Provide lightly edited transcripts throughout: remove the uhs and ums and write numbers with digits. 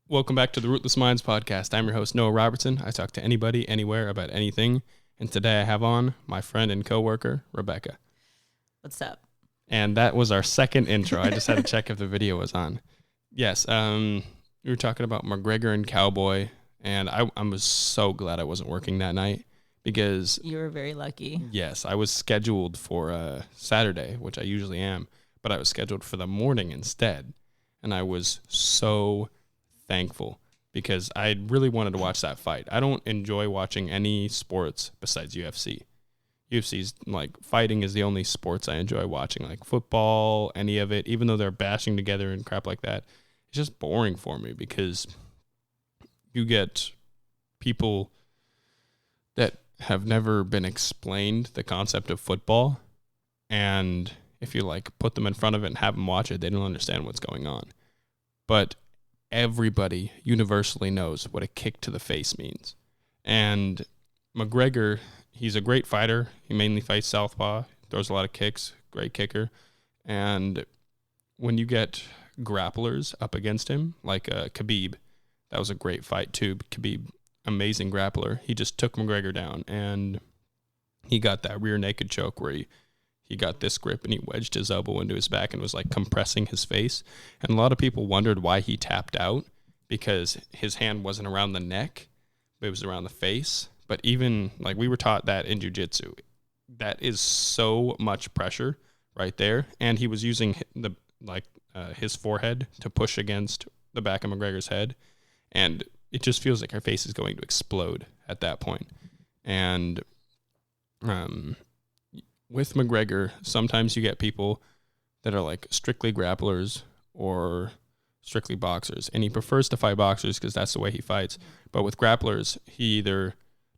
Welcome back to the Rootless Minds Podcast. I'm your host, Noah Robertson. I talk to anybody, anywhere, about anything. And today I have on my friend and coworker, Rebecca. What's up? And that was our second intro. I just had to check if the video was on. Yes, we were talking about McGregor and Cowboy, and I was so glad I wasn't working that night because... You were very lucky. Yes, I was scheduled for Saturday, which I usually am, but I was scheduled for the morning instead. And I was so thankful because I really wanted to watch that fight. I don't enjoy watching any sports besides UFC. UFC's like fighting is the only sports I enjoy watching, like football, any of it, even though they're bashing together and crap like that. It's just boring for me because you get people that have never been explained the concept of football, and if you like put them in front of it and have them watch it, they don't understand what's going on. But everybody universally knows what a kick to the face means. And McGregor, he's a great fighter. He mainly fights southpaw, throws a lot of kicks, great kicker. And when you get grapplers up against him, like Khabib, that was a great fight too. Khabib, amazing grappler. He just took McGregor down, and he got that rear naked choke where he got this grip and he wedged his elbow into his back and was like compressing his face. And a lot of people wondered why he tapped out because his hand wasn't around the neck, but it was around the face. But even like we were taught that in jiu-jitsu, that is so much pressure right there. And he was using his forehead to push against the back of McGregor's head. And it just feels like her face is going to explode at that point. And, with McGregor, sometimes you get people that are like strictly grapplers or strictly boxers, and he prefers to fight boxers because that's the way he fights. But with grapplers, he either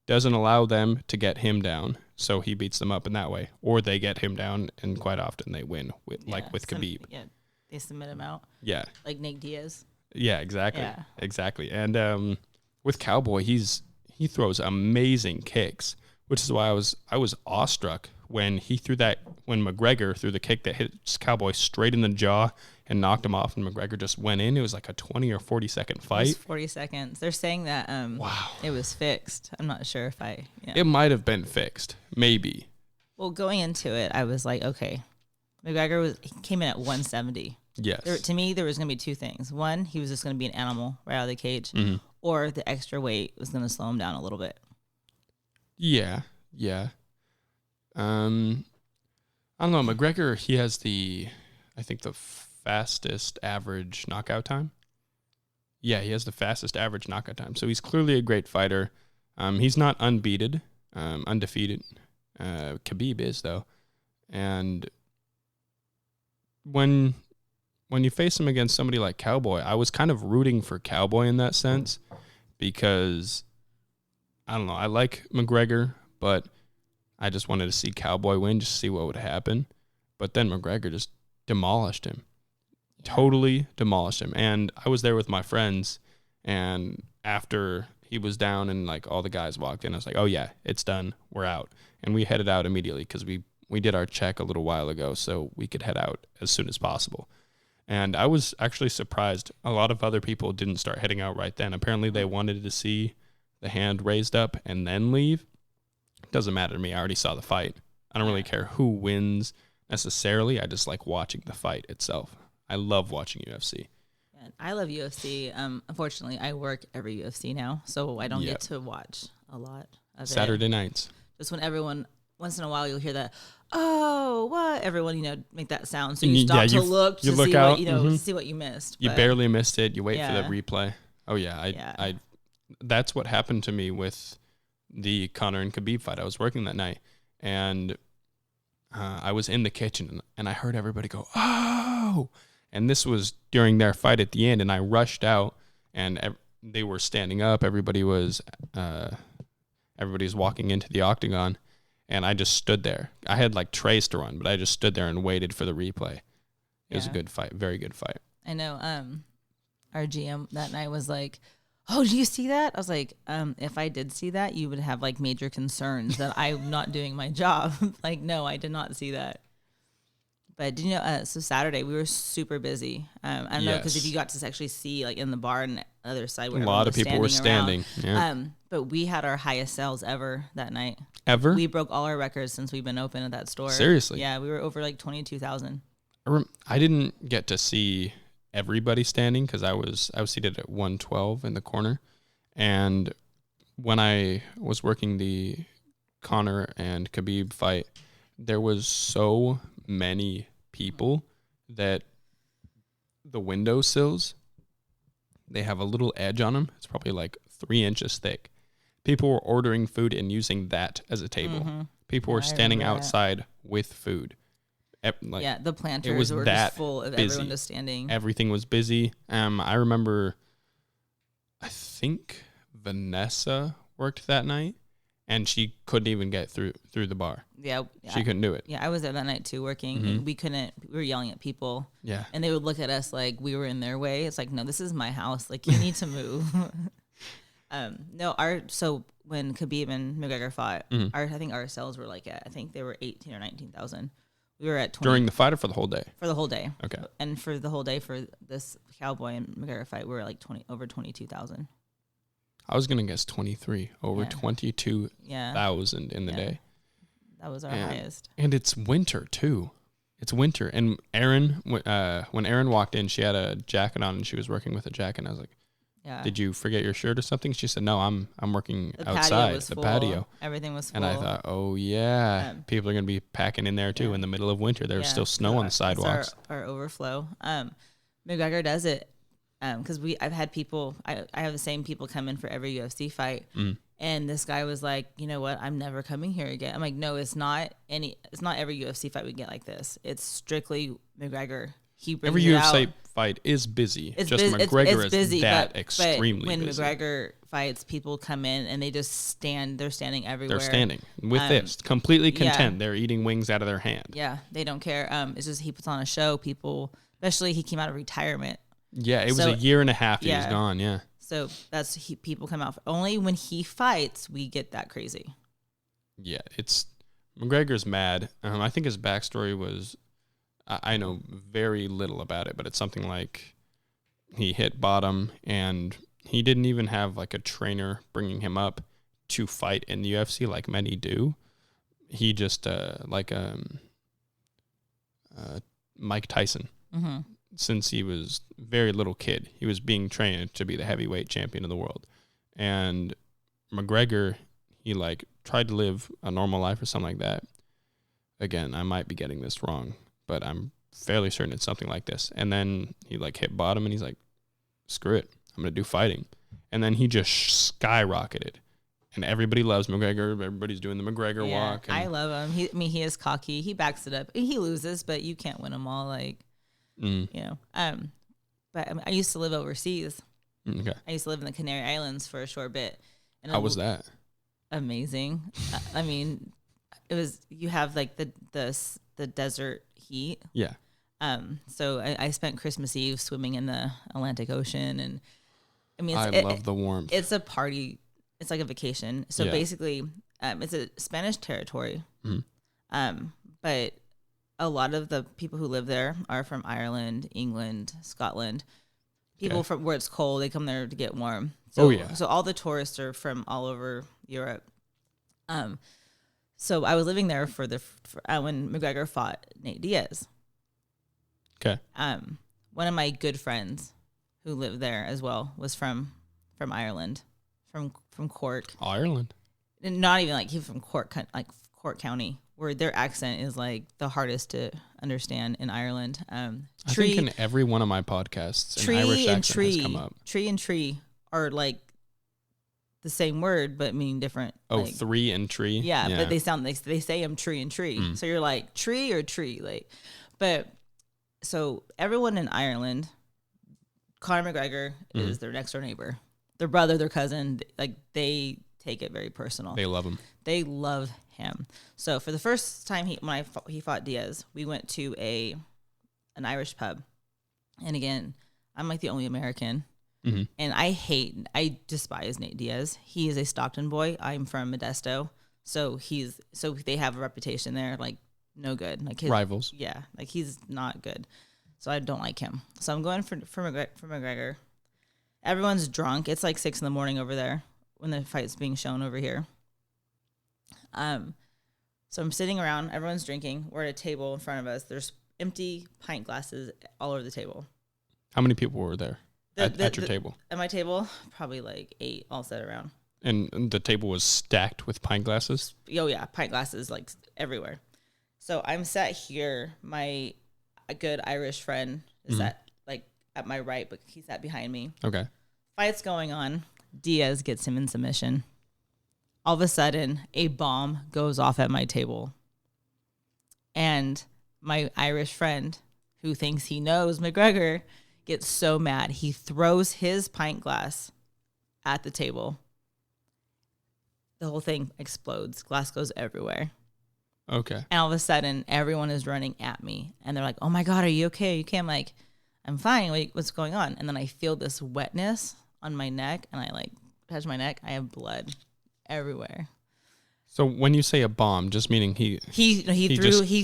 doesn't allow them to get him down, so he beats them up in that way, or they get him down, and quite often they win, with Khabib. Yeah, they submit him out. Yeah. Like Nate Diaz. Yeah, exactly. Yeah. Exactly. And with Cowboy, he throws amazing kicks, which is why I was awestruck when McGregor threw the kick that hit Cowboy straight in the jaw and knocked him off, and McGregor just went in. It was like a 20 or 40 second fight. It was 40 seconds. They're saying that wow, it was fixed. I'm not sure if It might have been fixed, maybe. Well, going into it, I was like, okay, McGregor came in at 170. Yes. To me, there was going to be two things. One, he was just going to be an animal right out of the cage, or the extra weight was going to slow him down a little bit. Yeah. I don't know. McGregor, he has I think the fastest average knockout time. Yeah, he has the fastest average knockout time. So he's clearly a great fighter. He's not undefeated. Khabib is, though. And when you face him against somebody like Cowboy, I was kind of rooting for Cowboy in that sense because, I don't know, I like McGregor, but I just wanted to see Cowboy win, just to see what would happen. But then McGregor just demolished him. Totally demolished him. And I was there with my friends, and after he was down and like all the guys walked in, I was like, oh yeah, it's done. We're out. And we headed out immediately because we did our check a little while ago so we could head out as soon as possible. And I was actually surprised. A lot of other people didn't start heading out right then. Apparently they wanted to see the hand raised up and then leave. Doesn't matter to me. I already saw the fight. I don't really care who wins necessarily. I just like watching the fight itself. I love watching UFC. And I love UFC. Unfortunately, I work every UFC now, so I don't get to watch a lot of Saturday nights. Just when once in a while you'll hear that, oh, what? Everyone, make that sound. So you stop to look to see out. What, see what you missed. You barely missed it. You wait for the replay. Oh, yeah. I that's what happened to me with the Conor and Khabib fight. I was working that night, and I was in the kitchen, and I heard everybody go, oh! And this was during their fight at the end, and I rushed out, and they were standing up. Everybody was walking into the octagon, and I just stood there. I had like trays to run, but I just stood there and waited for the replay. It was a good fight, very good fight. I know. Our GM that night was like, oh, did you see that? I was like, if I did see that, you would have like major concerns that I'm not doing my job. Like, no, I did not see that. But did you know? So Saturday we were super busy. I don't know because if you got to actually see like in the bar on the other side, where a lot of people were standing. Yeah. But we had our highest sales ever that night. Ever? We broke all our records since we've been open at that store. Seriously? Yeah, we were over like 22,000. I didn't get to see everybody standing because I was seated at 112 in the corner, and when I was working the Conor and Khabib fight, there was so many people that the windowsills, they have a little edge on them. It's probably like 3 inches thick. People were ordering food and using that as a table. Mm-hmm. People were standing outside with food. The planters were just full of busy. Everyone just standing. Everything was busy. I remember, I think Vanessa worked that night, and she couldn't even get through the bar. Yeah. She couldn't do it. Yeah, I was there that night too working, and we were yelling at people. Yeah. And they would look at us like we were in their way. It's like, no, this is my house. Like, you need to move. So when Khabib and McGregor fought, I think our sales were like I think they were 18 or 19,000. We were at 20. During the fight or for the whole day? For the whole day. Okay. And for the whole day for this Cowboy and McGregor fight, we were like over 22,000. I was gonna guess 23, over 22,000 in the day. That was our highest. And it's winter too. It's winter. And Erin, when Erin walked in, she had a jacket on and she was working with a jacket. And I was like, did you forget your shirt or something? She said, no, I'm working outside. The patio. Everything was full. And I thought, people are going to be packing in there too in the middle of winter. There's still snow on the sidewalks. Our overflow. McGregor does it because I've had people, I have the same people come in for every UFC fight. And this guy was like, you know what? I'm never coming here again. I'm like, no, it's not every UFC fight we get like this. It's strictly McGregor. Every UFC fight is busy. McGregor is busy, extremely when busy. When McGregor fights, people come in and they just stand. They're standing everywhere. They're standing with this, completely content. Yeah. They're eating wings out of their hand. Yeah, they don't care. It's just he puts on a show. People, especially he came out of retirement. Yeah, it was a year and a half that he's gone. Yeah. So people come out only when he fights. We get that crazy. Yeah, McGregor's mad. I think his backstory was. I know very little about it, but it's something like he hit bottom and he didn't even have like a trainer bringing him up to fight in the UFC like many do. He just Mike Tyson. Mm-hmm. Since he was a very little kid, he was being trained to be the heavyweight champion of the world. And McGregor, he like tried to live a normal life or something like that. Again, I might be getting this wrong, but I'm fairly certain it's something like this. And then he like hit bottom and he's like, screw it, I'm going to do fighting. And then he just skyrocketed. And everybody loves McGregor. Everybody's doing the McGregor walk. And I love him. He is cocky. He backs it up. He loses, but you can't win them all. Like, you know. But I used to live overseas. Okay. I used to live in the Canary Islands for a short bit. And how was that? Amazing. I mean, it was. You have like the desert heat. Yeah. So I spent Christmas Eve swimming in the Atlantic Ocean, and I mean, I love the warmth. It's a party. It's like a vacation. So basically, it's a Spanish territory. Mm-hmm. But a lot of the people who live there are from Ireland, England, Scotland. People from where it's cold, they come there to get warm. So, So all the tourists are from all over Europe. So I was living there for when McGregor fought Nate Diaz. Okay. One of my good friends who lived there as well was from Ireland, from Cork. Ireland. And not even like he's from Cork, like Cork County, where their accent is like the hardest to understand in Ireland. I think in every one of my podcasts, an Irish accent has come up. Tree and tree are like the same word but mean different. Oh, like, three and tree. Yeah, but they say them tree and tree. So you're like tree or tree, like. But so everyone in Ireland, Conor McGregor is their next door neighbor, their brother, their cousin. Like they take it very personal. They love him. They love him. So for the first time he fought Diaz, we went to an Irish pub, and again, I'm like the only American. Mm-hmm. And I despise Nate Diaz. He is a Stockton boy. I'm from Modesto. So they have a reputation there. Like no good. Like rivals. Yeah, like he's not good. So I don't like him. So I'm going for McGregor. Everyone's drunk. It's like 6 a.m. over there when the fight's being shown over here. So I'm sitting around. Everyone's drinking. We're at a table in front of us. There's empty pint glasses all over the table. How many people were there at your table? At my table, probably like 8 all set around. And the table was stacked with pint glasses? Oh, yeah. Pint glasses like everywhere. So I'm sat here. My good Irish friend is sat like at my right, but he sat behind me. Okay. Fight's going on. Diaz gets him in submission. All of a sudden, a bomb goes off at my table. And my Irish friend, who thinks he knows McGregor, gets so mad. He throws his pint glass at the table. The whole thing explodes. Glass goes everywhere. Okay. And all of a sudden, everyone is running at me. And they're like, oh my God, are you okay? You can't. I'm like, I'm fine. What's going on? And then I feel this wetness on my neck. And I like touch my neck. I have blood everywhere. So when you say a bomb, just meaning he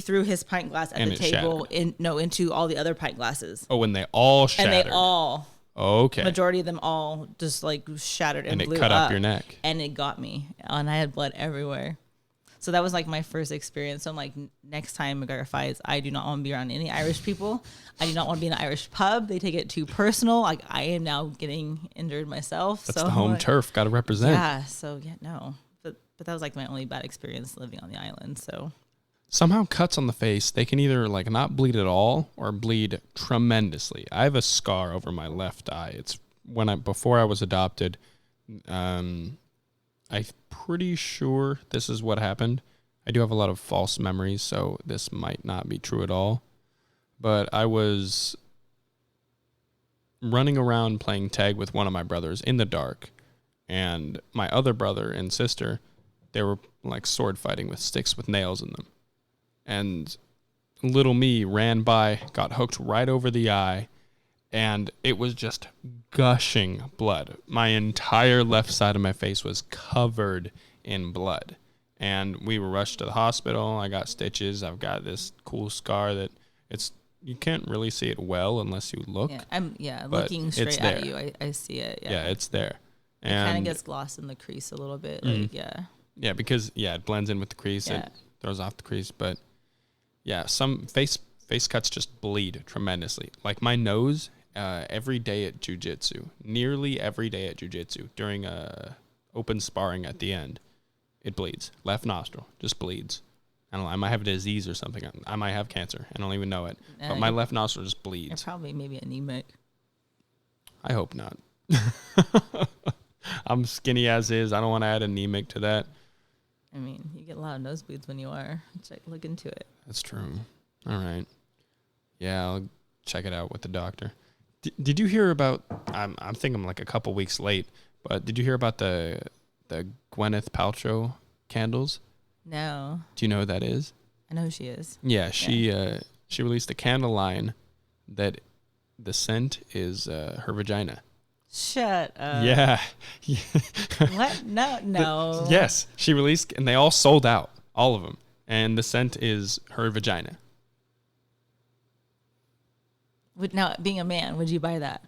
threw his pint glass at the table into all the other pint glasses. Oh, when they all shattered. And they all okay. Majority of them all just like shattered and blew it cut up your neck. And it got me. And I had blood everywhere. So that was like my first experience. So I'm like, next time McGregor fights, I do not want to be around any Irish people. I do not want to be in an Irish pub. They take it too personal. Like I am now getting injured myself. That's the home turf. Got to represent. Yeah. So yeah, no. But that was like my only bad experience living on the island. So somehow cuts on the face, they can either like not bleed at all or bleed tremendously. I have a scar over my left eye. It's before I was adopted. I'm pretty sure this is what happened. I do have a lot of false memories, so this might not be true at all. But I was running around playing tag with one of my brothers in the dark, and my other brother and sister, they were like sword fighting with sticks with nails in them. And little me ran by, got hooked right over the eye, and it was just gushing blood. My entire left side of my face was covered in blood. And we were rushed to the hospital. I got stitches. I've got this cool scar that you can't really see it well unless you look. Yeah, looking straight at you, I see it. Yeah, it's there. It kind of gets glossed in the crease a little bit. Like, Yeah, because it blends in with the crease. Yeah. It throws off the crease. But yeah, some face cuts just bleed tremendously. Like my nose, every day at jiu-jitsu, nearly every day at jiu-jitsu, during open sparring at the end, it bleeds. Left nostril just bleeds. I don't know. I might have a disease or something. I might have cancer. I don't even know it. But my left nostril just bleeds. You're probably maybe anemic. I hope not. I'm skinny as is. I don't want to add anemic to that. I mean, you get a lot of nosebleeds when you are. Look into it. That's true. All right. Yeah, I'll check it out with the doctor. Did you hear about? I'm thinking I'm like a couple weeks late, but did you hear about the Gwyneth Paltrow candles? No. Do you know who that is? I know who she is. Yeah, she released a candle line that the scent is her vagina. Shut up. Yeah. What? No. Yes, she released, and they all sold out, all of them, and the scent is her vagina. Now, being a man, would you buy that?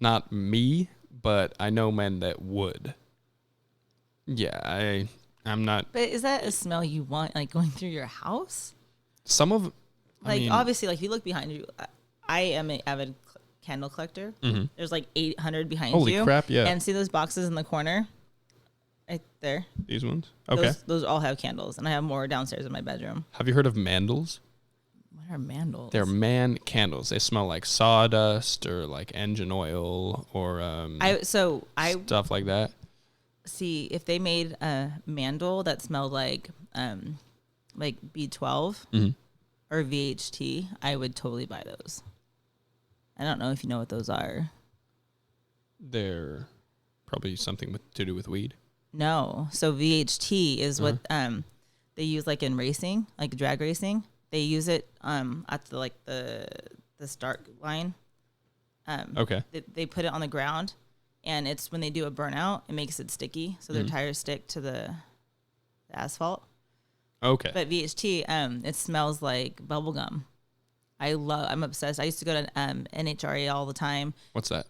Not me, but I know men that would. Yeah, I'm not. But is that a smell you want, like, going through your house? Some of, obviously, like, if you look behind you, I am an avid candle collector. Mm-hmm. There's like 800 behind you. Holy crap, yeah. And see those boxes in the corner? Right there. These ones? Okay. Those all have candles, and I have more downstairs in my bedroom. Have you heard of mandals? What are mandals? They're man candles. They smell like sawdust or like engine oil or stuff like that. See, if they made a mandal that smelled like B12 or VHT, I would totally buy those. I don't know if you know what those are. They're probably something to do with weed. No. So VHT is what they use like in racing, like drag racing. They use it at the start line. Okay. They put it on the ground, and it's when they do a burnout, it makes it sticky, so their tires stick to the asphalt. Okay. But VHT, it smells like bubble gum. I'm obsessed. I used to go to NHRA all the time. What's that?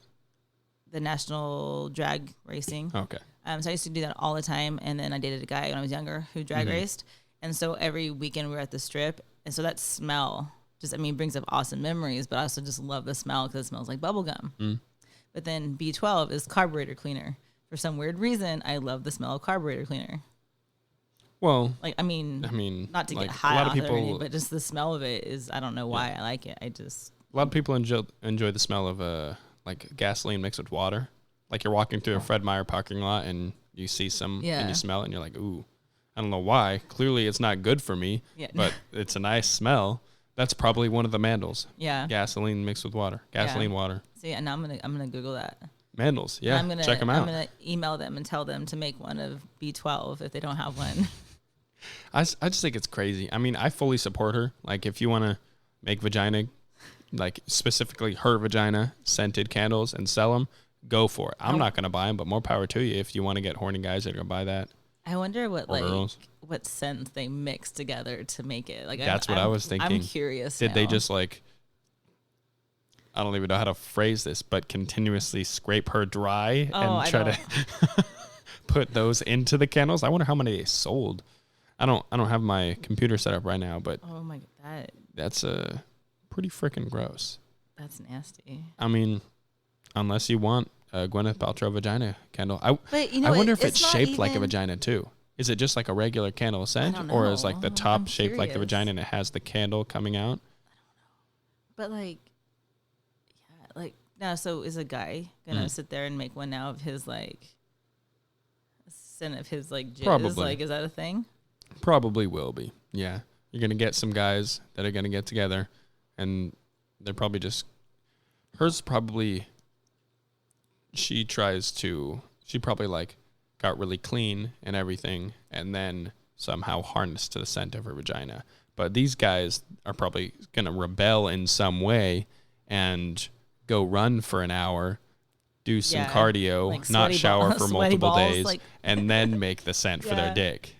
The National Drag Racing. Okay. So I used to do that all the time. And then I dated a guy when I was younger who drag raced. And so every weekend we were at the strip. And so that smell brings up awesome memories, but I also just love the smell because it smells like bubble gum. Mm. But then B12 is carburetor cleaner. For some weird reason, I love the smell of carburetor cleaner. Well, I mean, not to get high a lot of off people, or anything, but just the smell of it is, I don't know why I like it. A lot of people enjoy the smell of like gasoline mixed with water. Like you're walking through a Fred Meyer parking lot and you see some and you smell it and you're like, ooh, I don't know why. Clearly it's not good for me, but it's a nice smell. That's probably one of the Mandels. Yeah. Gasoline mixed with water. Gasoline water. See, and I'm gonna Google that. Mandels, yeah. Check them out. I'm gonna email them and tell them to make one of B12 if they don't have one. I just think it's crazy. I mean, I fully support her. Like, if you want to make vagina, like specifically her vagina scented candles and sell them, go for it. I'm not gonna buy them, but more power to you if you want to get horny guys that are gonna buy that. I wonder what scents they mix together to make it. Like that's what I was thinking. I'm curious. Did they just like? I don't even know how to phrase this, but continuously scrape her dry and try to put those into the candles. I wonder how many they sold. I don't have my computer set up right now, but oh my god, that's pretty freaking gross. That's nasty. I mean, unless you want a Gwyneth Paltrow vagina candle, I wonder if it's shaped like a vagina too. Is it just like a regular candle scent, or is like the top shaped like the vagina and it has the candle coming out? I don't know, but now, so is a guy gonna sit there and make one now of his like scent of his like jizz? Probably. Like, is that a thing? Probably will be. Yeah, you're gonna get some guys that are gonna get together, and they're probably just hers. Probably she probably like got really clean and everything, and then somehow harnessed to the scent of her vagina. But these guys are probably gonna rebel in some way and go run for an hour, do some cardio, like not shower for multiple days, and then make the scent for their dick.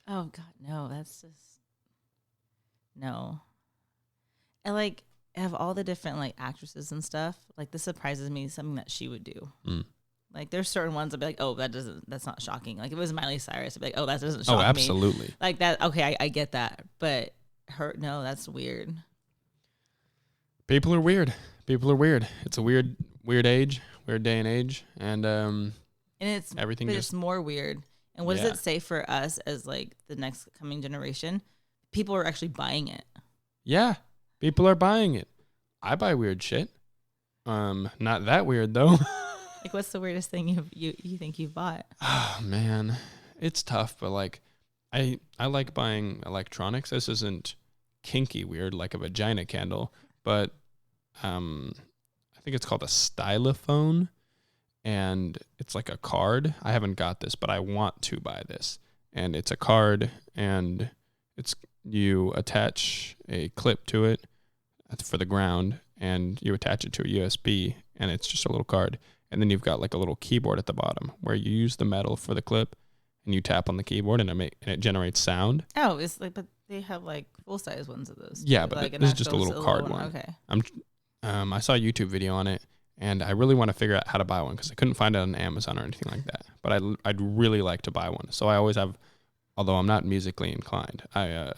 Oh God, no, that's just no. And like, have all the different like actresses and stuff. Like, this surprises me. Something that she would do. Like, there's certain ones I'd be like, oh, that's not shocking. Like, if it was Miley Cyrus, I'd be like, oh, that doesn't shock me. Oh, absolutely. Like that. Okay, I get that, but no, that's weird. People are weird. It's a weird age, weird day and age, and it's everything. But it's more weird. And what does it say for us as like the next coming generation? People are actually buying it. Yeah, people are buying it. I buy weird shit. Not that weird though. Like, what's the weirdest thing you think you've bought? Oh man, it's tough, but like, I like buying electronics. This isn't kinky weird like a vagina candle, but I think it's called a stylophone, and it's like a card. I haven't got this, but I want to buy this. And it's a card, and you attach a clip to it for the ground, and you attach it to a USB, and it's just a little card. And then you've got like a little keyboard at the bottom where you use the metal for the clip, and you tap on the keyboard, and it generates sound. Oh, it's like, but they have like full size ones of those. Yeah, but like this is just a little card one. Okay. I saw a YouTube video on it, and I really want to figure out how to buy one because I couldn't find it on Amazon or anything like that. But I'd really like to buy one. So I always have, although I'm not musically inclined, I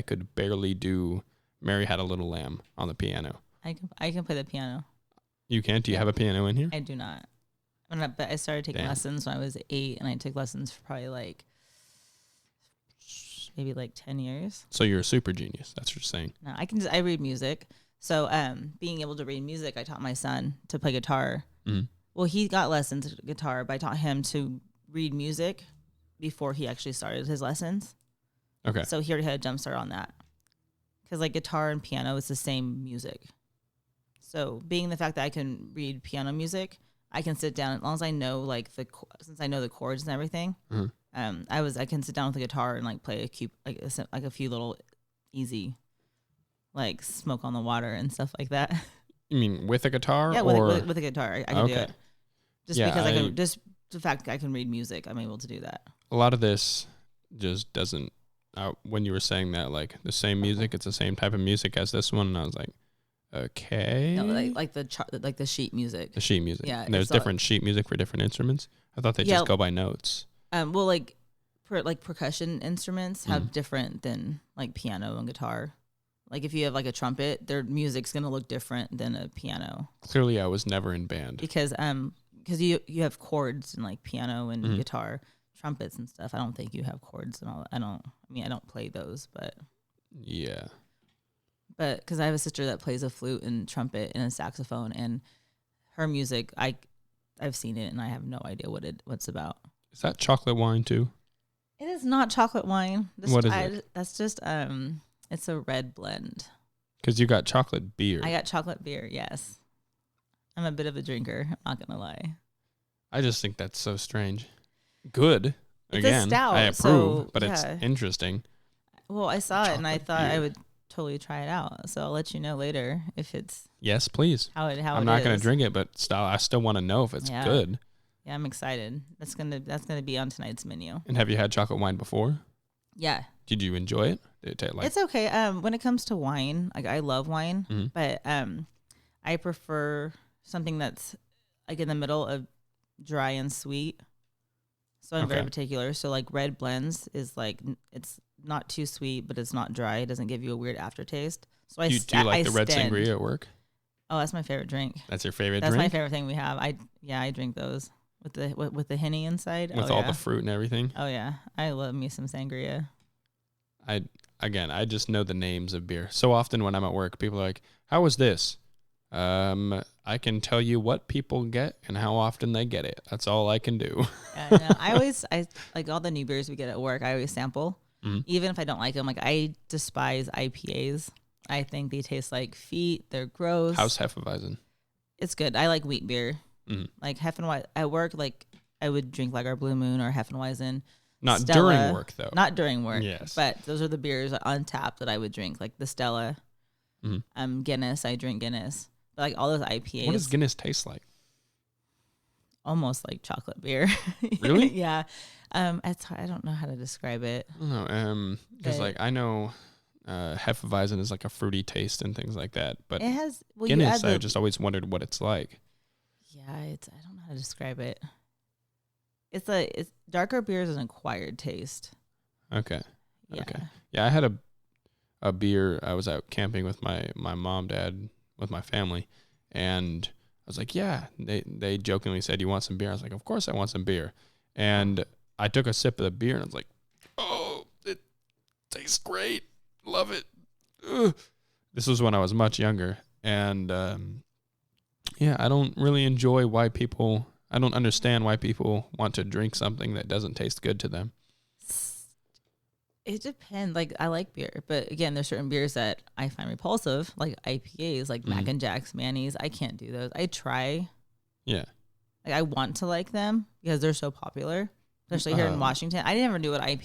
could barely do "Mary Had a Little Lamb" on the piano. I can play the piano. You can't? Do you have a piano in here? I do not. But I started taking lessons when I was 8, and I took lessons for probably like maybe like 10 years. So you're a super genius. That's what you're saying. No, I read music. So being able to read music, I taught my son to play guitar. Mm-hmm. Well, he got lessons in guitar, but I taught him to read music before he actually started his lessons. Okay. So he already had a jump start on that. Because like guitar and piano is the same music. So being the fact that I can read piano music, I can sit down as long as I know since I know the chords and everything. Mm-hmm. I can sit down with the guitar and like play a few little easy, like Smoke on the Water and stuff like that. You mean with a guitar? Yeah, with a guitar, I can do it. Just the fact that I can read music, I'm able to do that. A lot of this just doesn't when you were saying that, like the same music, it's the same type of music as this one, and I was like, okay. No, like the sheet music. The sheet music. Yeah. And there's different sheet music for different instruments. I thought they just go by notes. Well, like percussion instruments have different than like piano and guitar. Like if you have like a trumpet, their music's gonna look different than a piano. Clearly, I was never in band because you have chords in like piano and guitar, trumpets and stuff. I don't think you have chords and all. I don't play those, but yeah. But because I have a sister that plays a flute and trumpet and a saxophone, and her music, I've seen it and I have no idea what's about. Is that chocolate wine too? It is not chocolate wine. What is it? That's just it's a red blend. Because you got chocolate beer. I got chocolate beer, yes. I'm a bit of a drinker, I'm not going to lie. I just think that's so strange. Good. It's Again, a stout, I approve, but it's interesting. Well, I saw it and I thought beer. I would totally try it out. So I'll let you know later if it's... Yes, please. I'm not going to drink it, but I still want to know if it's good. Yeah, I'm excited. That's gonna be on tonight's menu. And have you had chocolate wine before? Yeah. Did you enjoy it? It's okay. When it comes to wine, like I love wine, but I prefer something that's like in the middle of dry and sweet. So I'm very particular. So like red blends is like it's not too sweet, but it's not dry. It doesn't give you a weird aftertaste. So do you like the red sangria at work? Oh, that's my favorite drink. That's your favorite drink? That's my favorite thing we have. I drink those with the Henny inside. With all the fruit and everything. Oh yeah, I love me some sangria. I just know the names of beer. So often when I'm at work, people are like, "How was this?" I can tell you what people get and how often they get it. That's all I can do. No, I like all the new beers we get at work. I always sample, even if I don't like them. Like I despise IPAs. I think they taste like feet. They're gross. How's Hefeweizen? It's good. I like wheat beer. Like Hefeweizen at work. Like I would drink like our Blue Moon or Hefeweizen. Not Stella, during work though. Not during work. Yes. But those are the beers on tap that I would drink, like the Stella, Guinness. I drink Guinness. But like all those IPAs. What does Guinness taste like? Almost like chocolate beer. Really? Yeah. I don't know how to describe it. No. Because like I know Hefeweizen is like a fruity taste and things like that, but it has Guinness. I just always wondered what it's like. Yeah, I don't know how to describe it. It's darker beer is an acquired taste. Okay. Yeah. Okay. Yeah, I had a beer. I was out camping with my mom, dad, with my family, and I was like, yeah. They jokingly said, "You want some beer?" I was like, "Of course I want some beer." And I took a sip of the beer, and I was like, "Oh, it tastes great. Love it." Ugh. This was when I was much younger, and I don't really enjoy why people. I don't understand why people want to drink something that doesn't taste good to them. It depends. Like I like beer, but again, there's certain beers that I find repulsive, like IPAs, like Mac and Jack's, Manny's. I can't do those. I try. Yeah. Like I want to like them because they're so popular, especially here in Washington. I never knew what an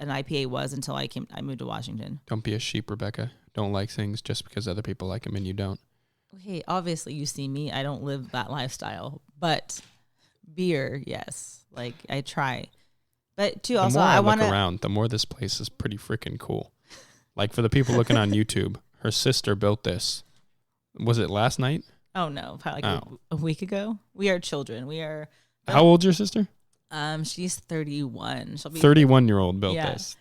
IPA was until I moved to Washington. Don't be a sheep, Rebecca. Don't like things just because other people like them and you don't. Okay, obviously you see me. I don't live that lifestyle, but beer, yes. Like I try. But too, also I want to look around. The more this place is pretty freaking cool. Like for the people looking on YouTube, her sister built this. Was it last night? Oh no, probably like a week ago. We are children. We are. How old's your sister? She's 31. She'll be 31-year-old built this,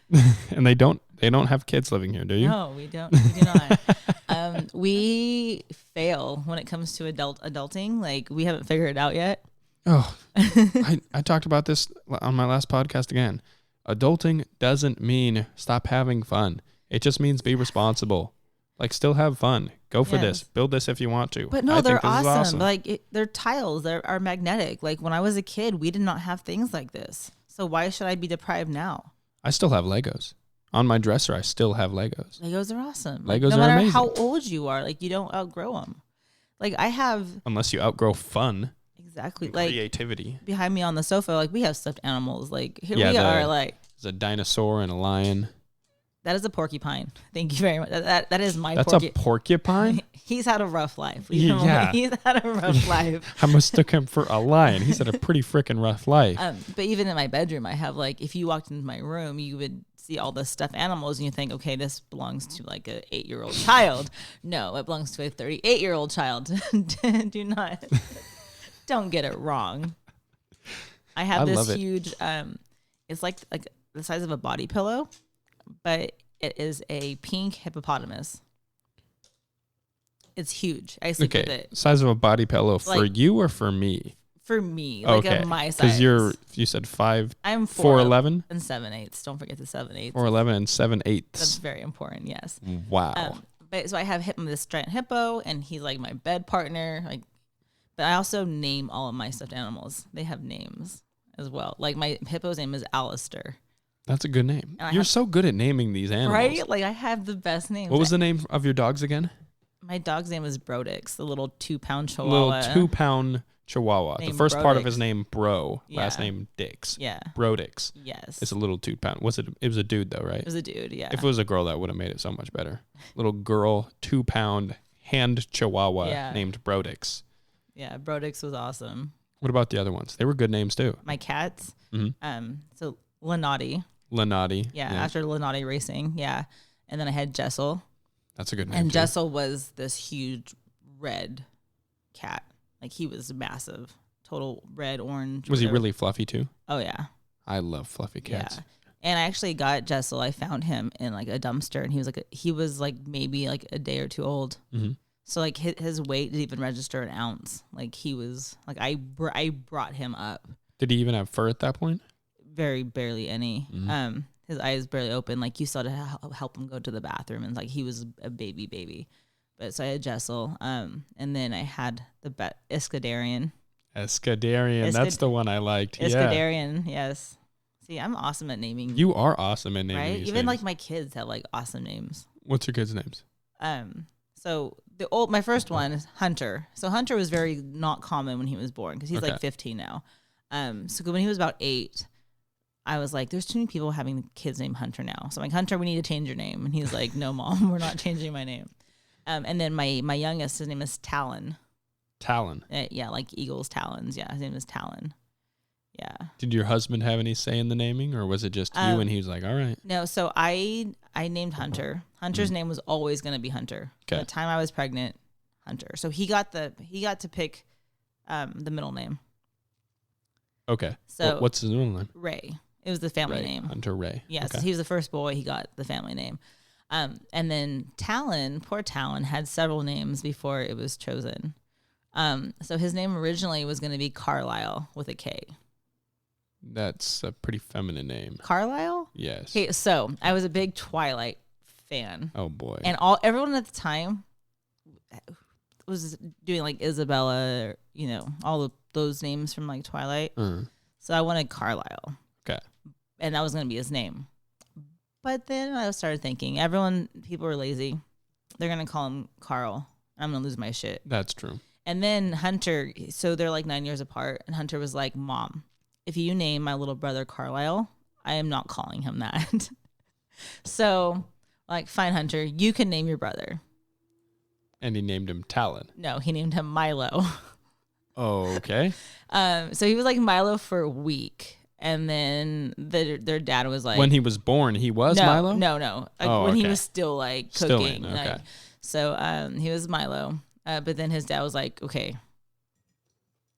and they don't have kids living here, do you? No, we don't. We do not. We fail when it comes to adulting. Like we haven't figured it out yet. Oh, I talked about this on my last podcast again. Adulting doesn't mean stop having fun. It just means be responsible. Like still have fun. Go for this. Build this if you want to. But no, they're awesome. Like they're tiles. They are magnetic. Like when I was a kid, we did not have things like this. So why should I be deprived now? I still have Legos. On my dresser, I still have Legos. Legos are awesome. Legos are amazing. No matter how old you are, like you don't outgrow them. Like I have. Unless you outgrow fun. Exactly. Like creativity. Behind me on the sofa, like we have stuffed animals. Like here we are. Like there's a dinosaur and a lion. That is a porcupine. Thank you very much. That is my. That's a porcupine. He's had a rough life. Yeah, he's had a rough life. I mistook him for a lion. He's had a pretty freaking rough life. But even in my bedroom, I have like if you walked into my room, you would see all the stuffed animals and you think, okay, this belongs to like a 8-year-old child. No, it belongs to a 38-year-old child. Don't get it wrong. I have this huge, it's like the size of a body pillow, but it is a pink hippopotamus. It's huge. I sleep with it. Size of a body pillow for you or for me? For me, like my size. Because you said 5. I'm 4'11" and 7/8. Don't forget the 7/8. 4'11" and 7/8. That's very important. Yes. Wow. But so I have this giant hippo, and he's like my bed partner. Like, but I also name all of my stuffed animals. They have names as well. Like my hippo's name is Alistair. That's a good name. You're so good at naming these animals, right? Like I have the best names. What was the name of your dogs again? My dog's name is Brodix, the little 2-pound Chihuahua. Little 2-pound Chihuahua. The first part of his name, Bro. Yeah. Last name, Dix. Yeah. Brodix. Yes. It's a little 2-pound. It was a dude, though, right? It was a dude, yeah. If it was a girl, that would have made it so much better. Little girl, 2-pound hand Chihuahua named Brodix. Yeah, Brodix was awesome. What about the other ones? They were good names, too. My cats. So Lenati. Lenati. Yeah, after Lenati Racing. Yeah. And then I had Jessel. That's a good name. And Jessel was this huge red cat. Like he was massive, total red, orange. Was he really fluffy too? Oh yeah. I love fluffy cats. Yeah. And I actually got Jessel. I found him in like a dumpster, and he was like maybe like a day or two old. Mm-hmm. So like his weight didn't even register an ounce. Like he was like I brought him up. Did he even have fur at that point? Very barely any. Mm-hmm. His eyes barely open. Like you still had to help him go to the bathroom, and like he was a baby. But so I had Jessel, and then I had the Escadarian. Escadarian, that's the one I liked. Escadarian, yes. See, I'm awesome at naming. You are awesome at naming. Right? These Even names. like my kids have like awesome names. What's your kids' names? So my first one is Hunter. So Hunter was very not common when he was born because he's like 15 now. So when he was about 8. I was like, there's too many people having kids named Hunter now. So I'm like, Hunter, we need to change your name. And he's like, no, Mom, we're not changing my name. And then my youngest, his name is Talon. Talon? Yeah, like eagle's talons. Yeah, his name is Talon. Yeah. Did your husband have any say in the naming, or was it just you and he was like, all right? No, so I named Hunter. Hunter's name was always going to be Hunter. Okay. By the time I was pregnant, Hunter. So he got to pick the middle name. Okay. So what's his middle name? Ray. It was the family name. Hunter Ray. Yes, okay. So he was the first boy. He got the family name. And then Talon, poor Talon, had several names before it was chosen. So his name originally was going to be Carlisle with a K. That's a pretty feminine name. Carlisle? Yes. Okay, so I was a big Twilight fan. Oh boy. And everyone at the time was doing like Isabella, or, all of those names from like Twilight. So I wanted Carlisle. Okay. And that was going to be his name. But then I started thinking, people are lazy. They're going to call him Carl. I'm going to lose my shit. That's true. And then Hunter, so they're like 9 years apart. And Hunter was like, Mom, if you name my little brother Carlisle, I am not calling him that. So like, fine, Hunter, you can name your brother. And he named him Talon. No, he named him Milo. Oh, okay. So he was like Milo for a week. And then their dad was like... When he was born, he was Milo? No. When he was still like cooking. Okay. So he was Milo. But then his dad was like, okay,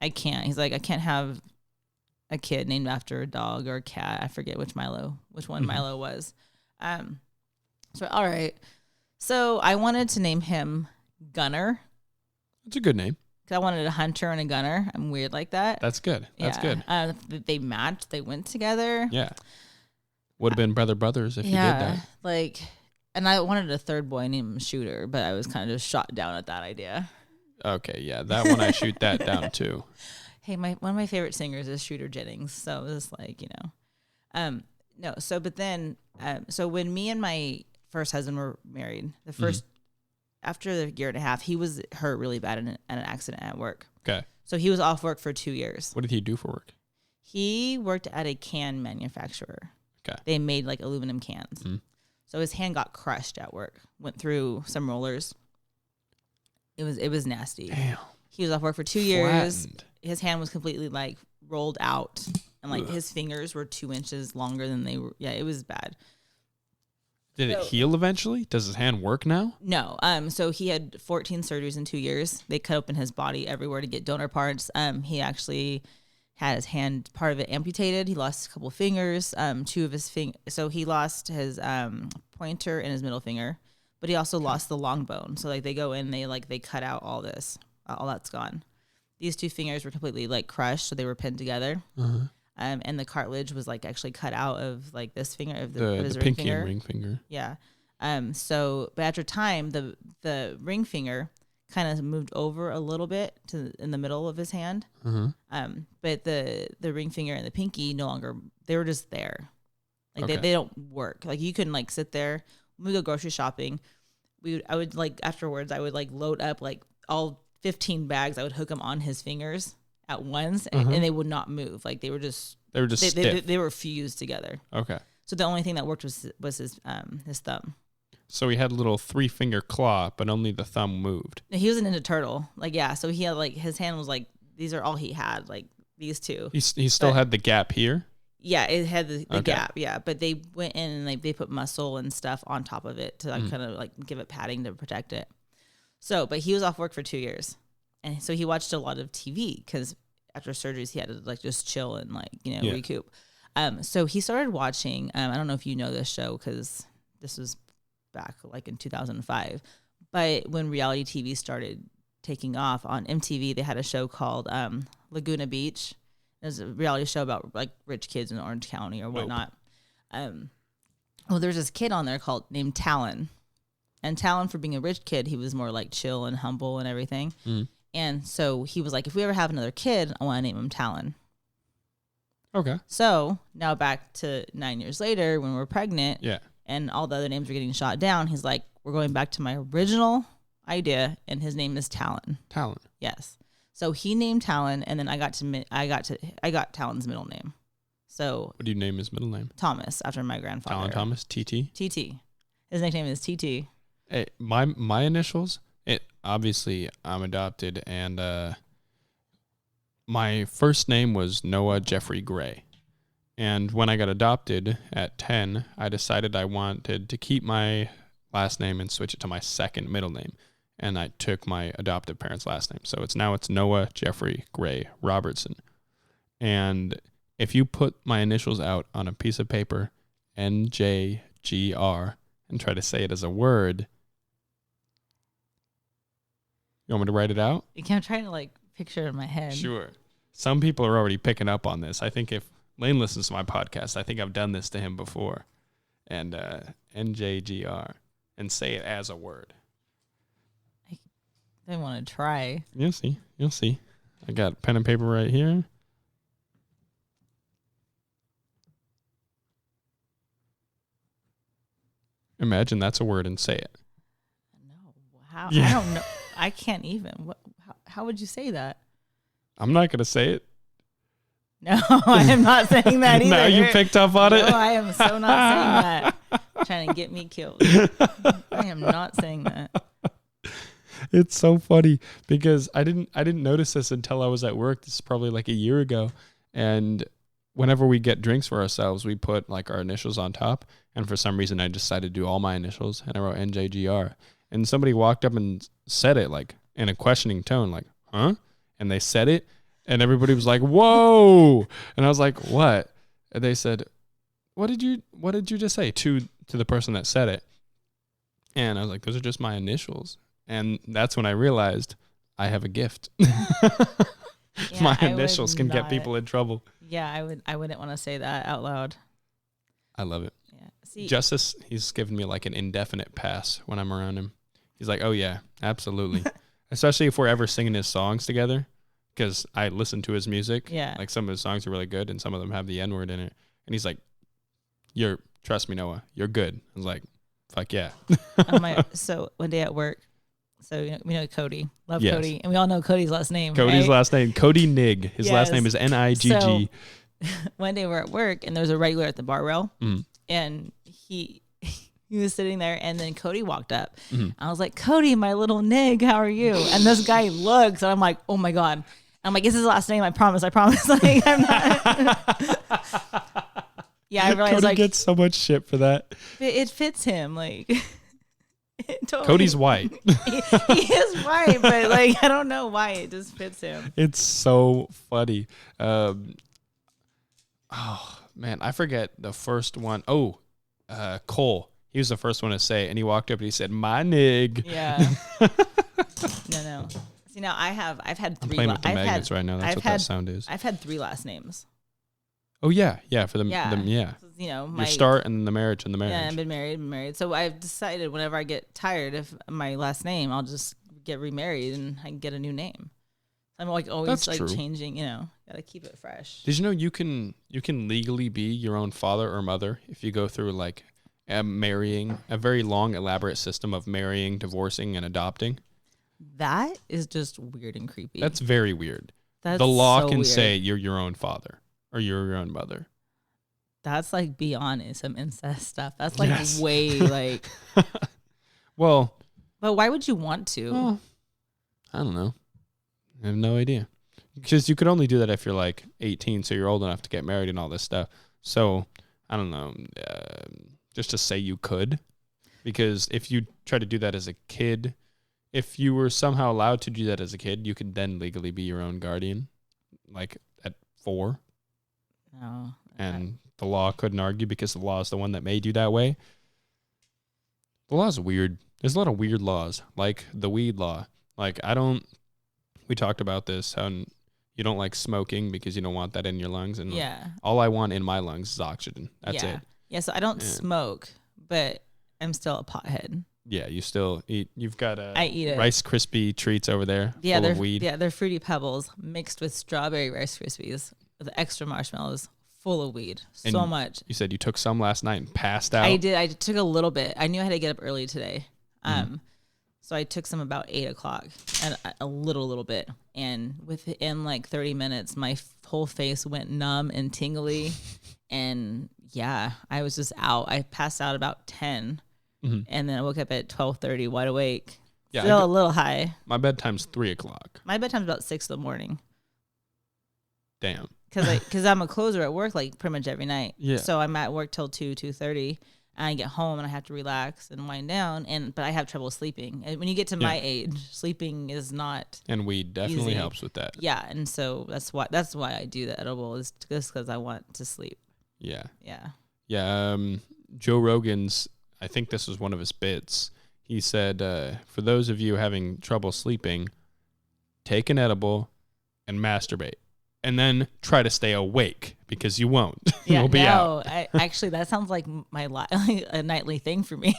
I can't. He's like, I can't have a kid named after a dog or a cat. I forget which one Milo was. So, all right. So I wanted to name him Gunner. That's a good name. Because I wanted a hunter and a gunner. I'm weird like that. That's good. That's good. They matched. They went together. Yeah. Would have been brothers if you did that. And I wanted a third boy named Shooter, but I was kind of shot down at that idea. Okay, yeah. That one, I shoot that down too. Hey, one of my favorite singers is Shooter Jennings. So it was like, no. So, but then, so when me and my first husband were married, the first, after the year and a half, he was hurt really bad in an accident at work. Okay. So he was off work for 2 years. What did he do for work? He worked at a can manufacturer. Okay. They made like aluminum cans. So his hand got crushed at work. Went through some rollers. It was nasty. Damn. He was off work for 2 years. His hand was completely like rolled out, and like his fingers were 2 inches longer than they were. Yeah, it was bad. Did it heal eventually? Does his hand work now? No. So he had 14 surgeries in 2 years. They cut open his body everywhere to get donor parts. He actually had his hand, part of it amputated. He lost a couple of fingers, 2 of his fingers. So he lost his pointer and his middle finger, but he also lost the long bone. So like they go in, they cut out all this, all that's gone. These 2 fingers were completely like crushed, so they were pinned together. Uh-huh. And the cartilage was like actually cut out of like this finger of his ring pinky finger. and ring finger. Yeah. So, but after time, the ring finger kind of moved over a little bit in the middle of his hand. Uh-huh. But the ring finger and the pinky no longer, they were just there. Like they don't work. Like you couldn't like sit there. When we go grocery shopping, I would like afterwards, I would like load up like all 15 bags. I would hook them on his fingers at once, and they would not move. Like they were just stiff. They were fused together. Okay. So the only thing that worked was his thumb. So he had a little 3-finger claw, but only the thumb moved. He was a Ninja Turtle. Like yeah. So he had like his hand was like these are all he had. Like these 2. He still had the gap here. Yeah, it had the gap. Yeah, but they went in and like they put muscle and stuff on top of it to like kind of like give it padding to protect it. So, but he was off work for 2 years. And so he watched a lot of TV because after surgeries, he had to like just chill and like, recoup. So he started watching, I don't know if you know this show because this was back like in 2005, but when reality TV started taking off on MTV, they had a show called Laguna Beach. It was a reality show about like rich kids in Orange County or whatnot. Well, there's this kid on there named Talon. And Talon, for being a rich kid, he was more like chill and humble and everything. And so he was like, if we ever have another kid, I want to name him Talon. Okay. So now back to 9 years later when we're pregnant and all the other names are getting shot down, he's like, we're going back to my original idea, and his name is Talon. Talon. Yes. So he named Talon, and then I got Talon's middle name. So what do you name his middle name? Thomas, after my grandfather. Talon Thomas, TT? TT. His nickname is TT. Hey, my initials, obviously I'm adopted, and my first name was Noah Jeffrey Gray. And when I got adopted at 10, I decided I wanted to keep my last name and switch it to my second middle name. And I took my adoptive parents' last name. So it's Noah Jeffrey Gray Robertson. And if you put my initials out on a piece of paper, NJGR, and try to say it as a word, you want me to write it out? I'm trying to like picture it in my head. Sure. Some people are already picking up on this. I think if Lane listens to my podcast, I think I've done this to him before. And NJGR, and say it as a word. I want to try. You'll see. I got pen and paper right here. Imagine that's a word and say it. No. How? Yeah. I don't know. I can't even. How would you say that? I'm not going to say it. No, I am not saying that either. Now you picked up on it? No, I am so not saying that. Trying to get me killed. I am not saying that. It's so funny because I didn't notice this until I was at work. This is probably like a year ago. And whenever we get drinks for ourselves, we put like our initials on top. And for some reason, I decided to do all my initials, and I wrote NJGR. And somebody walked up and said it like in a questioning tone, like, huh? And they said it, and everybody was like, whoa. And I was like, what? And they said, what did you just say to the person that said it? And I was like, those are just my initials. And that's when I realized I have a gift. My initials can get people in trouble. Yeah, I wouldn't want to say that out loud. I love it. Yeah. See, Justice, he's given me like an indefinite pass when I'm around him. He's like, oh yeah, absolutely. Especially if we're ever singing his songs together, because I listen to his music. Yeah. Like some of his songs are really good, and some of them have the N-word in it. And he's like, trust me, Noah, you're good. I was like, fuck yeah. So one day at work, so we know Cody. Love yes. Cody. And we all know Cody's last name. Cody's right? last name, Cody Nigg. His last name is Nigg. So, one day we're at work, and there was a regular at the bar rail, and he was sitting there, and then Cody walked up. I was like, Cody, my little Nig, how are you? And this guy looks, and I'm like, oh my God. I'm like, it's his last name. I promise. Like, I'm not. Yeah, I realized Cody like gets so much shit for that. it fits him. Like totally. Cody's white. He is white, but like I don't know why it just fits him. It's so funny. Oh man, I forget the first one. Oh, Cole. He was the first one to say it, and he walked up and he said, "My nig." Yeah. No. See, now I've had 3. I'm playing with the magnets right now. That's what that sound is. I've had 3 last names. Oh yeah. For the Yeah. yeah. You know, Your start and the marriage and the marriage. Yeah, I've been married. So I've decided whenever I get tired of my last name, I'll just get remarried and I can get a new name. I'm like always That's like true. changing, you know, gotta keep it fresh. Did you know you can legally be your own father or mother if you go through like marrying, a very long, elaborate system of marrying, divorcing, and adopting? That is just weird and creepy. That's very weird. That's the law so can weird. say you're your own father or you're your own mother. That's like beyond some incest stuff. That's like Yes. way like. Well, But why would you want to? well, I don't know. I have no idea. Because you could only do that if you're like 18, so you're old enough to get married and all this stuff. So, I don't know. Just to say you could. Because if you try to do that as a kid, if you were somehow allowed to do that as a kid, you could then legally be your own guardian, like at 4. No. And the law couldn't argue because the law is the one that made you that way. The law is weird. There's a lot of weird laws, like the weed law. Like, we talked about this, how you don't like smoking because you don't want that in your lungs. And Yeah. all I want in my lungs is oxygen. That's Yeah. it. Yeah, so I don't smoke, but I'm still a pothead. Yeah, you still eat. You've got I eat it. Rice Krispie treats over there full of weed. Yeah, they're Fruity Pebbles mixed with strawberry Rice Krispies with extra marshmallows full of weed. So And much. You said you took some last night and passed out. I did. I took a little bit. I knew I had to get up early today. So I took some about 8 o'clock and a little bit. And within like 30 minutes, my whole face went numb and tingly. And yeah, I was just out. I passed out about 10. And then I woke up at 12:30, wide awake. Yeah, Still a little high. My bedtime's 3 o'clock. My bedtime's about 6 in the morning. Damn. Because I'm a closer at work like pretty much every night. Yeah. So I'm at work till 2:30. And I get home and I have to relax and wind down. But I have trouble sleeping. And when you get to my age, sleeping is not. And weed definitely easy. helps with that. Yeah. And so that's why I do the edible, is just because I want to sleep. Yeah. Yeah. Yeah. Joe Rogan's, I think this was one of his bits. He said, for those of you having trouble sleeping, take an edible and masturbate. And then try to stay awake because you won't. Yeah, You'll be out. Actually, that sounds like a nightly thing for me.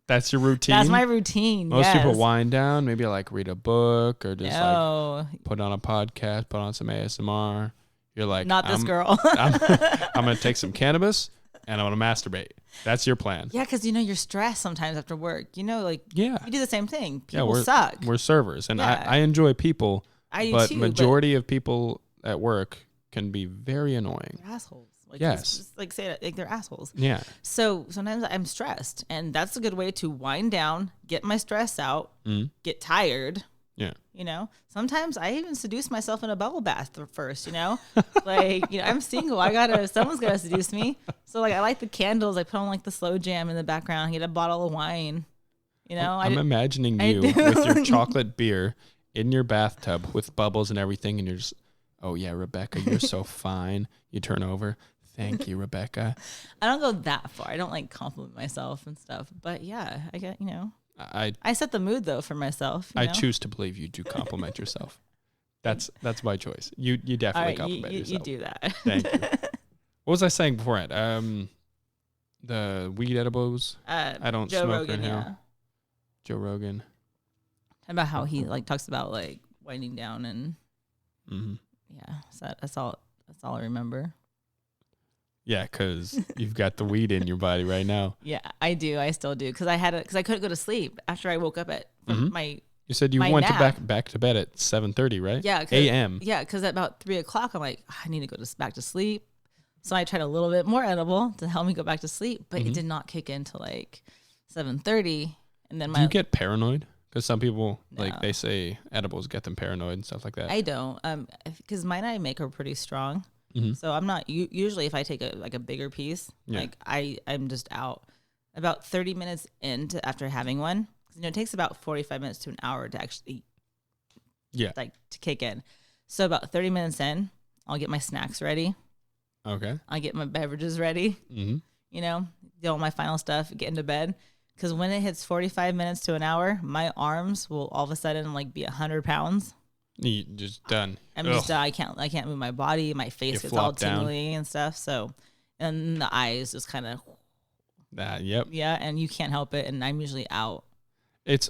That's your routine? That's my routine. Most people yes. wind down, maybe like read a book or just No. like put on a podcast, put on some ASMR. You're like, Not this girl. I'm going to take some cannabis and I'm going to masturbate. That's your plan. Yeah, because you're stressed sometimes after work. Like Yeah. you do the same thing. Yeah, People suck. We're servers. And Yeah. I enjoy people. I do But too. majority of people at work can be very annoying. They're assholes. Like, Yes. just like say it, like they're assholes. Yeah. So sometimes I'm stressed, and that's a good way to wind down, get my stress out, get tired. Yeah. Sometimes I even seduce myself in a bubble bath first. I'm single. Someone's gotta seduce me. So like I light the candles. I put on like the slow jam in the background. Get a bottle of wine. I'm imagining you with your chocolate beer in your bathtub with bubbles and everything, and you're just, oh yeah, Rebecca, you're so fine. You turn over. Thank you, Rebecca. I don't go that far. I don't like compliment myself and stuff. But yeah, I get, I set the mood though for myself. I choose to believe you do compliment yourself. That's my choice. You definitely compliment yourself. You do that. Thank you. What was I saying beforehand? The weed edibles. I don't Joe smoke Rogan, right now. yeah. Joe Rogan. About how he like talks about like winding down and yeah. So that's all I remember. Yeah, because you've got the weed in your body right now. Yeah, I do. I still do because I couldn't go to sleep after I woke up at my. You said you my went nap. to back to bed at 7:30, right? Yeah, a.m. Yeah, because at about 3 o'clock, I'm like, I need to go back to sleep. So I tried a little bit more edible to help me go back to sleep, but it did not kick in till like 7:30, and then Do you get paranoid? Because some people they say edibles get them paranoid and stuff like that. I don't, because mine I make are pretty strong. Mm-hmm. So I'm not usually if I take a bigger piece, like I'm just out about 30 minutes after having one. It takes about 45 minutes to an hour to actually to kick in. So about 30 minutes in, I'll get my snacks ready. Okay. I'll get my beverages ready. Mm-hmm. Do all my final stuff, get into bed. Because when it hits 45 minutes to an hour, my arms will all of a sudden be 100 pounds. You just done. I'm just done. I can't move my body. My face gets all tingly and stuff. So, and the eyes just kind of. Yep. Yeah, and you can't help it. And I'm usually out. It's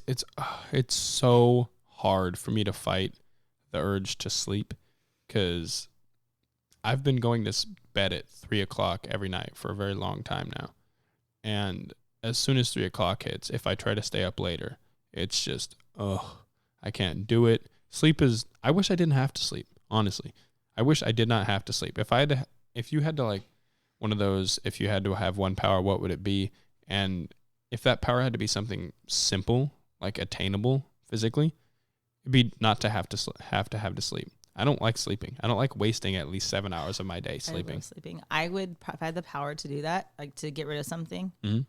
so hard for me to fight the urge to sleep because I've been going to bed at 3:00 every night for a very long time now. And as soon as 3:00 hits, if I try to stay up later, it's just, I can't do it. I wish I didn't have to sleep, honestly. I wish I did not have to sleep. If you had to one of those, if you had to have one power, what would it be? And if that power had to be something simple, attainable physically, it'd be not to have to sleep. I don't like sleeping. I don't like wasting at least 7 hours of my day sleeping. I love sleeping. If I had the power to do that, to get rid of something, mm-hmm.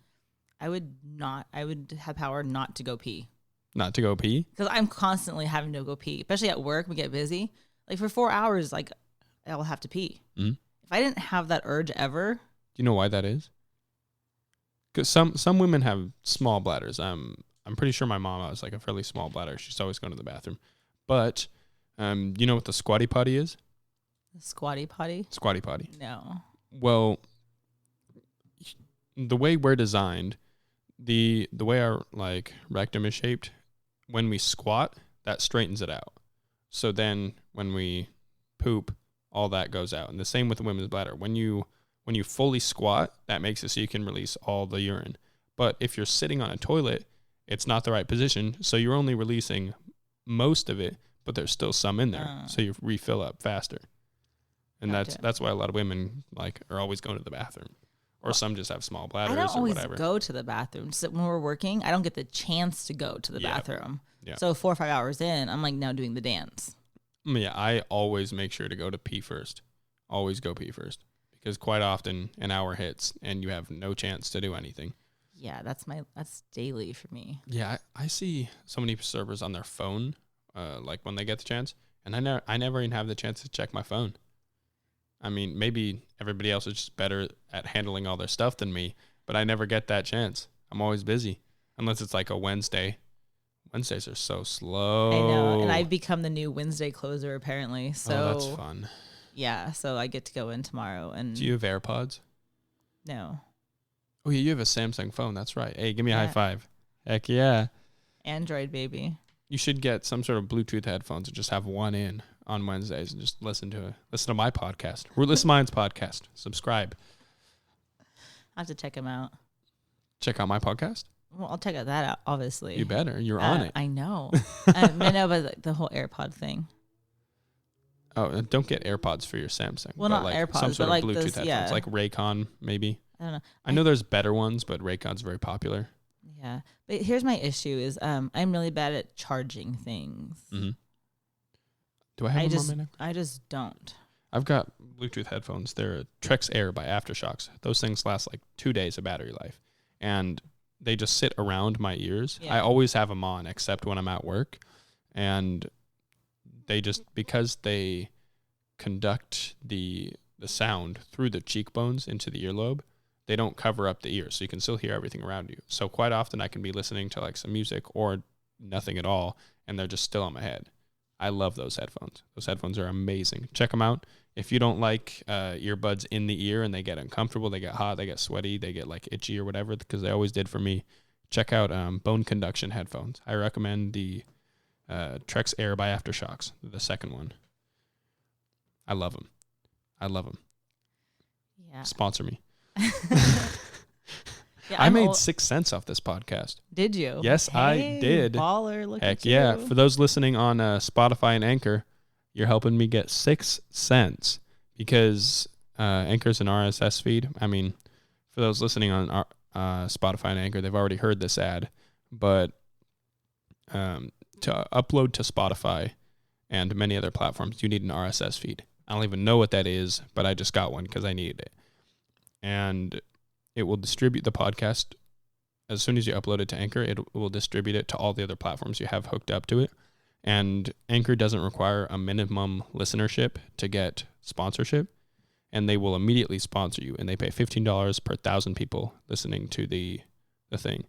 I would have power not to go pee. Not to go pee? Because I'm constantly having to go pee, especially at work. We get busy. For 4 hours, I'll have to pee. Mm-hmm. If I didn't have that urge ever. Do you know why that is? Because some women have small bladders. I'm pretty sure my mom has a fairly small bladder. She's always going to the bathroom. But you know what the squatty potty is? The squatty potty? Squatty potty. No. Well, the way we're designed, the way our rectum is shaped, when we squat, that straightens it out. So then when we poop, all that goes out. And the same with the women's bladder. When you fully squat, that makes it so you can release all the urine. But if you're sitting on a toilet, it's not the right position, so you're only releasing most of it, but there's still some in there, so you refill up faster. And Gotcha. that's why a lot of women are always going to the bathroom. Or some just have small bladders or whatever. I don't always go to the bathroom. So when we're working, I don't get the chance to go to the bathroom. Yeah. So 4 or 5 hours in, I'm now doing the dance. Yeah, I always make sure to go to pee first. Always go pee first. Because quite often an hour hits and you have no chance to do anything. Yeah, that's daily for me. Yeah, I see so many servers on their phone, when they get the chance, and I never even have the chance to check my phone. I mean, maybe everybody else is just better at handling all their stuff than me, but I never get that chance. I'm always busy, unless it's a Wednesday. Wednesdays are so slow. I know, and I've become the new Wednesday closer apparently. So that's fun. Yeah, so I get to go in tomorrow. And do you have AirPods? No. Oh yeah, you have a Samsung phone. That's right. Hey, give me a high five. Heck yeah. Android baby. You should get some sort of Bluetooth headphones and just have one in on Wednesdays and just listen to my podcast, Rootless Minds Podcast. Subscribe. I have to check them out. Check out my podcast? Well, I'll check that out, obviously. You better. You're on it. I know. I know, but the whole AirPod thing. Oh, don't get AirPods for your Samsung. Well, not AirPods, some sort but of Bluetooth headphones, like Raycon, maybe. I don't know. I know there's better ones, but Raycon's very popular. Yeah, but here's my issue: is I'm really bad at charging things. Mm-hmm. Do I have them on my neck? I just don't. I've got Bluetooth headphones. They're Trex Air by Aftershocks. Those things last 2 days of battery life, and they just sit around my ears. Yeah. I always have them on, except when I'm at work, and they just, because they conduct the sound through the cheekbones into the earlobe, they don't cover up the ear, so you can still hear everything around you. So quite often I can be listening to some music or nothing at all, and they're just still in my head. I love those headphones. Those headphones are amazing. Check them out. If you don't like earbuds in the ear and they get uncomfortable, they get hot, they get sweaty, they get itchy or whatever, because they always did for me, check out bone conduction headphones. I recommend the Trex Air by Aftershocks, the second one. I love them. Yeah. Sponsor me. Yeah, I made 6 cents off this podcast. Did you? Yes, I did. Baller, look Heck at you. Yeah. For those listening on Spotify and Anchor, you're helping me get 6 cents because Anchor's an RSS feed. I mean, for those listening on Spotify and Anchor, they've already heard this ad, but to upload to Spotify and many other platforms, you need an RSS feed. I don't even know what that is, but I just got one because I needed it. And it will distribute the podcast. As soon as you upload it to Anchor, it will distribute it to all the other platforms you have hooked up to it. And Anchor doesn't require a minimum listenership to get sponsorship. And they will immediately sponsor you. And they pay $15 per 1,000 people listening to the thing,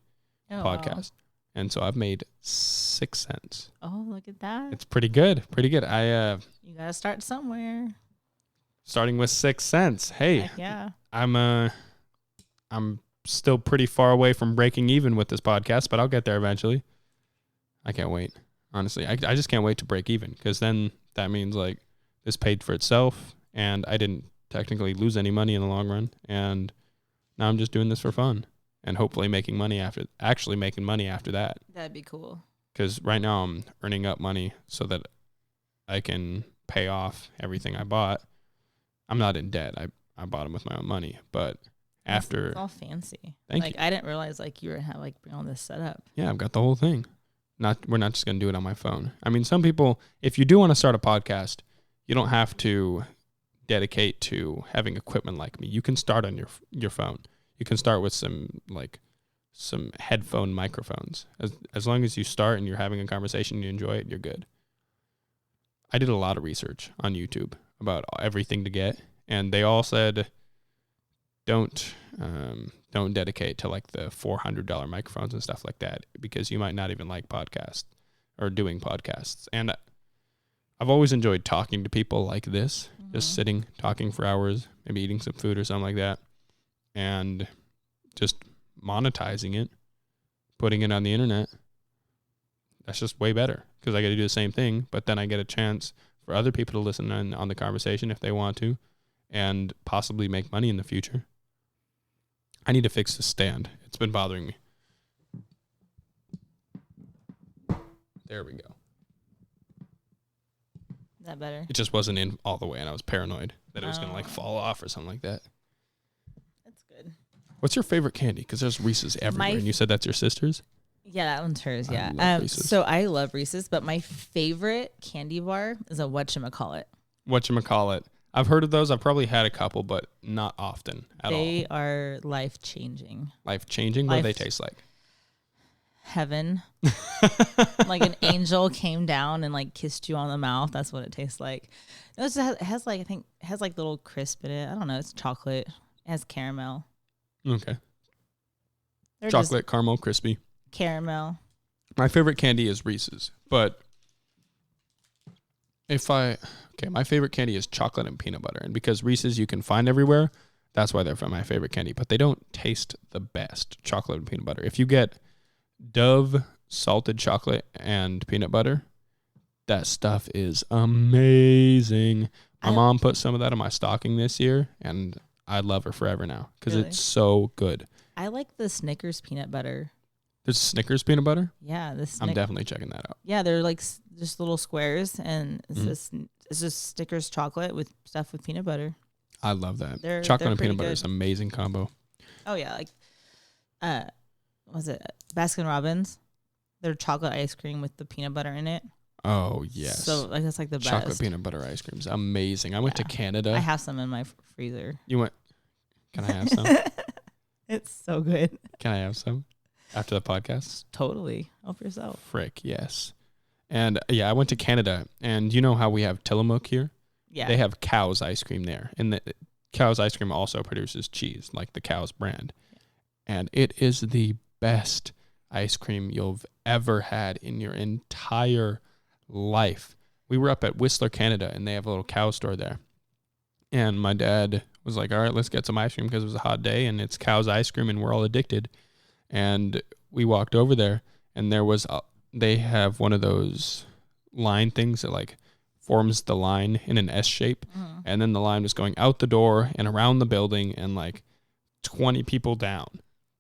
podcast. Wow. And so I've made 6 cents. Oh, look at that. It's pretty good. Pretty good. You got to start somewhere. Starting with 6 cents. Hey. Heck yeah. I'm still pretty far away from breaking even with this podcast, but I'll get there eventually. I can't wait. Honestly, I just can't wait to break even, because then that means like this paid for itself and I didn't technically lose any money in the long run. And now I'm just doing this for fun and hopefully making money after that. That'd be cool. Because right now I'm earning up money so that I can pay off everything I bought. I'm not in debt. I bought them with my own money, but after it's all fancy. Thank you. I didn't realize you were bring all this set up. Yeah, I've got the whole thing. We're not just gonna do it on my phone. I mean, some people, if you do want to start a podcast, you don't have to dedicate to having equipment like me. You can start on your phone. You can start with some headphone microphones. As long as you start and you're having a conversation and you enjoy it, you're good. I did a lot of research on YouTube about everything to get, and they all said don't dedicate to the $400 microphones and stuff like that, because you might not even like podcasts or doing podcasts. And I've always enjoyed talking to people like this, just sitting, talking for hours, maybe eating some food or something like that, and just monetizing it, putting it on the internet. That's just way better, because I get to do the same thing, but then I get a chance for other people to listen on the conversation if they want to, and possibly make money in the future. I need to fix this stand. It's been bothering me. There we go. Is that better? It just wasn't in all the way, and I was paranoid that it was going to fall off or something like that. That's good. What's your favorite candy? Because there's Reese's everywhere, and you said that's your sister's? Yeah, that one's hers, yeah. So I love Reese's, but my favorite candy bar is a whatchamacallit. Whatchamacallit. I've heard of those. I've probably had a couple, but not often at all. They are life-changing. Life-changing? What do they taste like? Heaven. Like an angel came down and kissed you on the mouth. That's what it tastes like. It has little crisp in it. I don't know. It's chocolate. It has caramel. Okay. Chocolate, caramel, crispy. Caramel. My favorite candy is Reese's, but my favorite candy is chocolate and peanut butter. And because Reese's you can find everywhere, that's why they're my favorite candy. But they don't taste the best, chocolate and peanut butter. If you get Dove salted chocolate and peanut butter, that stuff is amazing. My mom put some of that in my stocking this year, and I love her forever now because it's so good. I like the Snickers peanut butter. There's Snickers peanut butter? Yeah. I'm definitely checking that out. Yeah, they're just little squares, and it's just Snickers chocolate with stuff with peanut butter. I love that. Chocolate and peanut butter is an amazing combo. Oh, yeah. Was it Baskin Robbins? Their chocolate ice cream with the peanut butter in it. Oh, yes. So that's the best. Chocolate peanut butter ice cream is amazing. I went to Canada. I have some in my freezer. You went? Can I have some? It's so good. Can I have some after the podcast? Totally. Help yourself. Frick, yes. And I went to Canada, and you know how we have Tillamook here? Yeah. They have Cow's ice cream there. And the Cow's ice cream also produces cheese, like the Cow's brand. Yeah. And it is the best ice cream you've ever had in your entire life. We were up at Whistler, Canada, and they have a little Cow store there. And my dad was like, all right, let's get some ice cream because it was a hot day, and it's Cow's ice cream, and we're all addicted. And we walked over there, and they have one of those line things that forms the line in an S shape. Mm-hmm. And then the line was going out the door and around the building and 20 people down.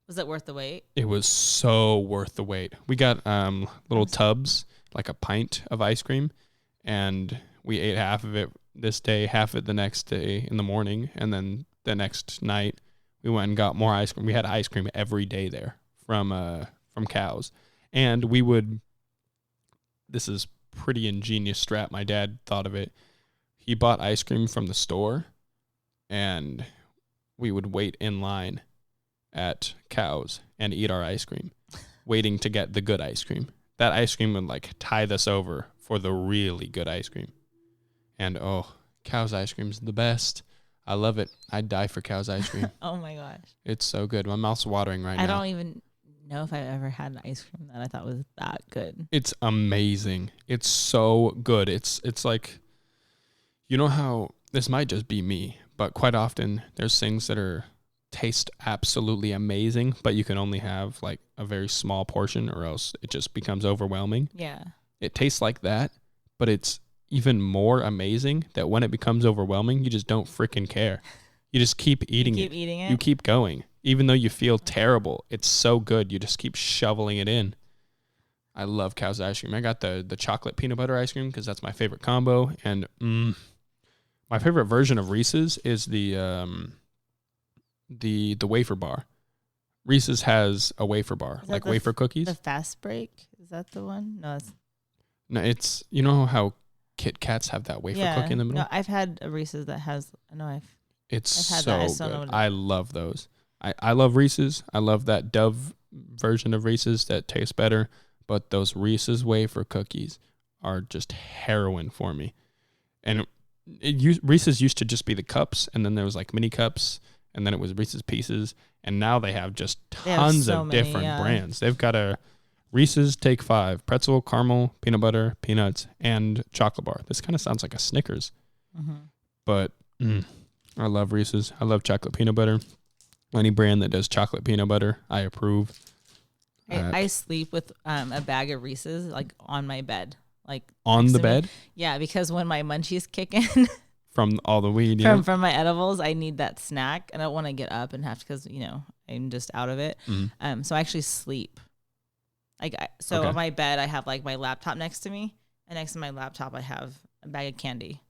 Was it worth the wait? It was so worth the wait. We got little tubs, like a pint of ice cream, and we ate half of it this day, half of it the next day in the morning, and then the next night we went and got more ice cream. We had ice cream every day there from Cow's. And this is pretty ingenious strat. My dad thought of it. he bought ice cream from the store, and we would wait in line at Cows and eat our ice cream, waiting to get the good ice cream. That ice cream would like tide us over for the really good ice cream. And Cows ice cream's the best. I love it. I'd die for Cows ice cream. Oh my gosh. It's so good. My mouth's watering right now. I don't even know if I ever had an ice cream that I thought was that good. It's amazing. It's so good. It's like, you know how, this might just be me, but quite often there's things that taste absolutely amazing, but you can only have like a very small portion or else it just becomes overwhelming. Yeah. It tastes like that, but it's even more amazing that when it becomes overwhelming, you just don't freaking care. You just keep eating it. You keep going. Even though you feel terrible, it's so good. You just keep shoveling it in. I love Cows ice cream. I got the chocolate peanut butter ice cream because that's my favorite combo. And my favorite version of Reese's is the wafer bar. Reese's has a wafer bar, like wafer cookies. The fast break? Is that the one? No, it's, you know how Kit Kats have that wafer cookie in the middle? No, I've had a Reese's that has, It's I've so had that. good. I love those. I love Reese's. I love that Dove version of Reese's that tastes better, but those Reese's wafer cookies are just heroin for me. And Reese's used to just be the cups, and then there was like mini cups, and then it was Reese's Pieces, and now they have just tons of different brands. They've got a Reese's Take 5, pretzel, caramel, peanut butter, peanuts, and chocolate bar. This kind of sounds like a Snickers, but I love Reese's. I love chocolate peanut butter. Any brand that does chocolate peanut butter, I approve. I sleep with a bag of Reese's like on my bed, like on the bed. Yeah, because when my munchies kick in from all the weed, from my edibles, I need that snack. I don't want to get up and have to, because I'm just out of it. So I actually sleep. On my bed, I have like my laptop next to me, and next to my laptop, I have a bag of candy.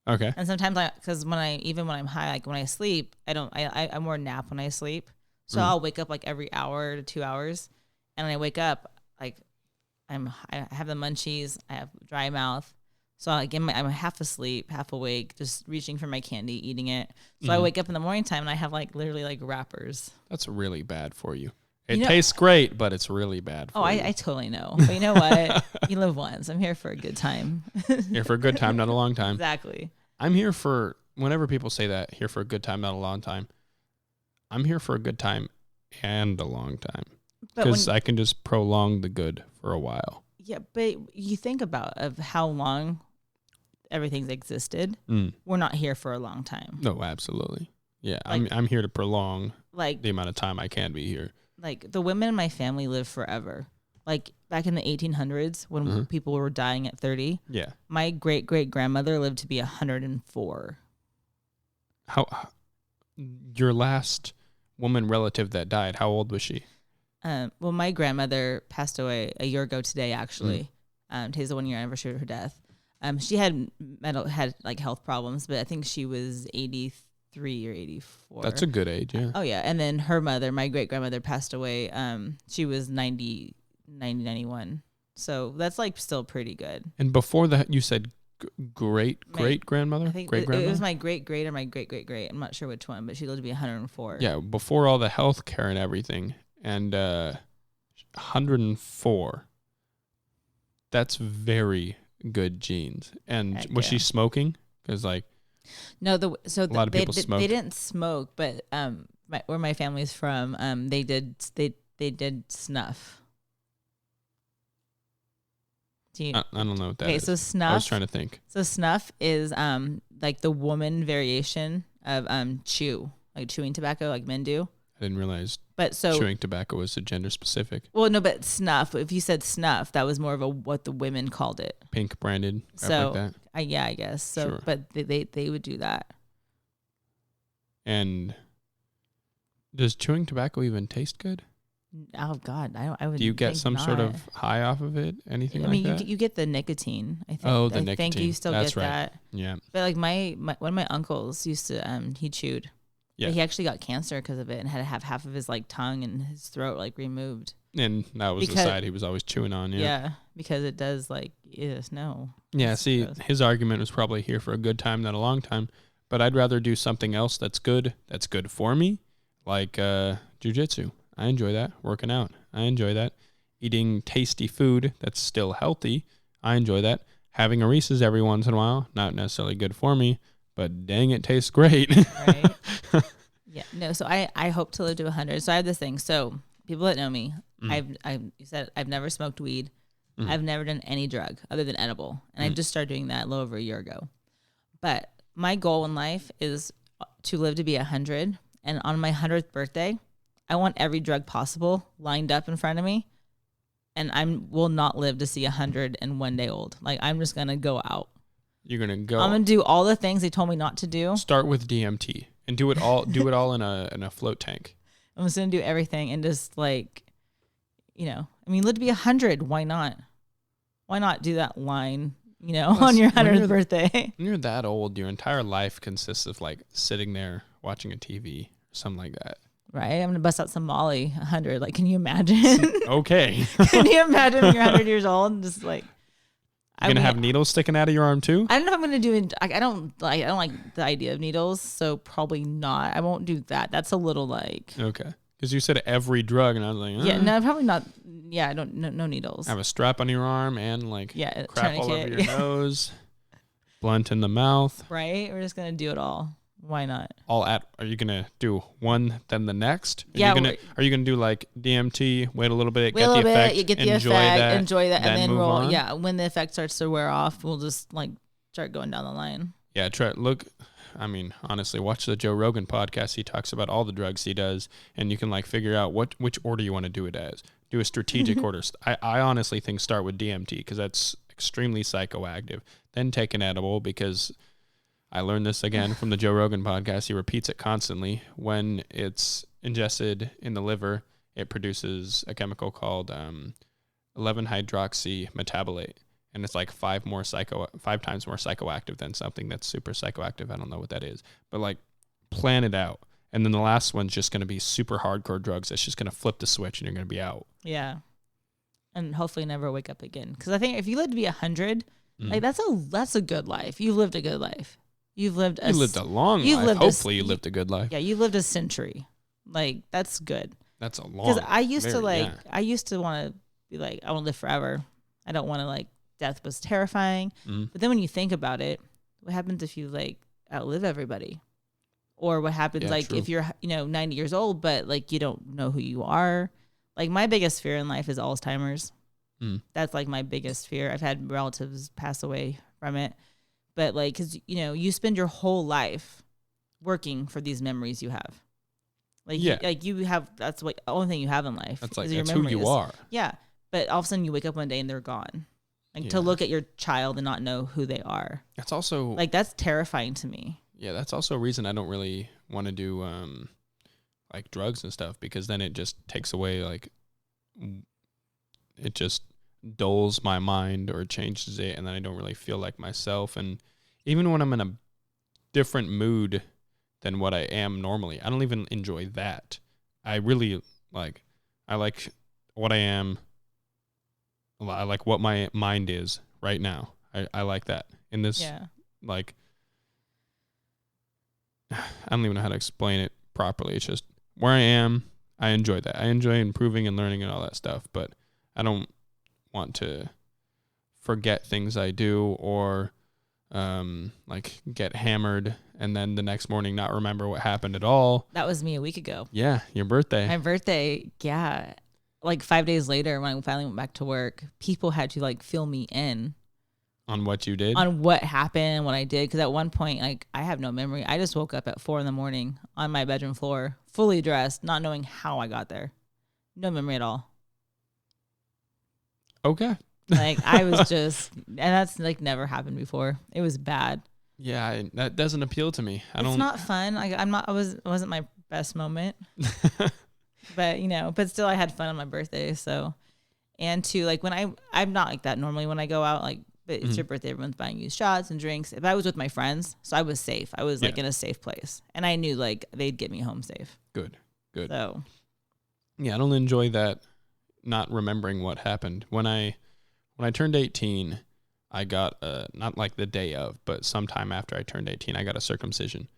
Okay. And sometimes because when I'm high, like when I sleep, I more nap when I sleep. So I'll wake up like every hour to 2 hours. And when I wake up, like I have the munchies, I have dry mouth. So again, I'm half asleep, half awake, just reaching for my candy, eating it. So I wake up in the morning time and I have like literally like wrappers. That's really bad for you. It tastes great, but it's really bad for you. I totally know. But you know what? You live once. I'm here for a good time. Here for a good time, not a long time. Exactly. I'm here for, whenever people say that, here for a good time, not a long time, I'm here for a good time and a long time. Because I can just prolong the good for a while. Yeah, but you think of how long everything's existed. We're not here for a long time. No, absolutely. Yeah, like, I'm here to prolong the amount of time I can be here. Like the women in my family live forever. Like back in the 1800s when people were dying at 30. Yeah. My great-great-grandmother lived to be 104. How your last woman relative that died, how old was she? Well, my grandmother passed away a year ago today, actually. Today's the 1 year anniversary of her death. She had like health problems, but I think she was 83 or 84. That's a good age, yeah. Oh yeah. And then her mother, my great grandmother, passed away. She was 91. So that's like still pretty good. And before that, you said great grandmother? I think it was my great or my great. I'm not sure which one, but she lived to be 104. Yeah, before all the health care and everything. And 104. That's very good genes. And was she smoking? Because no, a lot of people smoke. They didn't smoke, but where my family's from, they did snuff. I don't know what that is. So snuff. I was trying to think. So snuff is like the woman variation of chew, like chewing tobacco, like men do. I didn't realize chewing tobacco was a gender specific. Well, no, but snuff. If you said snuff, that was more of what the women called it. Pink branded, so like that. I guess so. Sure. But they would do that. And does chewing tobacco even taste good? Oh God, I would. Do you get some sort of high off of it? Anything like that? You get the nicotine. I think. Oh, the nicotine. I think you still get right. that. Yeah. But like my one of my uncles used to he chewed. Yeah. But he actually got cancer because of it and had to have half of his like tongue and his throat like removed. And that was the side he was always chewing on. Yeah, because it does no. Yeah, see, his argument was probably here for a good time, not a long time. But I'd rather do something else that's good for me, like jiu-jitsu. I enjoy that. Working out, I enjoy that. Eating tasty food that's still healthy, I enjoy that. Having a Reese's every once in a while, not necessarily good for me, but dang, it tastes great. Right. Yeah, no, so I hope to live to 100. So I have this thing. So people that know me, I've never smoked weed. I've never done any drug other than edible. And I just started doing that a little over a year ago. But my goal in life is to live to be 100. And on my 100th birthday, I want every drug possible lined up in front of me. And I will not live to see 101 day old. Like, I'm just going to go out. You're going to go. I'm going to do all the things they told me not to do. Start with DMT and do it all in a float tank. I'm just going to do everything and just live to be 100. Why not? Why not do that line, on your 100th birthday? When you're that old, your entire life consists of sitting there watching a TV or something like that. Right? I'm going to bust out some Molly 100. Can you imagine? Okay. Can you imagine when you're 100 years old and just You're going to have needles sticking out of your arm too? I don't know if I'm going to do it. I don't like the idea of needles, so probably not. I won't do that. That's a little Okay. Because you said every drug, and I was like, yeah, no, probably not. Yeah, I don't. No needles. Have a strap on your arm and crap all over your nose, blunt in the mouth. Right. We're just going to do it all. Why not? Are you gonna do one then the next? Are you gonna do DMT? Wait a little bit, get the effect, enjoy that, and then we'll on? Yeah. When the effect starts to wear off, we'll just start going down the line. Yeah, honestly, watch the Joe Rogan podcast. He talks about all the drugs he does, and you can figure out which order you want to do it as. Do a strategic order. I honestly think start with DMT because that's extremely psychoactive. Then take an edible because I learned this again from the Joe Rogan podcast. He repeats it constantly. When it's ingested in the liver, it produces a chemical called 11-hydroxy metabolate. And it's 5 times more psychoactive than something that's super psychoactive. I don't know what that is. But plan it out. And then the last one's just going to be super hardcore drugs. That's just going to flip the switch and you're going to be out. Yeah. And hopefully never wake up again. Because I think if you live to be 100, that's a good life. You lived a good life. You lived a long life. Hopefully you lived a good life. Yeah, you lived a century. That's good. That's a long. Because I used to want to be I want to live forever. I don't want to death was terrifying. But then when you think about it, what happens if you outlive everybody? Or what happens if you're 90 years old but you don't know who you are? My biggest fear in life is Alzheimer's. That's my biggest fear. I've had relatives pass away from it. But because you spend your whole life working for these memories you have. You have, that's the only thing you have in life. That's your memories. Who you are. Yeah. But all of a sudden you wake up one day and they're gone. To look at your child and not know who they are. That's also that's terrifying to me. Yeah, that's also a reason I don't really want to do drugs and stuff, because then it just takes away it just dulls my mind or changes it, and then I don't really feel like myself. And even when I'm in a different mood than what I am normally, I don't even enjoy that. I really I like what I am. I like what my mind is right now. I like that. In this, I don't even know how to explain it properly. It's just where I am. I enjoy that. I enjoy improving and learning and all that stuff, but I don't want to forget things I do or get hammered and then the next morning not remember what happened at all. That was me a week ago. Yeah, your birthday. My birthday, yeah. 5 days later, when I finally went back to work, people had to fill me in on what you did, on what happened, what I did. Because at one point, I have no memory. I just woke up at 4 a.m. on my bedroom floor, fully dressed, not knowing how I got there. No memory at all. Okay. I was just, and that's never happened before. It was bad. Yeah, that doesn't appeal to me. It's not fun. It wasn't my best moment. But but still I had fun on my birthday. So, and when I'm not like that normally when I go out, but it's your birthday, everyone's buying you shots and drinks. If I was with my friends, so I was safe. I was in a safe place, and I knew they'd get me home safe. Good. So, yeah, I don't enjoy that not remembering what happened. When I turned 18, I got not like the day of, but sometime after I turned 18, I got a circumcision.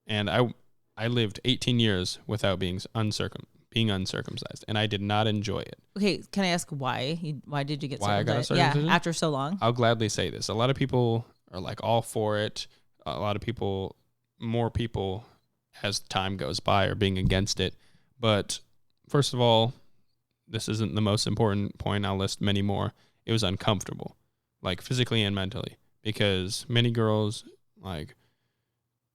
And I lived 18 years without being uncircumcised, and I did not enjoy it. Okay, can I ask why? Why did you get why circumcised? I got a circumcision? Yeah, after so long. I'll gladly say this. A lot of people are like all for it. A lot of people, more people, as time goes by, are being against it. But first of all, this isn't the most important point. I'll list many more. It was uncomfortable, like physically and mentally, because many girls like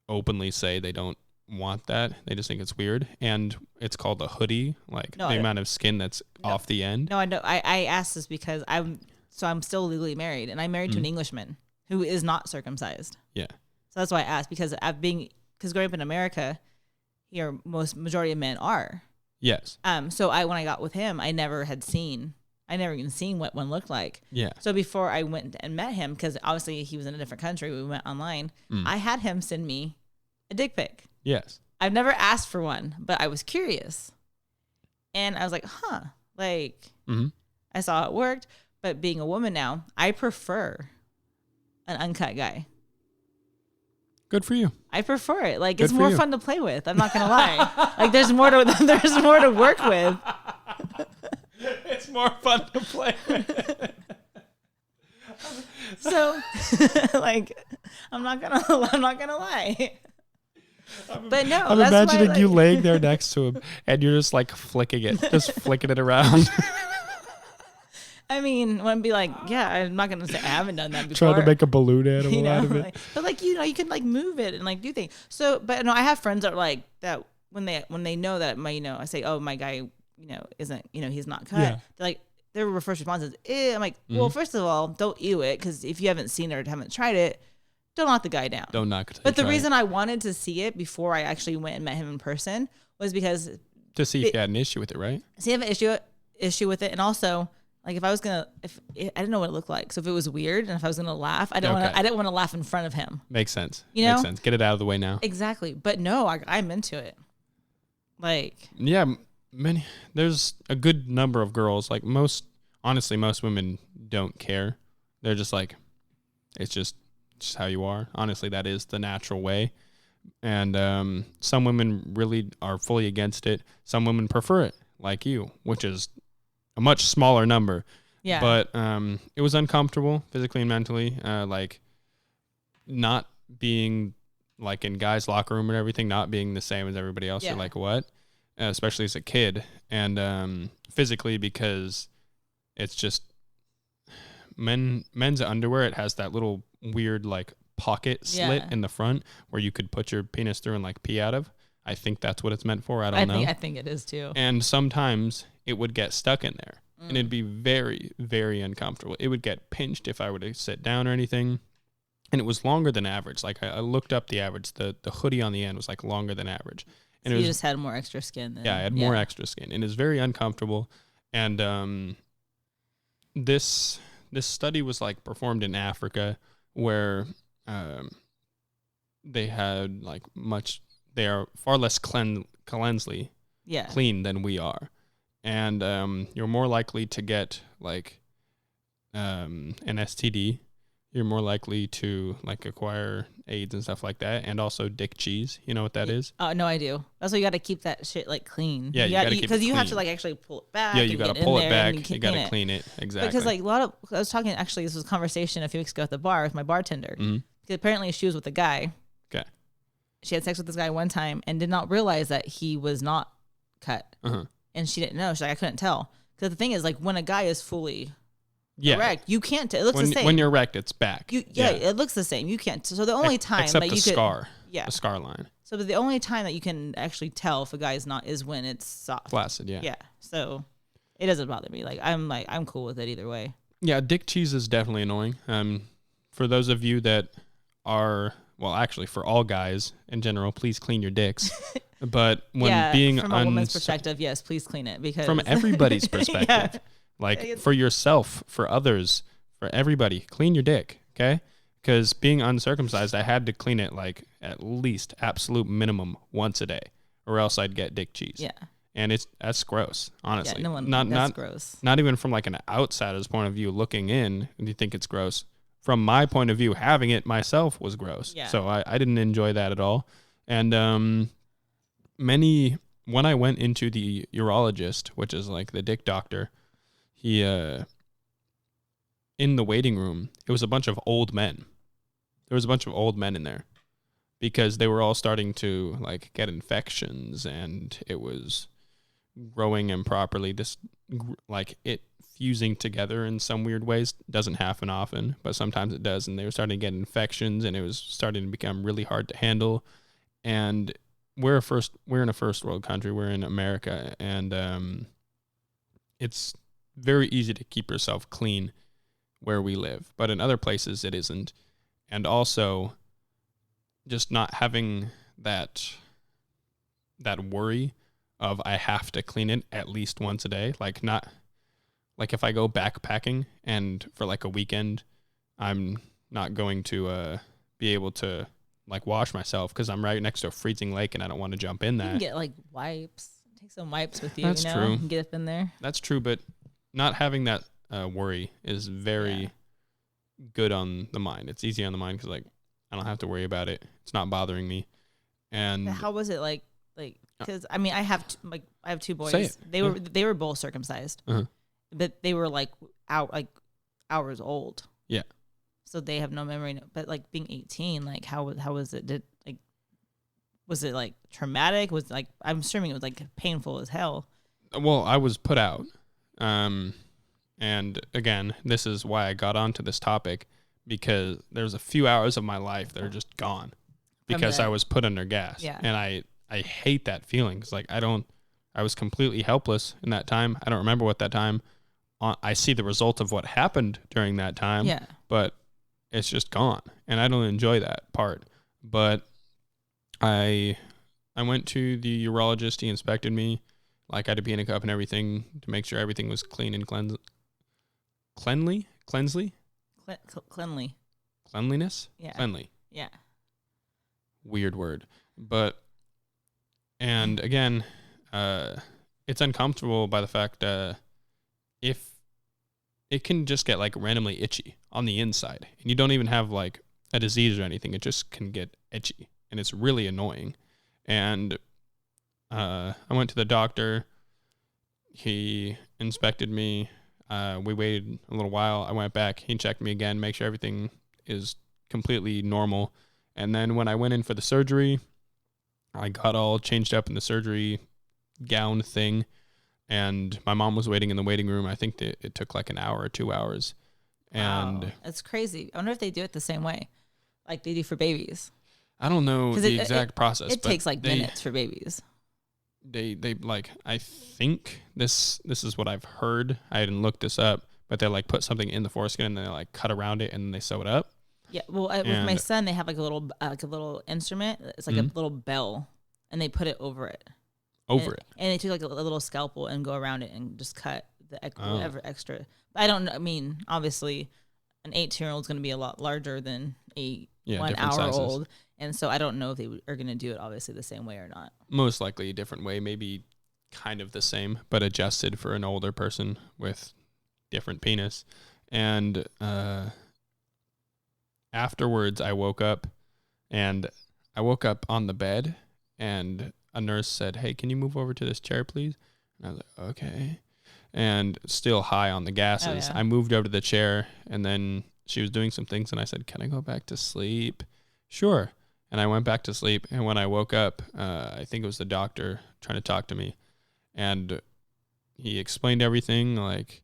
openly say they don't want that. They just think it's weird. And it's called a hoodie, like the amount of skin that's off the end. No, I know. I asked this because I'm still legally married, and I'm married to an Englishman who is not circumcised. Yeah. So that's why I asked, because growing up in America, here majority of men are. Yes. So when I got with him, I never even seen what one looked like. Yeah. So before I went and met him, because obviously he was in a different country, we went online. I had him send me a dick pic. Yes. I've never asked for one, but I was curious, and I was like, I saw it worked. But being a woman now, I prefer an uncut guy. Good for you. I prefer it. Like, it's more fun to play with. I'm not gonna lie. Like, there's more to work with. It's more fun to play with. So, like, I'm not gonna lie. But no, I'm imagining you laying there next to him, and you're just like flicking it around. I mean, when be like, yeah, I'm not gonna say I haven't done that before. Trying to make a balloon animal out of it. Like, but like, you can like move it and like do things. So, but no, I have friends that are like that when they know that I say, oh, my guy, isn't, he's not cut. Yeah. They're like, their first response is, I'm like, well, first of all, don't ew it, because if you haven't seen it or haven't tried it, don't knock the guy down. Don't knock it. But the reason I wanted to see it before I actually went and met him in person was because to see if you had an issue with it, right? See if I have an issue with it, and also, like, if I didn't know what it looked like, so if it was weird and if I was gonna laugh, I didn't want to laugh in front of him. Makes sense. Makes sense. Get it out of the way now. Exactly. But no, I'm into it. Like, yeah, there's a good number of girls. Like, most women don't care. They're just like, it's just how you are. Honestly, that is the natural way. And some women really are fully against it. Some women prefer it, like you, which is a much smaller number. Yeah. But it was uncomfortable physically and mentally. Like, not being like in guys' locker room and everything, not being the same as everybody else. Yeah. You're like, what? Especially as a kid. And physically, because it's just men's underwear. It has that little weird like pocket slit in the front where you could put your penis through and like pee out of. I think that's what it's meant for. I don't know. I think it is too. And sometimes it would get stuck in there and it'd be very, very uncomfortable. It would get pinched if I were to sit down or anything. And it was longer than average. Like, I looked up the average. The hoodie on the end was like longer than average. And so you just had more extra skin then. Yeah, I had more extra skin. And it's very uncomfortable. And this study was like performed in Africa, where they had like they are far less clean than we are. And you're more likely to get like an STD. You're more likely to like acquire AIDS and stuff like that, and also dick cheese. You know what that is? Oh, no, I do. That's why you got to keep that shit like clean. Yeah, you got to keep it clean. Because you have to like actually pull it back. Yeah, you got to pull it back. You got to clean it. Exactly. Because like I was talking, actually, this was a conversation a few weeks ago at the bar with my bartender. Mm-hmm. Because apparently she was with a guy. Okay. She had sex with this guy one time and did not realize that he was not cut. Uh-huh. And she didn't know. She's like, I couldn't tell. Because the thing is, like, when a guy is fully erect, you can't. It looks the same. When you're erect, it's back. It looks the same. You can't. So the only time except that the you scar. Yeah. The scar line. So the only time that you can actually tell if a guy is not is when it's soft. Flaccid, yeah. Yeah. So it doesn't bother me. I'm cool with it either way. Yeah, dick cheese is definitely annoying. For those of you that are, well, actually, for all guys in general, please clean your dicks. But when being from a woman's perspective, yes, please clean it, because from everybody's perspective, like for yourself, for others, for everybody, clean your dick, okay? Because being uncircumcised, I had to clean it like at least absolute minimum once a day, or else I'd get dick cheese. Yeah. And that's gross, honestly. Yeah, no one, that's not gross. Not even from like an outsider's point of view looking in, and you think it's gross. From my point of view, having it myself was gross. Yeah. So I didn't enjoy that at all. And when I went into the urologist, which is like the dick doctor, he in the waiting room, it was a bunch of old men. There was a bunch of old men in there because they were all starting to like get infections, and it was growing improperly. This like it fusing together in some weird ways doesn't happen often, but sometimes it does. And they were starting to get infections, and it was starting to become really hard to handle. And we're in a first world country. We're in America, and it's very easy to keep yourself clean where we live, but in other places it isn't. And also, just not having that worry of I have to clean it at least once a day. Like not like if I go backpacking and for like a weekend, I'm not going to be able to like wash myself because I'm right next to a freezing lake and I don't want to jump in that. You can get like wipes. Take some wipes with you. That's true. And get up in there. That's true, but not having that worry is very good on the mind. It's easy on the mind because like I don't have to worry about it. It's not bothering me. And how was it like? Because I mean, I have two boys. Say it. They were both circumcised, but they were like hours old. Yeah. So they have no memory. But like being 18, like how was it? Was it like traumatic? Was like I'm assuming it was like painful as hell. Well, I was put out. And again, this is why I got onto this topic, because there's a few hours of my life that are just gone because I was put under gas. Yeah. And I hate that feeling. Cause like I was completely helpless in that time. I don't remember what that time. I see the result of what happened during that time. Yeah. But it's just gone, and I don't enjoy that part. But I went to the urologist. He inspected me, like I had to pee in a cup and everything to make sure everything was clean and cleanliness. Yeah. Cleanly. Yeah. Weird word, and again, it's uncomfortable by the fact if it can just get like randomly itchy on the inside, and you don't even have like a disease or anything. It just can get itchy, and it's really annoying. And I went to the doctor. He inspected me. We waited a little while. I went back. He checked me again, make sure everything is completely normal. And then when I went in for the surgery, I got all changed up in the surgery gown thing. And my mom was waiting in the waiting room. I think that it took like an hour or 2 hours. And it's crazy. I wonder if they do it the same way, like they do for babies. I don't know the exact process. It takes like minutes for babies. They like, I think this is what I've heard. I didn't look this up, but they like put something in the foreskin and they like cut around it and then they sew it up. Yeah. Well, with my son, they have like a little instrument. It's like a little bell, and they put it over it. And they took like a little scalpel and go around it and just cut whatever extra. But I don't know. I mean, obviously, an 18-year-old is going to be a lot larger than a 1 hour old. And so I don't know if they are going to do it obviously the same way or not. Most likely a different way, maybe kind of the same, but adjusted for an older person with different penis. And afterwards, I woke up on the bed, and a nurse said, "Hey, can you move over to this chair, please?" And I was like, okay. And still high on the gases. I moved over to the chair, and then she was doing some things, and I said, "Can I go back to sleep?" "Sure." And I went back to sleep, and when I woke up, I think it was the doctor trying to talk to me, and he explained everything, like,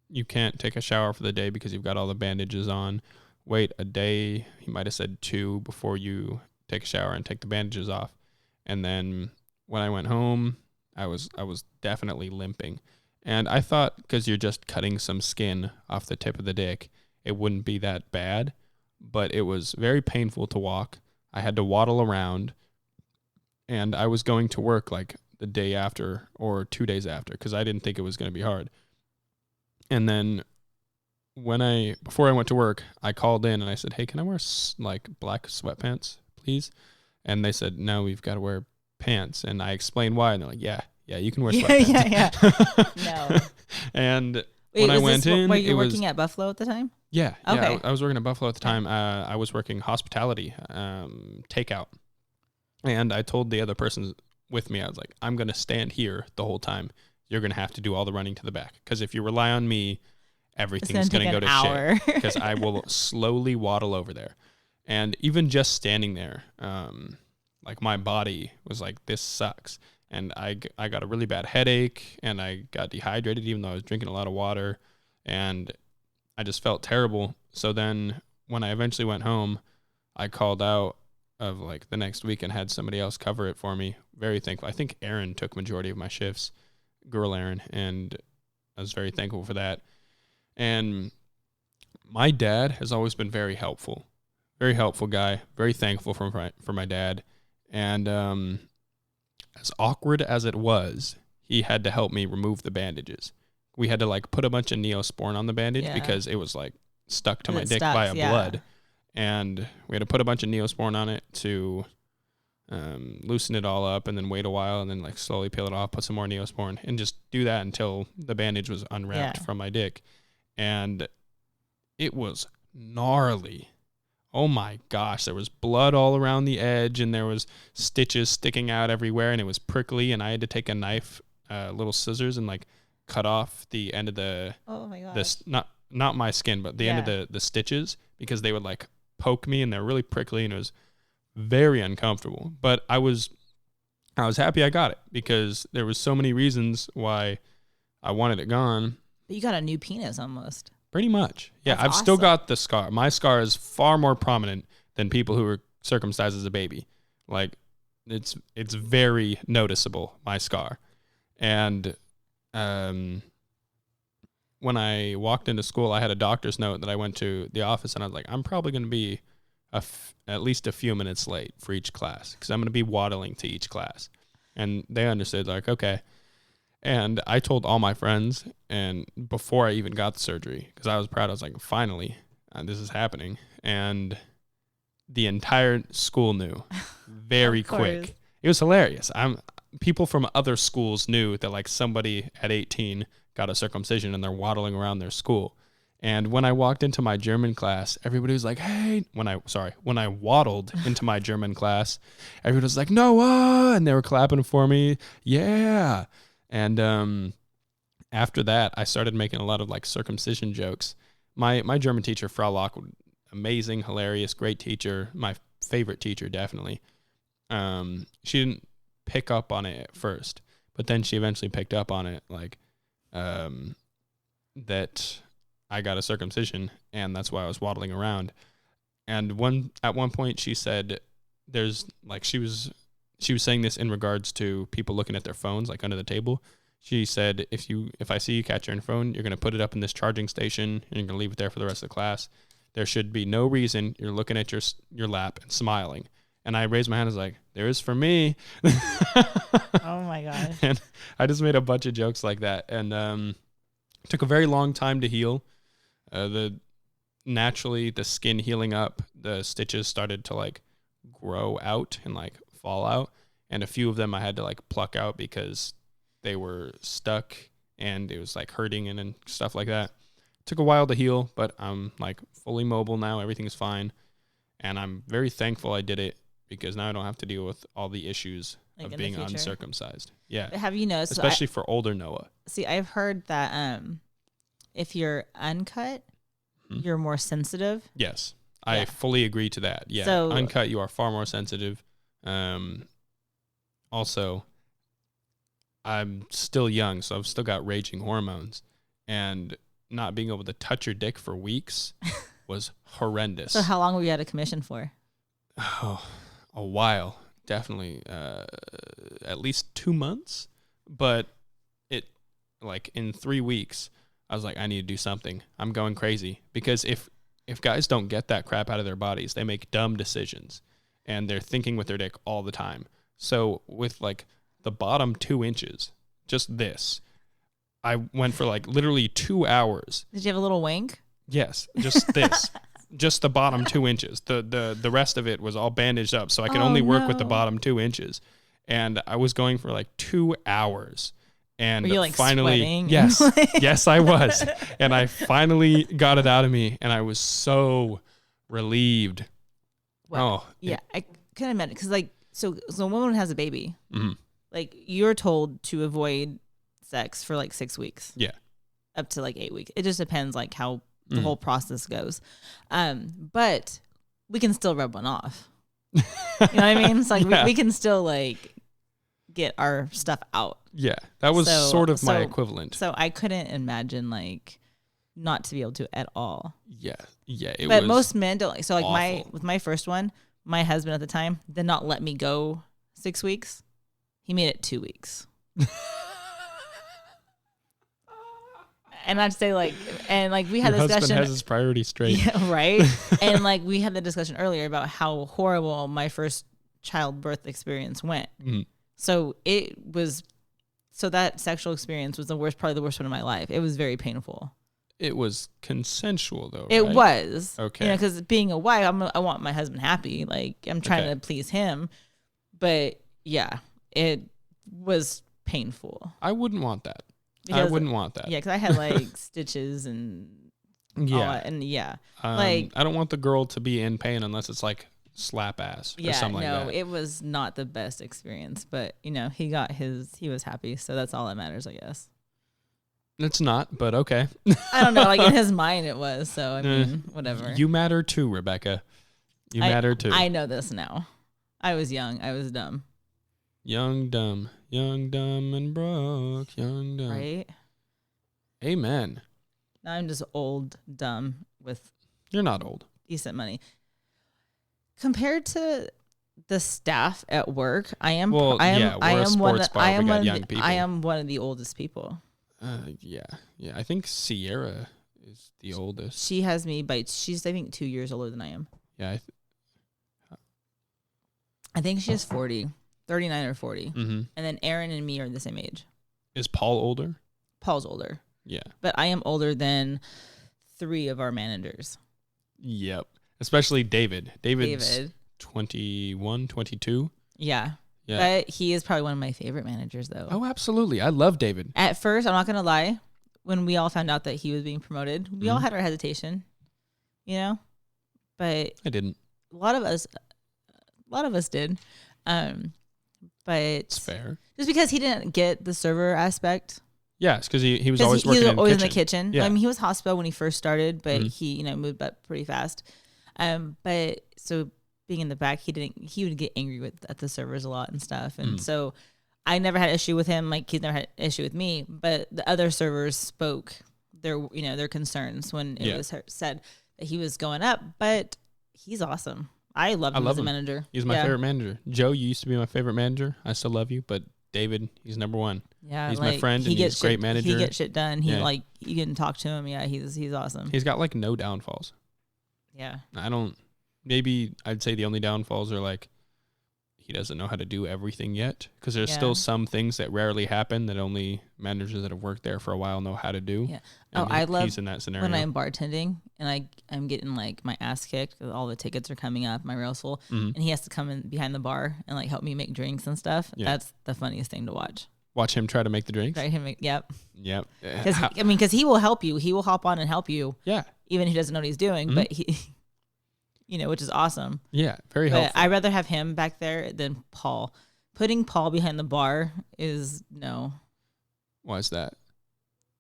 you can't take a shower for the day because you've got all the bandages on. Wait a day, he might have said 2, before you take a shower and take the bandages off. And then when I went home, I was definitely limping. And I thought because you're just cutting some skin off the tip of the dick, it wouldn't be that bad. But it was very painful to walk. I had to waddle around. And I was going to work like the day after or 2 days after because I didn't think it was going to be hard. And then before I went to work, I called in and I said, "Hey, can I wear like black sweatpants, please?" And they said, "No, we've got to wear pants. And I explained why. And they're like, yeah, you can wear sweatpants. No. And when I went in, were you working at Buffalo at the time? Yeah. Okay. Yeah, I was working at Buffalo at the time. I was working hospitality, takeout. And I told the other person with me, I was like, I'm going to stand here the whole time. You're going to have to do all the running to the back. Because if you rely on me, everything's going to go to shit. Because I will slowly waddle over there. And even just standing there, like my body was like, this sucks. And I got a really bad headache, and I got dehydrated even though I was drinking a lot of water. And I just felt terrible. So then when I eventually went home, I called out of like the next week and had somebody else cover it for me. Very thankful. I think Erin took majority of my shifts, girl Erin, and I was very thankful for that. And my dad has always been very helpful guy. Very thankful for my dad. And as awkward as it was, he had to help me remove the bandages. We had to like put a bunch of Neosporin on the bandage because it was like stuck to my dick via blood. And we had to put a bunch of Neosporin on it to loosen it all up, and then wait a while, and then like slowly peel it off, put some more Neosporin, and just do that until the bandage was unwrapped from my dick. And it was gnarly. Oh my gosh, there was blood all around the edge, and there was stitches sticking out everywhere, and it was prickly, and I had to take a knife, little scissors, and like cut off the end of the this not my skin, but the end of the stitches, because they would like poke me, and they're really prickly, and it was very uncomfortable. But I was happy I got it, because there was so many reasons why I wanted it gone. But you got a new penis almost. Pretty much. Yeah, I've still got the scar. My scar is far more prominent than people who were circumcised as a baby. Like, it's very noticeable, my scar. And when I walked into school, I had a doctor's note that I went to the office, and I was like, I'm probably going to be at least a few minutes late for each class, because I'm going to be waddling to each class. And they understood, like, okay. And I told all my friends, and before I even got the surgery, because I was proud, I was like, finally, this is happening. And the entire school knew very quick. It was hilarious. People from other schools knew that like somebody at 18 got a circumcision, and they're waddling around their school. And when I walked into my German class, everybody was like, hey, when I waddled into my German class, everybody was like, Noah, and they were clapping for me. Yeah. And after that, I started making a lot of like circumcision jokes. My German teacher, Frau Lockwood, amazing, hilarious, great teacher. My favorite teacher, definitely. She didn't pick up on it at first, but then she eventually picked up on it, like that I got a circumcision, and that's why I was waddling around. And at one point, she said, "There's like she was saying this in regards to people looking at their phones, like under the table." She said, if I see you catch your phone, you're going to put it up in this charging station, and you're going to leave it there for the rest of the class. There should be no reason you're looking at your lap and smiling. And I raised my hand, I was like, there is for me. Oh my gosh. And I just made a bunch of jokes like that. And it took a very long time to heal. Naturally, the skin healing up, the stitches started to like grow out and like fall out. And a few of them I had to like pluck out because they were stuck and it was like hurting and stuff like that. It took a while to heal, but I'm like fully mobile now. Everything's fine. And I'm very thankful I did it, because now I don't have to deal with all the issues like of being uncircumcised. Yeah. But have you noticed? Especially for older Noah. See, I've heard that if you're uncut, you're more sensitive. Yes. I fully agree to that. Yeah. So, uncut, you are far more sensitive. Also, I'm still young, so I've still got raging hormones, and not being able to touch your dick for weeks was horrendous. So how long were you at a commission for? Oh, a while, definitely, at least 2 months. But it, like in 3 weeks, I was like, I need to do something. I'm going crazy, because if guys don't get that crap out of their bodies, they make dumb decisions, and they're thinking with their dick all the time. So with like the bottom 2 inches, just this, I went for like literally 2 hours. Did you have a little wink? Yes, just this. Just the bottom 2 inches. The rest of it was all bandaged up, so I could only work with the bottom 2 inches. and I was going for like 2 hours. And were you like finally, sweating? yes, yes, I was. And I finally got it out of me, and I was so relieved. Well, yeah, I couldn't imagine because like so a woman has a baby, like you're told to avoid sex for like 6 weeks, up to like 8 weeks. It just depends like how the whole process goes, but we can still rub one off. You know what I mean? It's like we can still like get our stuff out. Yeah, that was sort of my equivalent. So I couldn't imagine like not to be able to at all. Yeah. But most men don't. So like awful. with my first one, my husband at the time did not let me go 6 weeks. He made it 2 weeks. And I'd say like, and like we had a discussion. Husband has his priorities straight. Yeah, right. And like we had the discussion earlier about how horrible my first childbirth experience went. So that sexual experience was probably the worst one of my life. It was very painful. It was consensual though, right? It was. Okay. You know, because being a wife, I want my husband happy. Like I'm trying to please him. But yeah, it was painful. I wouldn't want that. I wouldn't want that. Yeah, because I had like stitches and all that, and like I don't want the girl to be in pain unless it's like slap ass or something like that. It was not the best experience, but you know, he was happy, so that's all that matters, I guess. It's not, but okay. I don't know, like in his mind it was, so I mean, whatever. You matter too, Rebecca. You matter too. I know this now. I was young, I was dumb. Young, dumb, and broke, young, dumb. Right? Amen. Now I'm just old, dumb with You're not old. Decent money. Compared to the staff at work, I am one of the oldest people. Yeah. I think Sierra is the oldest. She has me she's I think 2 years older than I am. Yeah. I think she's 40, 39 or 40. Mm-hmm. And then Aaron and me are the same age. Is Paul older? Paul's older. Yeah. But I am older than 3 of our managers. Yep. Especially David. David's 21, 22. Yeah. But he is probably one of my favorite managers, though. Oh, absolutely. I love David. At first, I'm not going to lie, when we all found out that he was being promoted, we all had our hesitation, you know? But I didn't. A lot of us did. But it's fair. Just because he didn't get the server aspect. Yeah, it's because he was always working in the kitchen. Yeah. I mean, he was hospital when he first started, but he, moved up pretty fast. But so being in the back, he would get angry at the servers a lot and stuff. And so I never had an issue with him. Like he's never had an issue with me, but the other servers spoke their concerns when it was said that he was going up, but he's awesome. I love him as a manager. He's my favorite manager. Joe, you used to be my favorite manager. I still love you, but David, he's number one. Yeah, he's my friend, and he's a great manager. He gets shit done. You can talk to him. Yeah, he's awesome. He's got like no downfalls. Yeah. Maybe I'd say the only downfalls are like he doesn't know how to do everything yet, because there's still some things that rarely happen that only managers that have worked there for a while know how to do. Yeah. And I love he's in that scenario. when I'm bartending and I'm getting like my ass kicked because all the tickets are coming up, my rail's full, and he has to come in behind the bar and like help me make drinks and stuff. Yeah. That's the funniest thing to watch. Watch him try to make the drinks. Yep. Because he will help you. He will hop on and help you. Yeah. Even if he doesn't know what he's doing, but he. Which is awesome. Yeah, very helpful. I'd rather have him back there than Paul. Putting Paul behind the bar is no. Why is that?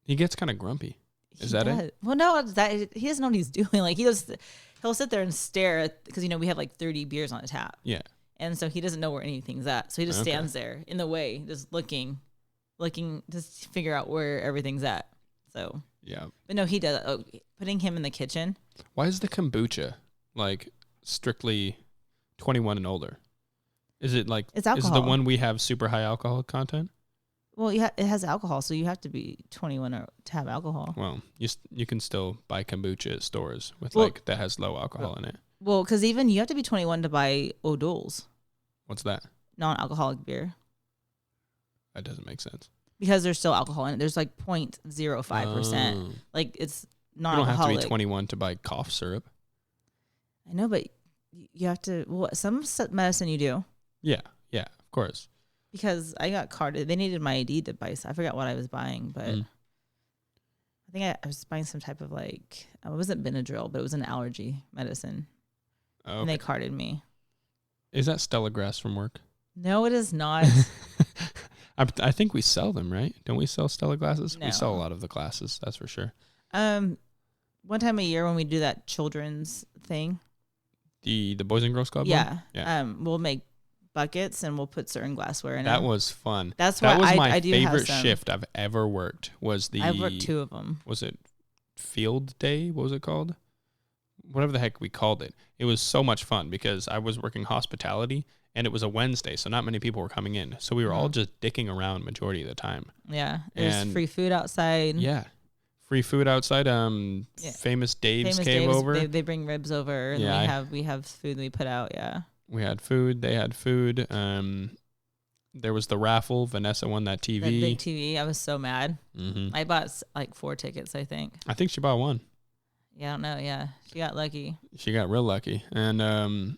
He gets kind of grumpy. Is that it? Well, no, it's that he doesn't know what he's doing. Like he'll sit there and stare because we have like 30 beers on the tap. Yeah. And so he doesn't know where anything's at. So he just stands there in the way, just looking to figure out where everything's at. So yeah. But no, he does. Oh, putting him in the kitchen. Why is the kombucha like strictly 21 and older? Is it like it's alcohol? Is it the one we have super high alcohol content? Well, it has alcohol, so you have to be 21 to have alcohol. Well, you can still buy kombucha at stores with that has low alcohol in it. Well, because even you have to be 21 to buy O'Doul's. What's that? Non-alcoholic beer. That doesn't make sense. Because there's still alcohol in it. There's like 0.05%. Like it's non-alcoholic. You don't have to be 21 to buy cough syrup. I know, but you have to. Well, some medicine you do. Yeah, of course. Because I got carded. They needed my ID to buy. I forgot what I was buying, but I think I was buying some type of like, it wasn't Benadryl, but it was an allergy medicine. Okay. And they carded me. Is that Stella Grass from work? No, it is not. I think we sell them, right? Don't we sell Stella glasses? No. We sell a lot of the glasses, that's for sure. One time a year when we do that children's thing. The Boys and Girls Club? Yeah. We'll make buckets and we'll put certain glassware in that was fun. That's why that was my I do favorite have shift I've ever worked. I've worked 2 of them. Was it Field Day? What was it called? Whatever the heck we called it. It was so much fun because I was working hospitality and it was a Wednesday, so not many people were coming in. So we were all just dicking around majority of the time. Yeah. There's free food outside. Yeah. Free food outside. Famous Dave's came over. They bring ribs over and we have food that we put out, yeah. We had food. They had food. There was the raffle. Vanessa won that TV. That big TV. I was so mad. Mm-hmm. I bought like 4 tickets, I think. I think she bought 1. Yeah, I don't know. Yeah, she got lucky. She got real lucky. And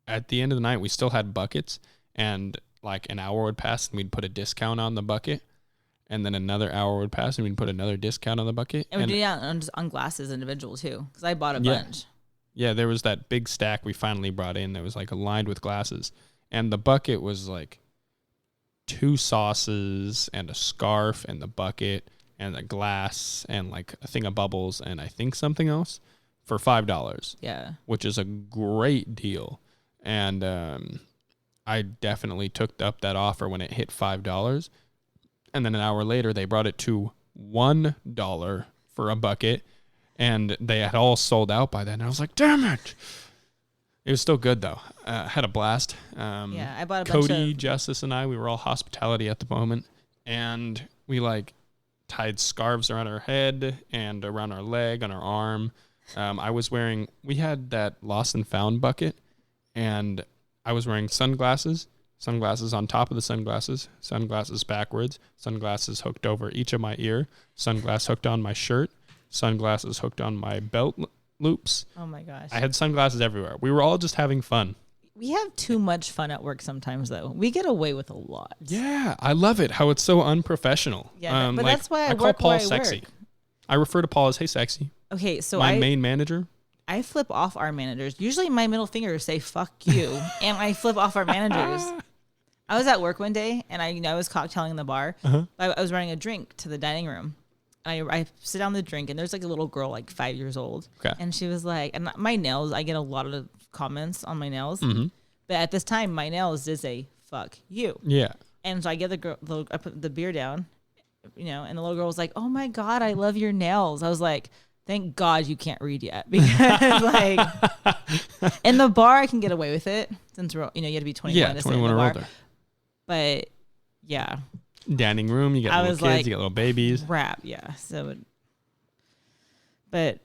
at the end of the night, we still had buckets. And like an hour would pass and we'd put a discount on the bucket. And then another hour would pass and we'd put another discount on the bucket. And we did that on glasses individual too. Because I bought a bunch. Yeah, there was that big stack we finally brought in that was like lined with glasses. And the bucket was like 2 sauces and a scarf and the bucket and a glass and like a thing of bubbles and I think something else for $5. Yeah. Which is a great deal. And I definitely took up that offer when it hit $5. And then an hour later, they brought it to $1 for a bucket. And they had all sold out by then. And I was like, damn it. It was still good, though. Had a blast. I bought a Cody, bunch of... Justice, and I, we were all hospitality at the moment. And we, like, tied scarves around our head and around our leg, on our arm. We had that lost and found bucket. And I was wearing sunglasses on top of the sunglasses backwards, sunglasses hooked over each of my ear, sunglasses hooked on my shirt, sunglasses hooked on my belt loops. Oh my gosh. I had sunglasses everywhere. We were all just having fun. We have too much fun at work sometimes, though. We get away with a lot. Yeah, I love it, how it's so unprofessional. Yeah, but that's why I work call Paul where sexy. I work. I refer to Paul as, hey, sexy. Okay, so my main manager. I flip off our managers. Usually my middle finger say, fuck you, and I flip off our managers. I was at work one day, and I was cocktailing in the bar. Uh-huh. I was running a drink to the dining room. And I sit down the drink, and there's like a little girl, like 5 years old. Okay. And she was like, and my nails, I get a lot of comments on my nails. Mm-hmm. But at this time, my nails did say, fuck you. Yeah. And so I get I put the beer down, and the little girl was like, oh my God, I love your nails. I was like, thank God you can't read yet. Because like, in the bar, I can get away with it since we're, you have to be 21 to sit in the bar. Older. But yeah. Dining room, you got little kids, like, you got little babies. Rap, yeah. But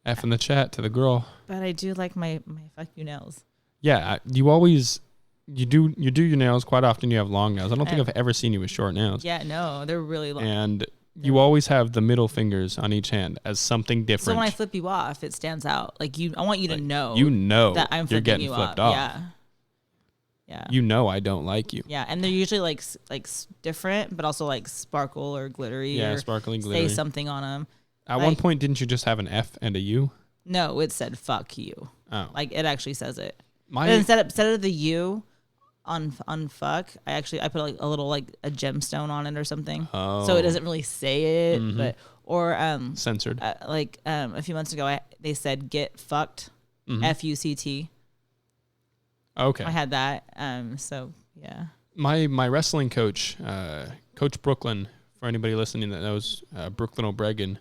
F in the chat to the girl. But I do like my fuck you nails. Yeah, you do your nails quite often. You have long nails. I don't think I've ever seen you with short nails. Yeah, no, they're really long. And you always have the middle fingers on each hand as something different. So when I flip you off, it stands out. Like I want you to know. That I'm you're getting you flipped off. Yeah. Yeah. I don't like you. Yeah, and they're usually like different, but also like sparkle or glittery. Yeah, or sparkling glittery. Say something on them. At one point, didn't you just have an F and a U? No, it said "fuck you." Oh, like it actually says it. But instead of the U on fuck, I put like a little like a gemstone on it or something. Oh. So it doesn't really say it, but censored. A few months ago, they said "get fucked," FUCT. Okay. I had that. So yeah. My wrestling coach, Coach Brooklyn, for anybody listening that knows Brooklyn O'Bregan,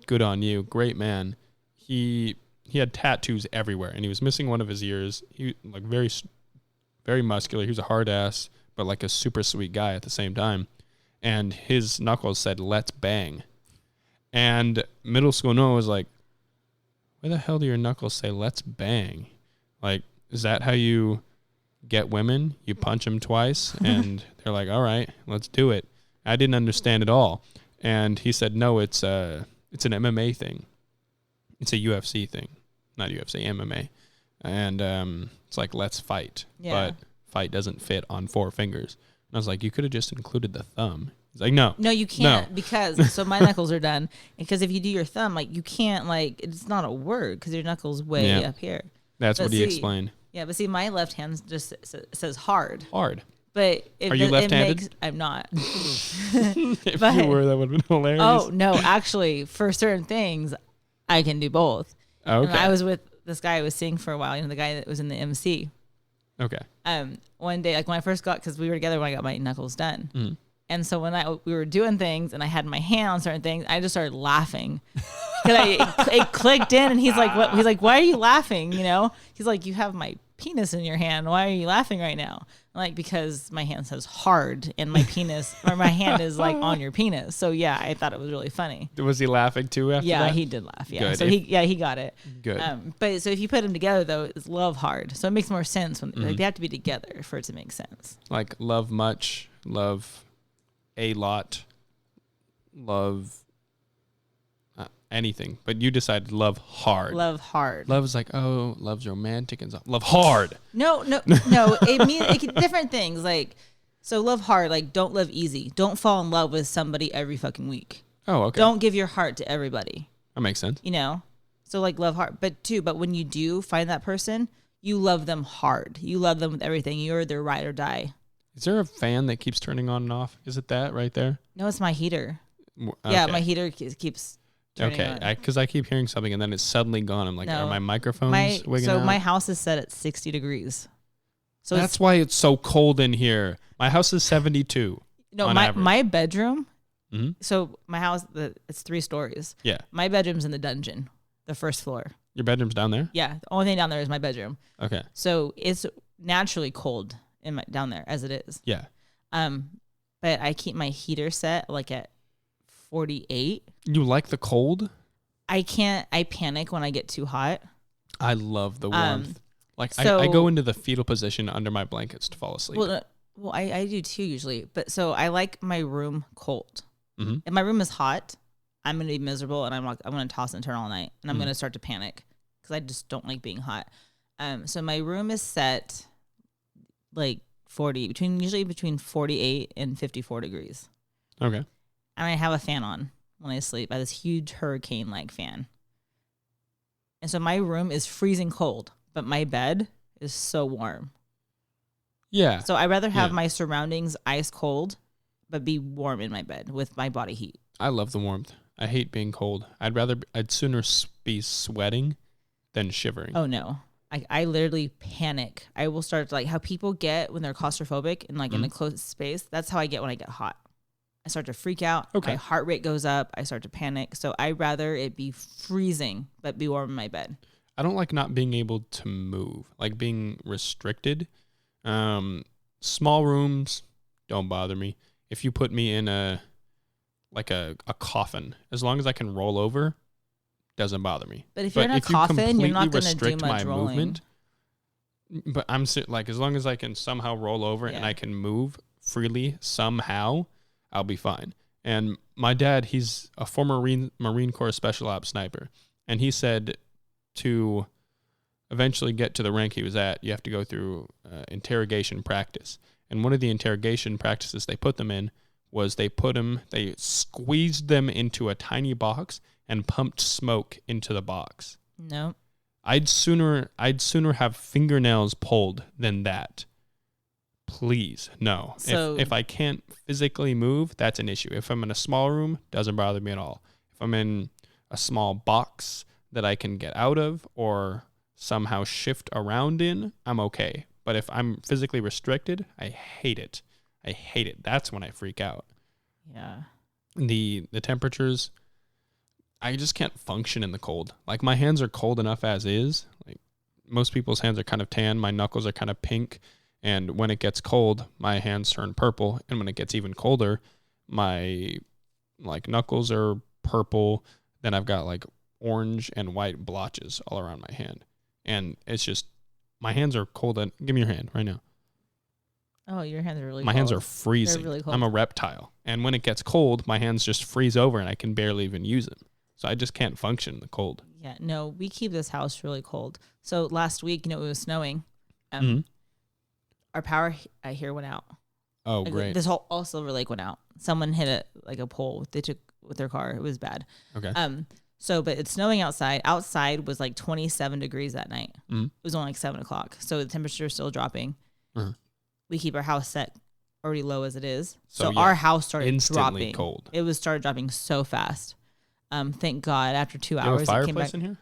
good on you, great man. He had tattoos everywhere, and he was missing one of his ears. He like very, very muscular. He was a hard ass, but like a super sweet guy at the same time. And his knuckles said "Let's bang," and middle school Noah was like, "Why the hell do your knuckles say "Let's bang"? Like, is that how you get women? You punch them twice, and they're like, all right, let's do it. I didn't understand it all. And he said, no, it's an MMA thing. It's a UFC thing. Not UFC, MMA. And it's like, let's fight. Yeah. But fight doesn't fit on 4 fingers. And I was like, you could have just included the thumb. He's like, no. No, you can't because, so my knuckles are done. Because if you do your thumb, like you can't, like, it's not a word because your knuckle's way up here. That's what he explained. Yeah, but see, my left hand just says hard. Hard. But are you left-handed? I'm not. If you were, that would have been hilarious. Oh, no. Actually, for certain things, I can do both. Okay. And I was with this guy I was seeing for a while, the guy that was in the MC. Okay. One day, like when I first got, because we were together when I got my knuckles done. Mm-hmm. And so when we were doing things and I had my hand on certain things, I just started laughing. Because it clicked in and he's like, what? He's like, why are you laughing? He's like, you have my penis in your hand. Why are you laughing right now? I'm like, because my hand says hard and my penis, or my hand is like on your penis. So yeah, I thought it was really funny. Was he laughing too after that? Yeah, he did laugh. Yeah. Good. So he got it. Good. But so if you put them together though, it's love hard. So it makes more sense when like, they have to be together for it to make sense. Like love much, love a lot, love anything, but you decided love hard. Love hard. Love is like, oh, love's romantic and stuff. Love hard. No. It means different things. Like, so love hard. Like, don't love easy. Don't fall in love with somebody every fucking week. Oh, okay. Don't give your heart to everybody. That makes sense. So like love hard, but when you do find that person, you love them hard. You love them with everything. You're their ride or die. Is there a fan that keeps turning on and off? Is it that right there? No, it's my heater. Okay. Yeah, my heater keeps turning on. Because I keep hearing something and then it's suddenly gone. I'm like, are my microphones wigging out? So my house is set at 60 degrees. So that's why it's so cold in here. My house is 72. No, my bedroom. Mm-hmm. So my house, it's 3 stories. Yeah. My bedroom's in the dungeon, the first floor. Your bedroom's down there? Yeah. The only thing down there is my bedroom. Okay. So it's naturally cold down there as it is. Yeah. But I keep my heater set like at 48. You like the cold? I panic when I get too hot. I love the warmth. I go into the fetal position under my blankets to fall asleep. Well, I do too usually. But so I like my room cold. Mm-hmm. If my room is hot, I'm going to be miserable and I'm going to toss and turn all night. And I'm going to start to panic because I just don't like being hot. So my room is set like usually between 48 and 54 degrees. Okay. And I have a fan on when I sleep. I have this huge hurricane-like fan. And so my room is freezing cold, but my bed is so warm. Yeah. So I'd rather have my surroundings ice cold, but be warm in my bed with my body heat. I love the warmth. I hate being cold. I'd sooner be sweating than shivering. Oh, no. I literally panic. I will start like how people get when they're claustrophobic and like in a closed space. That's how I get when I get hot. I start to freak out. Okay. My heart rate goes up. I start to panic. So I'd rather it be freezing, but be warm in my bed. I don't like not being able to move, like being restricted. Small rooms don't bother me. If you put me in a coffin, as long as I can roll over, doesn't bother me. But if you're in a coffin, you're not going to do much rolling. Movement, but I'm like, as long as I can somehow roll over and I can move freely somehow, I'll be fine. And my dad, he's a former Marine Corps Special Ops sniper, and he said to eventually get to the rank he was at, you have to go through interrogation practice. And one of the interrogation practices they put them in was they squeezed them into a tiny box and pumped smoke into the box. No. I'd sooner have fingernails pulled than that. Please, no. So, if I can't physically move, that's an issue. If I'm in a small room, doesn't bother me at all. If I'm in a small box that I can get out of or somehow shift around in, I'm okay. But if I'm physically restricted, I hate it. That's when I freak out. Yeah. The temperatures, I just can't function in the cold. Like my hands are cold enough as is. Like most people's hands are kind of tan. My knuckles are kind of pink. And when it gets cold, my hands turn purple. And when it gets even colder, my knuckles are purple. Then I've got like orange and white blotches all around my hand. And it's just, my hands are cold. Give me your hand right now. Oh, your hands are really cold. My hands are freezing. Really cold. I'm a reptile. And when it gets cold, my hands just freeze over and I can barely even use them. So I just can't function in the cold. Yeah, no, we keep this house really cold. So last week, it was snowing. our power here went out. Oh, like, great. This whole all Silver Lake went out. Someone hit a pole. They took with their car. It was bad. Okay. So, but it's snowing outside. Outside was like 27 degrees that night. Mm-hmm. It was only like 7:00. So the temperature is still dropping. Uh-huh. We keep our house set already low as it is. So our house started instantly dropping. Cold. It started dropping so fast. Thank God after 2 hours. You have a it came fireplace back. in here?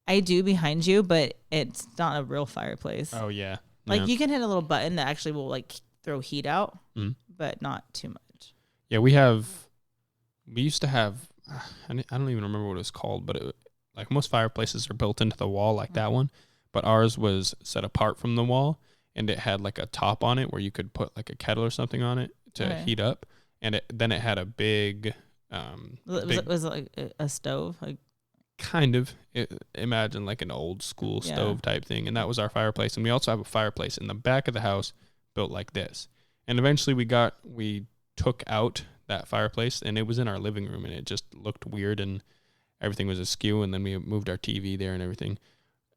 I do behind you, but it's not a real fireplace. Oh, yeah. Like you can hit a little button that actually will like throw heat out, but not too much. Yeah, we used to have, I don't even remember what it was called, but like most fireplaces are built into the wall like that one, but ours was set apart from the wall, and it had like a top on it where you could put like a kettle or something on it to heat up, and then it had a big, was it like a stove? Like kind of, imagine like an old school stove type thing, and that was our fireplace. And we also have a fireplace in the back of the house built like this, and eventually we took out that fireplace, and it was in our living room, and it just looked weird and everything was askew, and then we moved our TV there and everything.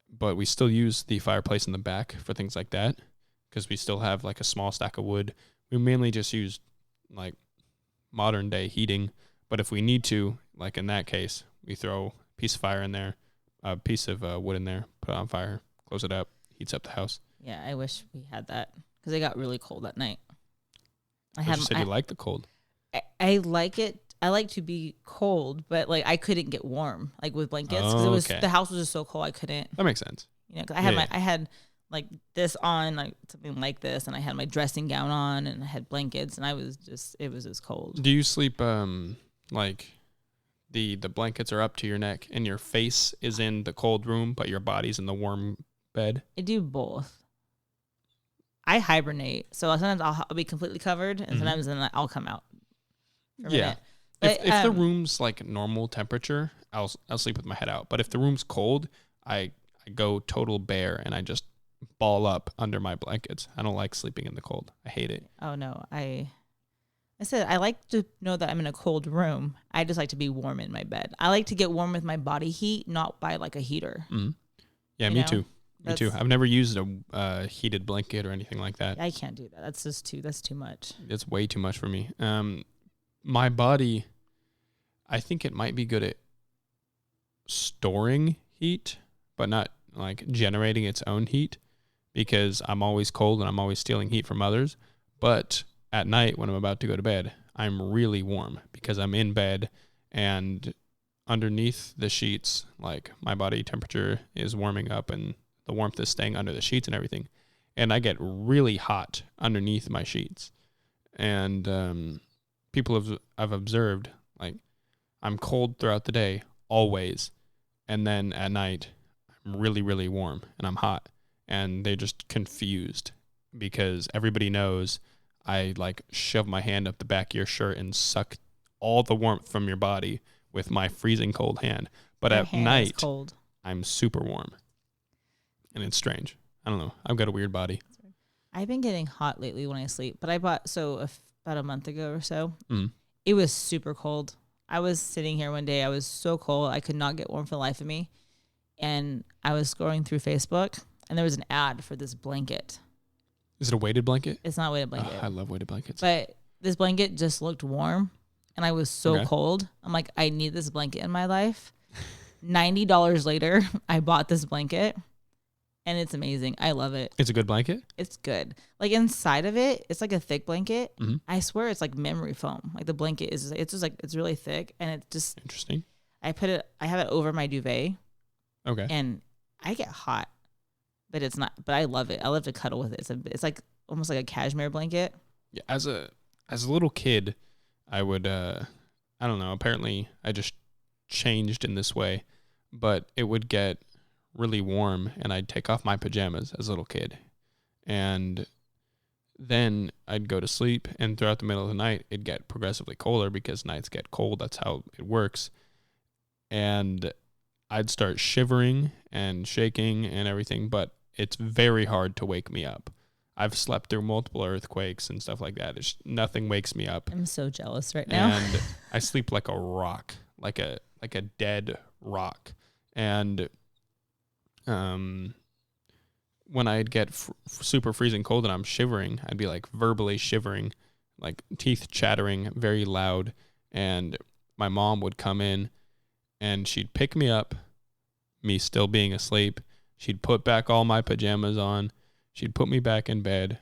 But we still use the fireplace in the back for things like that because we still have like a small stack of wood. We mainly just use like modern day heating, but if we need to, like in that case, we throw a piece of fire in there, a piece of wood in there, put it on fire, close it up, heats up the house. Yeah, I wish we had that because it got really cold that night. You said you like the cold. I like it. I like to be cold, but like I couldn't get warm, like with blankets, because the house was just so cold. I couldn't. That makes sense. You know, cause I had like this on, like something like this, and I had my dressing gown on, and I had blankets, and it was just cold. Do you sleep like the blankets are up to your neck, and your face is in the cold room, but your body's in the warm bed? I do both. I hibernate, so sometimes I'll be completely covered, and sometimes then I'll come out. Yeah. But if the room's like normal temperature, I'll sleep with my head out. But if the room's cold, I go total bear and I just ball up under my blankets. I don't like sleeping in the cold. I hate it. Oh no, I said I like to know that I'm in a cold room. I just like to be warm in my bed. I like to get warm with my body heat, not by like a heater. Mm-hmm. Yeah, me too. Me too. I've never used a heated blanket or anything like that. I can't do that. That's too much. It's way too much for me. My body, I think it might be good at storing heat, but not like generating its own heat, because I'm always cold and I'm always stealing heat from others. But at night when I'm about to go to bed, I'm really warm because I'm in bed and underneath the sheets, like my body temperature is warming up and the warmth is staying under the sheets and everything. And I get really hot underneath my sheets. And I've observed, like, I'm cold throughout the day, always, and then at night, I'm really, really warm, and I'm hot, and they're just confused, because everybody knows I, like, shove my hand up the back of your shirt and suck all the warmth from your body with my freezing cold hand, but at night, I'm super warm, and it's strange. I don't know. I've got a weird body. I've been getting hot lately when I sleep, but I bought, about a month ago or so, it was super cold. I was sitting here one day. I was so cold. I could not get warm for the life of me. And I was scrolling through Facebook, and there was an ad for this blanket. Is it a weighted blanket? It's not a weighted blanket. I love weighted blankets. But this blanket just looked warm, and I was so cold. I'm like, I need this blanket in my life. $90 later, I bought this blanket. And it's amazing. I love it. It's a good blanket? It's good. Like inside of it, it's like a thick blanket. Mm-hmm. I swear it's like memory foam. Like the blanket it's just like, it's really thick, and it's just interesting. I have it over my duvet. Okay. And I get hot, but it's not, but I love it. I love to cuddle with it. It's like almost like a cashmere blanket. Yeah. As a little kid, I would, I don't know, apparently I just changed in this way, but it would get really warm and I'd take off my pajamas as a little kid, and then I'd go to sleep, and throughout the middle of the night it'd get progressively colder because nights get cold. That's how it works. And I'd start shivering and shaking and everything, but it's very hard to wake me up. I've slept through multiple earthquakes and stuff like that. Nothing wakes me up. I'm so jealous right now. And I sleep like a rock, like a dead rock. And when I'd get super freezing cold and I'm shivering, I'd be like verbally shivering, like teeth chattering, very loud. And my mom would come in and she'd pick me up, me still being asleep. She'd put back all my pajamas on. She'd put me back in bed,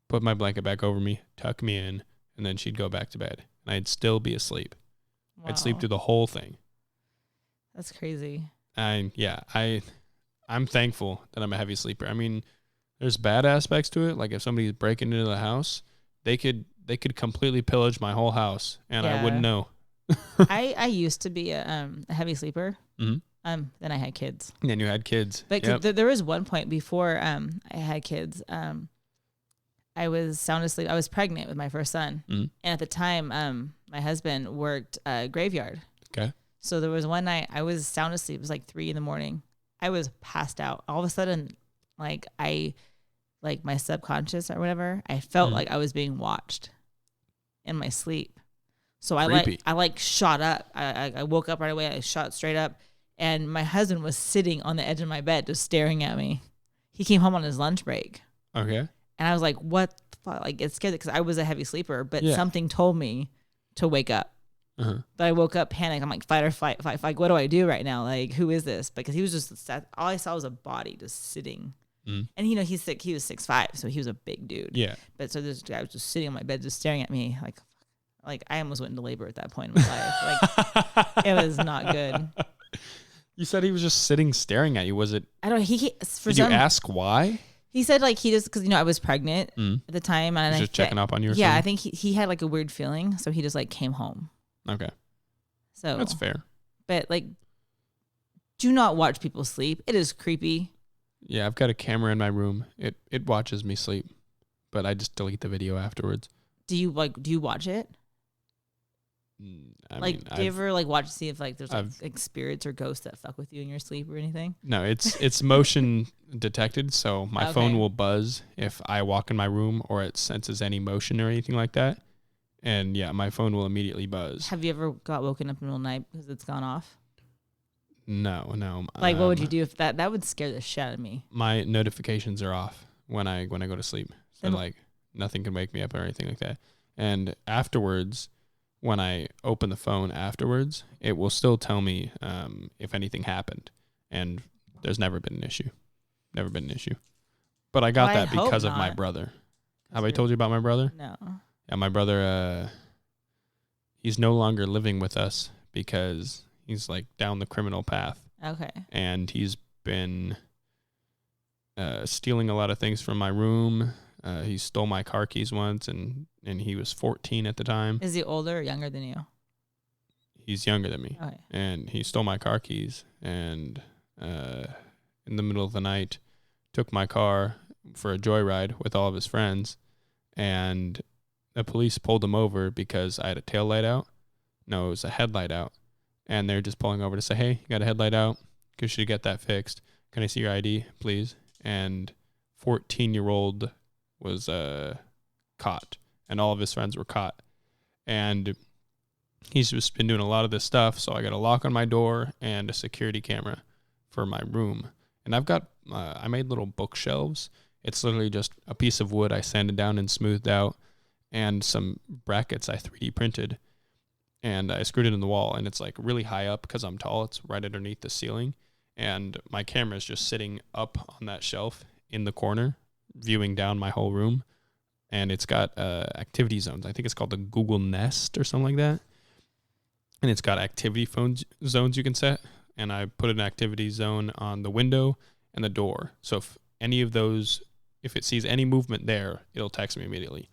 put my blanket back over me, tuck me in, and then she'd go back to bed. And I'd still be asleep. Wow. I'd sleep through the whole thing. That's crazy. I'm thankful that I'm a heavy sleeper. I mean, there's bad aspects to it. Like if somebody's breaking into the house, they could completely pillage my whole house, and I wouldn't know. I used to be a heavy sleeper. Mm-hmm. Then I had kids. And then you had kids. But there was one point before I had kids. I was sound asleep. I was pregnant with my first son, and at the time, my husband worked graveyard. Okay. So there was one night I was sound asleep. It was like 3 a.m. I was passed out. All of a sudden, like my subconscious or whatever, I felt like I was being watched in my sleep. So I shot up. I woke up right away. I shot straight up, and my husband was sitting on the edge of my bed, just staring at me. He came home on his lunch break. Okay. And I was like, "What the fuck?" Like, it scared because I was a heavy sleeper, but something told me to wake up. Uh-huh. But I woke up panicked. I'm like, fight or fight. Like, what do I do right now? Like, who is this? Because he was just all I saw was a body just sitting. And he's sick. He was 6'5", so he was a big dude. Yeah. But so this guy was just sitting on my bed, just staring at me, like I almost went into labor at that point in my life. Like, it was not good. You said he was just sitting, staring at you. Was it? I don't know. Did you ask why? He said like he just because I was pregnant at the time, and he was just checking up on you. Or something? I think he had like a weird feeling, so he just like came home. Okay. So that's fair. But like, do not watch people sleep. It is creepy. Yeah, I've got a camera in my room. It watches me sleep, but I just delete the video afterwards. Do you watch it? Do you ever like watch to see if like there's like spirits or ghosts that fuck with you in your sleep or anything? No, it's motion detected, so my phone will buzz if I walk in my room or it senses any motion or anything like that. And yeah, my phone will immediately buzz. Have you ever got woken up in the middle of the night because it's gone off? No. Like, what would you do if that would scare the shit out of me? My notifications are off when I go to sleep. So like nothing can wake me up or anything like that. And afterwards, when I open the phone afterwards, it will still tell me if anything happened. And there's never been an issue. Never been an issue. But I got that because of my brother. Have I told you about my brother? No. Yeah, my brother, he's no longer living with us because he's like down the criminal path. Okay. And he's been stealing a lot of things from my room. He stole my car keys once, and he was 14 at the time. Is he older or younger than you? He's younger than me. Okay. And he stole my car keys, and in the middle of the night, took my car for a joyride with all of his friends, and the police pulled him over because I had a tail light out. No, it was a headlight out. And they're just pulling over to say, hey, you got a headlight out? You should get that fixed. Can I see your ID, please? And 14-year-old was caught, and all of his friends were caught. And he's just been doing a lot of this stuff, so I got a lock on my door and a security camera for my room. And I've got, I made little bookshelves. It's literally just a piece of wood I sanded down and smoothed out, and some brackets I 3D printed, and I screwed it in the wall, and it's like really high up because I'm tall. It's right underneath the ceiling, and my camera is just sitting up on that shelf in the corner, viewing down my whole room, and it's got activity zones. I think it's called the Google Nest or something like that, and it's got activity zones you can set, and I put an activity zone on the window and the door, so if any of those, if it sees any movement there, it'll text me immediately.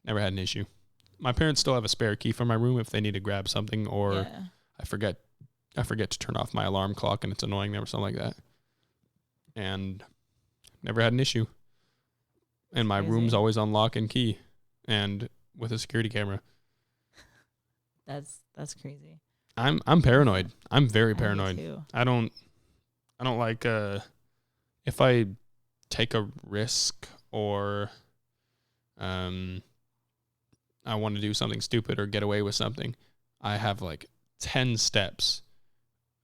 Never had an issue. My parents still have a spare key for my room if they need to grab something, or I forget to turn off my alarm clock and it's annoying them or something like that. And never had an issue. And my room's always on lock and key, and with a security camera. That's crazy. I'm paranoid. I'm very paranoid. I don't like if I take a risk or I want to do something stupid or get away with something, I have like 10 steps.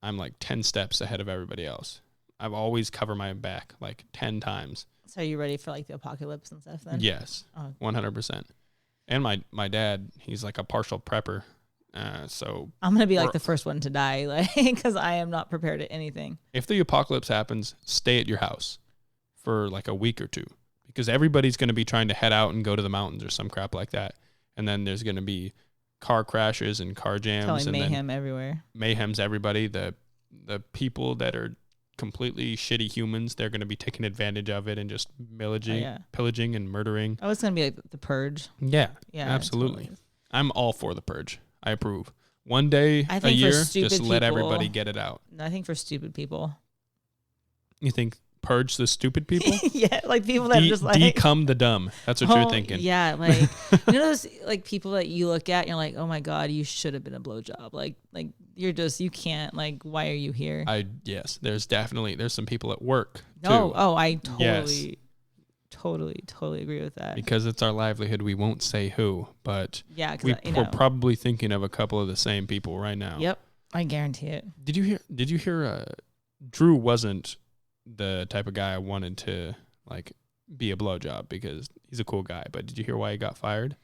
I'm like 10 steps ahead of everybody else. I've always covered my back like 10 times. So are you ready for like the apocalypse and stuff then? Yes, 100%. And my dad, he's like a partial prepper. So I'm going to be like the first one to die, like, because I am not prepared at anything. If the apocalypse happens, stay at your house for like a week or two, because everybody's going to be trying to head out and go to the mountains or some crap like that. And then there's going to be car crashes and car jams. Totally and mayhem everywhere. Mayhem's everybody. The people that are completely shitty humans, they're going to be taking advantage of it and just pillaging and murdering. Oh, it's going to be like the Purge. Yeah, absolutely. Totally. I'm all for the Purge. I approve. One day a year, just let everybody get it out. I think for stupid people. You think purge the stupid people? Yeah, like people that just like decome the dumb. That's what you're thinking. Yeah, like you know those like people that you look at and you're like, oh my god, you should have been a blowjob. Like you're just, you can't, like, why are you here? Yes, there's some people at work too. I totally agree with that. Because it's our livelihood, we won't say who, but yeah, we're probably thinking of a couple of the same people right now. Yep, I guarantee it. Did you hear Drew wasn't the type of guy I wanted to like be a blowjob, because he's a cool guy, but did you hear why he got fired?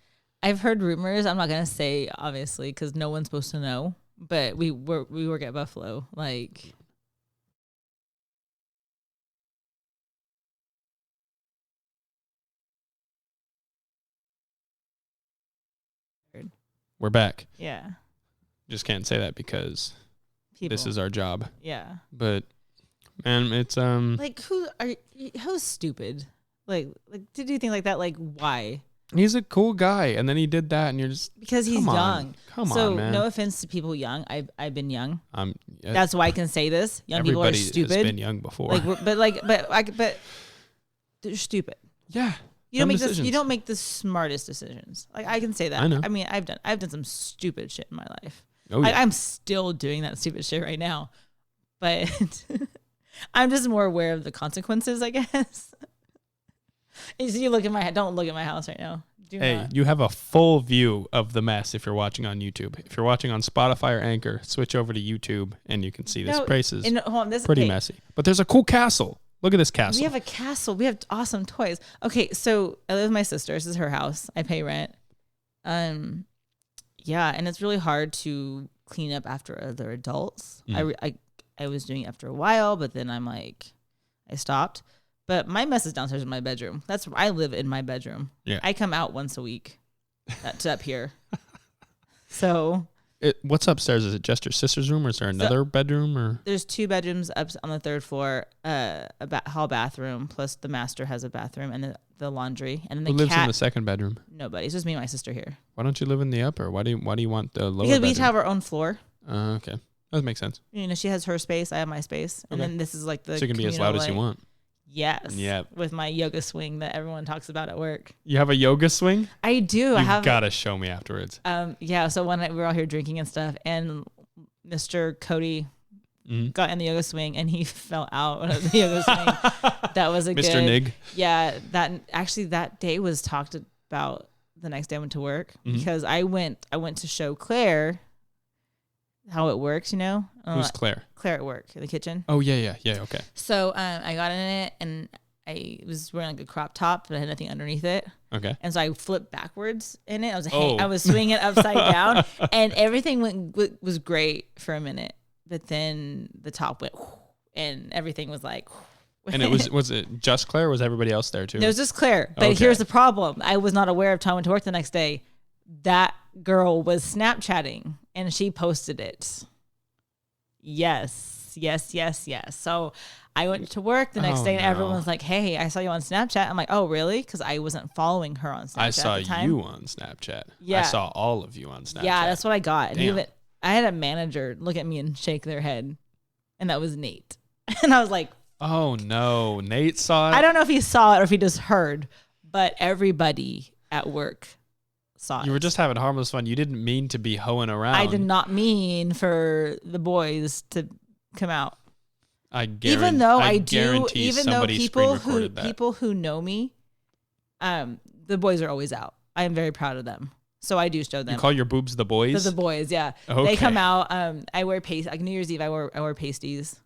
I've heard rumors. I'm not gonna say obviously because no one's supposed to know, but we work at Buffalo, like. We're back. Yeah. Just can't say that because this is our job. Yeah. But man, it's like who's stupid? Like to do things like that, like why? He's a cool guy, and then he did that, and you're just because he's young. Come on, man. So no offense to people young. I've been young. That's why I can say this. Young people are stupid. Everybody has been young before. But they're stupid. Yeah. You don't make the smartest decisions. Like I can say that. I know. I mean, I've done some stupid shit in my life. Oh, yeah. I'm still doing that stupid shit right now, but I'm just more aware of the consequences, I guess. You look at don't look at my house right now. You have a full view of the mess if you're watching on YouTube. If you're watching on Spotify or Anchor, switch over to YouTube and you can see this place is pretty messy. But there's a cool castle. Look at this castle. We have a castle. We have awesome toys. Okay, so I live with my sister. This is her house. I pay rent. Yeah, and it's really hard to clean up after other adults. I was doing it after a while, but then I stopped. But my mess is downstairs in my bedroom. I live in my bedroom. Yeah. I come out once a week. That's up here. So what's upstairs? Is it just your sister's room, or is there another bedroom? Or there's 2 bedrooms up on the 3rd floor, a hall bathroom, plus the master has a bathroom and the laundry. And then who lives in the 2nd bedroom? Nobody. It's just me and my sister here. Why don't you live in the upper? Why do you want the lower? Because we each have our own floor. Okay, that makes sense. You know, she has her space, I have my space, and then this is like the. So you can be as loud as you want. Yes. Yeah. With my yoga swing that everyone talks about at work. You have a yoga swing? I do. You've got to show me afterwards. Yeah. So one night we were all here drinking and stuff, and Mr. Cody got in the yoga swing and he fell out of the yoga swing. That was Mr. Nig. Yeah. That day was talked about the next day I went to work because I went to show Claire how it works, you know. Who's Claire? Claire at work in the kitchen. Oh yeah, okay. So I got in it and I was wearing like a crop top, but I had nothing underneath it. Okay. And so I flipped backwards in it. I was swinging it upside down, and everything was great for a minute, but then the top went, and everything was like. And was it just Claire? Or was everybody else there too? It was just Claire. But here's the problem: I was not aware of time I went to work the next day. That girl was Snapchatting and she posted it. Yes. So I went to work the next day and everyone was like, hey, I saw you on Snapchat. I'm like, oh, really? Because I wasn't following her on Snapchat. I saw at the time. you on Snapchat. Yeah. I saw all of you on Snapchat. Yeah, that's what I got. And Damn. I had a manager look at me and shake their head. And that was Nate. And I was like, oh, no. Nate saw it? I don't know if he saw it or if he just heard, but everybody at work saw it. You were just having harmless fun. You didn't mean to be hoeing around. I did not mean for the boys to come out. Even though people who know me, the boys are always out. I am very proud of them. So I do show them. You call your boobs the boys? The boys, yeah. Okay. They come out. I wear pasties. Like New Year's Eve, I wear pasties.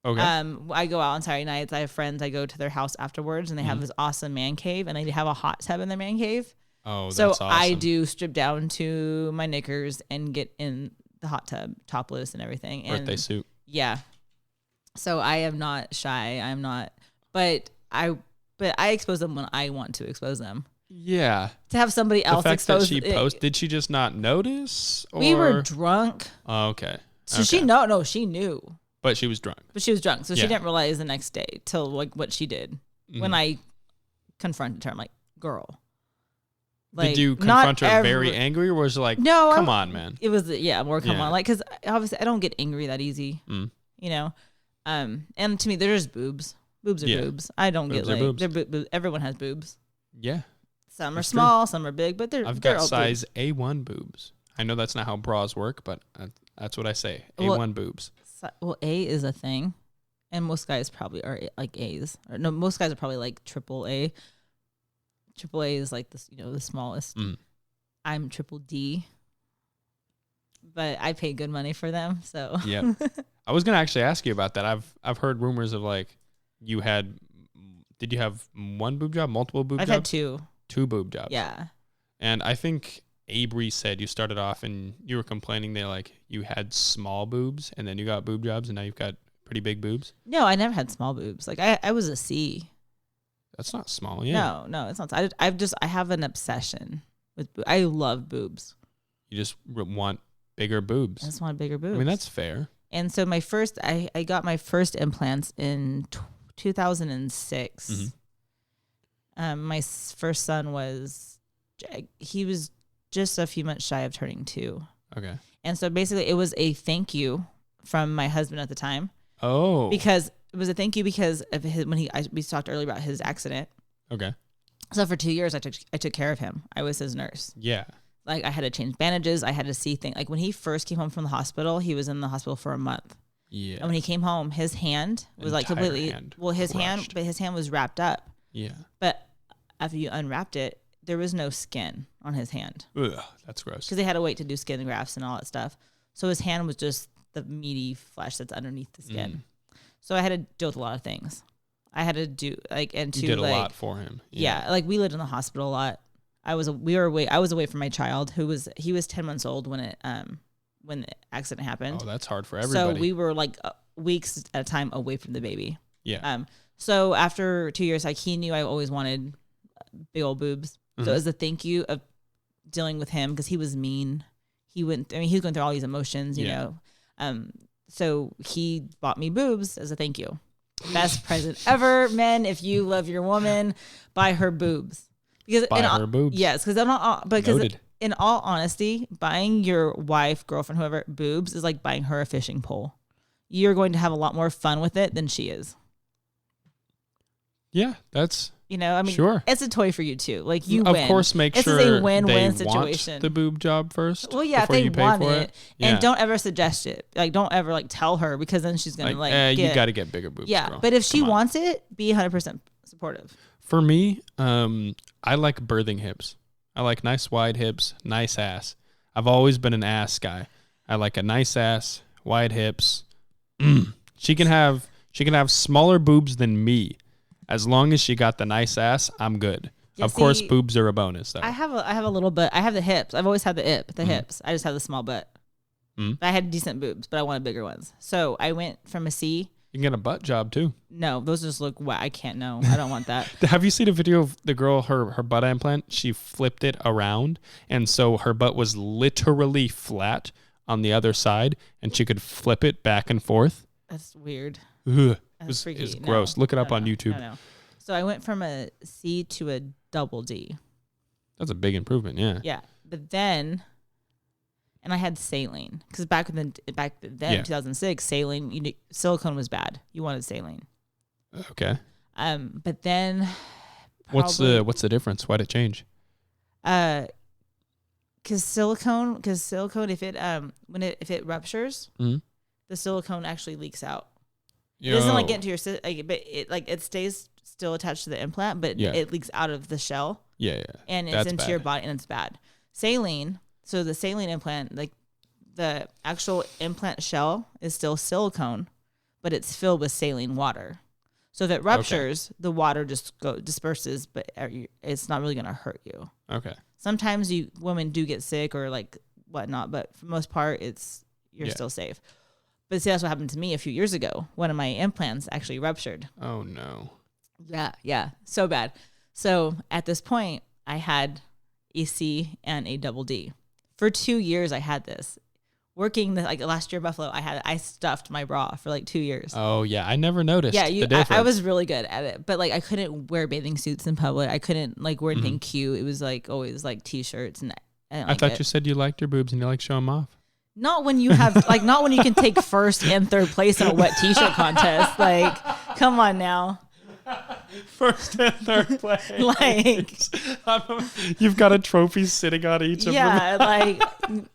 Okay. I go out on Saturday nights. I have friends. I go to their house afterwards, and they have this awesome man cave, and they have a hot tub in their man cave. Oh, so that's awesome. I do strip down to my knickers and get in the hot tub, topless and everything. And birthday suit. Yeah. So I am not shy. I'm not, but I expose them when I want to expose them. Yeah. To have somebody else the fact expose that she posted, did she just not notice? Or? We were drunk. Oh, okay. So she knew. But she was drunk. So she didn't realize the next day till like what she did. When I confronted her, I'm like, girl. Like, did you confront her very angry, or was it like, no, come on, man? It was, more come on. Like, because obviously I don't get angry that easy, you know? And to me, they're just boobs. Boobs are boobs. I don't get like, boobs. Everyone has boobs. Yeah. Some are small, some are big, but I've got size boobs. A1 boobs. I know that's not how bras work, but that's what I say. A1 boobs. Well, A is a thing, and most guys probably are like A's. Or no, most guys are probably like triple A. Triple A is like this, the smallest. I'm triple D, but I pay good money for them. So yeah, I was gonna actually ask you about that. I've heard rumors of like did you have one boob job, multiple boob jobs? I've had two boob jobs. Yeah, and I think Avery said you started off and you were complaining that like you had small boobs and then you got boob jobs and now you've got pretty big boobs. No, I never had small boobs. Like I was a C. That's not small, yeah. No, it's not. I have an obsession with boobs. I love boobs. You just want bigger boobs. I just want bigger boobs. I mean, that's fair. And so I got my first implants in 2006. My first son he was just a few months shy of turning 2. Okay. And so basically it was a thank you from my husband at the time. Oh. Because it was a thank you because of we talked earlier about his accident. Okay. So for 2 years I took care of him. I was his nurse. Yeah. Like I had to change bandages. I had to see things. Like when he first came home from the hospital, he was in the hospital for a month. Yeah. And when he came home, his hand was like completely, his hand was wrapped up. Yeah. But after you unwrapped it, there was no skin on his hand. Ugh, that's gross. Because they had to wait to do skin grafts and all that stuff. So his hand was just the meaty flesh that's underneath the skin. So I had to deal with a lot of things. I had to do you did a lot for him. Yeah, like we lived in the hospital a lot. I was away from my child he was 10 months old when the accident happened. Oh, that's hard for everybody. So we were like weeks at a time away from the baby. Yeah. So after 2 years, like he knew I always wanted big old boobs. So it was a thank you of dealing with him because he was mean. He was going through all these emotions, you know. So he bought me boobs as a thank you. Best present ever, men. If you love your woman, buy her boobs. Because buy her boobs. Yes, because in all honesty, buying your wife, girlfriend, whoever boobs is like buying her a fishing pole. You're going to have a lot more fun with it than she is. Yeah, that's sure. It's a toy for you too. Like you win. Of course, make sure it's a win-win they situation. Want the boob job first. Well, yeah, if they want it, and don't ever suggest it. Like, don't ever tell her because then she's gonna you got to get bigger boobs. Yeah, girl. But if she wants it, be 100% supportive. For me, I like birthing hips. I like nice wide hips, nice ass. I've always been an ass guy. I like a nice ass, wide hips. She can have smaller boobs than me. As long as she got the nice ass, I'm good. Yeah, of course, boobs are a bonus, though. I have a little butt. I have the hips. I've always had the hips. I just have the small butt. I had decent boobs, but I wanted bigger ones. So I went from a C. You can get a butt job, too. No, those just look wet. I can't. No, I don't want that. Have you seen a video of the girl, her butt implant? She flipped it around, and so her butt was literally flat on the other side, and she could flip it back and forth. That's weird. Ugh. It's gross. Look it up on YouTube. No. So I went from a C to a double D. That's a big improvement, yeah. Yeah, but then, and I had saline because back then, 2006, saline, silicone was bad. You wanted saline. Okay. But then, what's the difference? Why'd it change? Because silicone, if it ruptures, the silicone actually leaks out. It doesn't get into your but it stays still attached to the implant, but it leaks out of the shell. Yeah. And it's into your body, and it's bad. Saline. So the saline implant, like the actual implant shell, is still silicone, but it's filled with saline water. So if it ruptures, the water just disperses, but it's not really going to hurt you. Okay. Sometimes women do get sick or like whatnot, but for the most part, you're still safe. But see, that's what happened to me a few years ago. One of my implants actually ruptured. Oh, no. Yeah. So bad. So at this point, I had a C and a double D. For 2 years, I had this. Working like last year in Buffalo, I stuffed my bra for like 2 years. Oh, yeah. I never noticed the difference. I was really good at it. But like I couldn't wear bathing suits in public. I couldn't like wear anything cute. It was like always like T-shirts. And I thought you said you liked your boobs and you like show them off. Not when you have like not when you can take first and third place in a wet T-shirt contest. Like, come on now. First and third place. Like, you've got a trophy sitting on each of them. Yeah, like,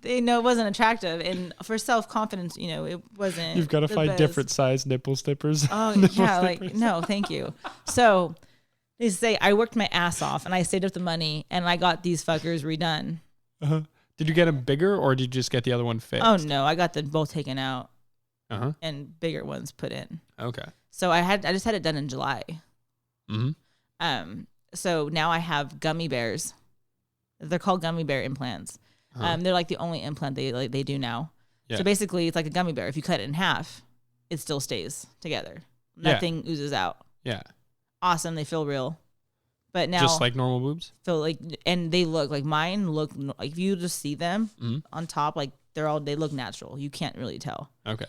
it wasn't attractive. And for self-confidence, it wasn't. You've got to find different size nipple stippers. Oh, yeah, like, no, thank you. So they say I worked my ass off and I saved up the money and I got these fuckers redone. Uh-huh. Did you get them bigger or did you just get the other one fixed? Oh, no, I got them both taken out and bigger ones put in. Okay. So I just had it done in July. Mm-hmm. So now I have gummy bears. They're called gummy bear implants. They're like the only implant they do now. Yeah. So basically, it's like a gummy bear. If you cut it in half, it still stays together. Nothing oozes out. Yeah. Awesome. They feel real. But now, just like normal boobs. Feel like, and they look like mine. Look like if you just see them on top, like they look natural. You can't really tell. Okay.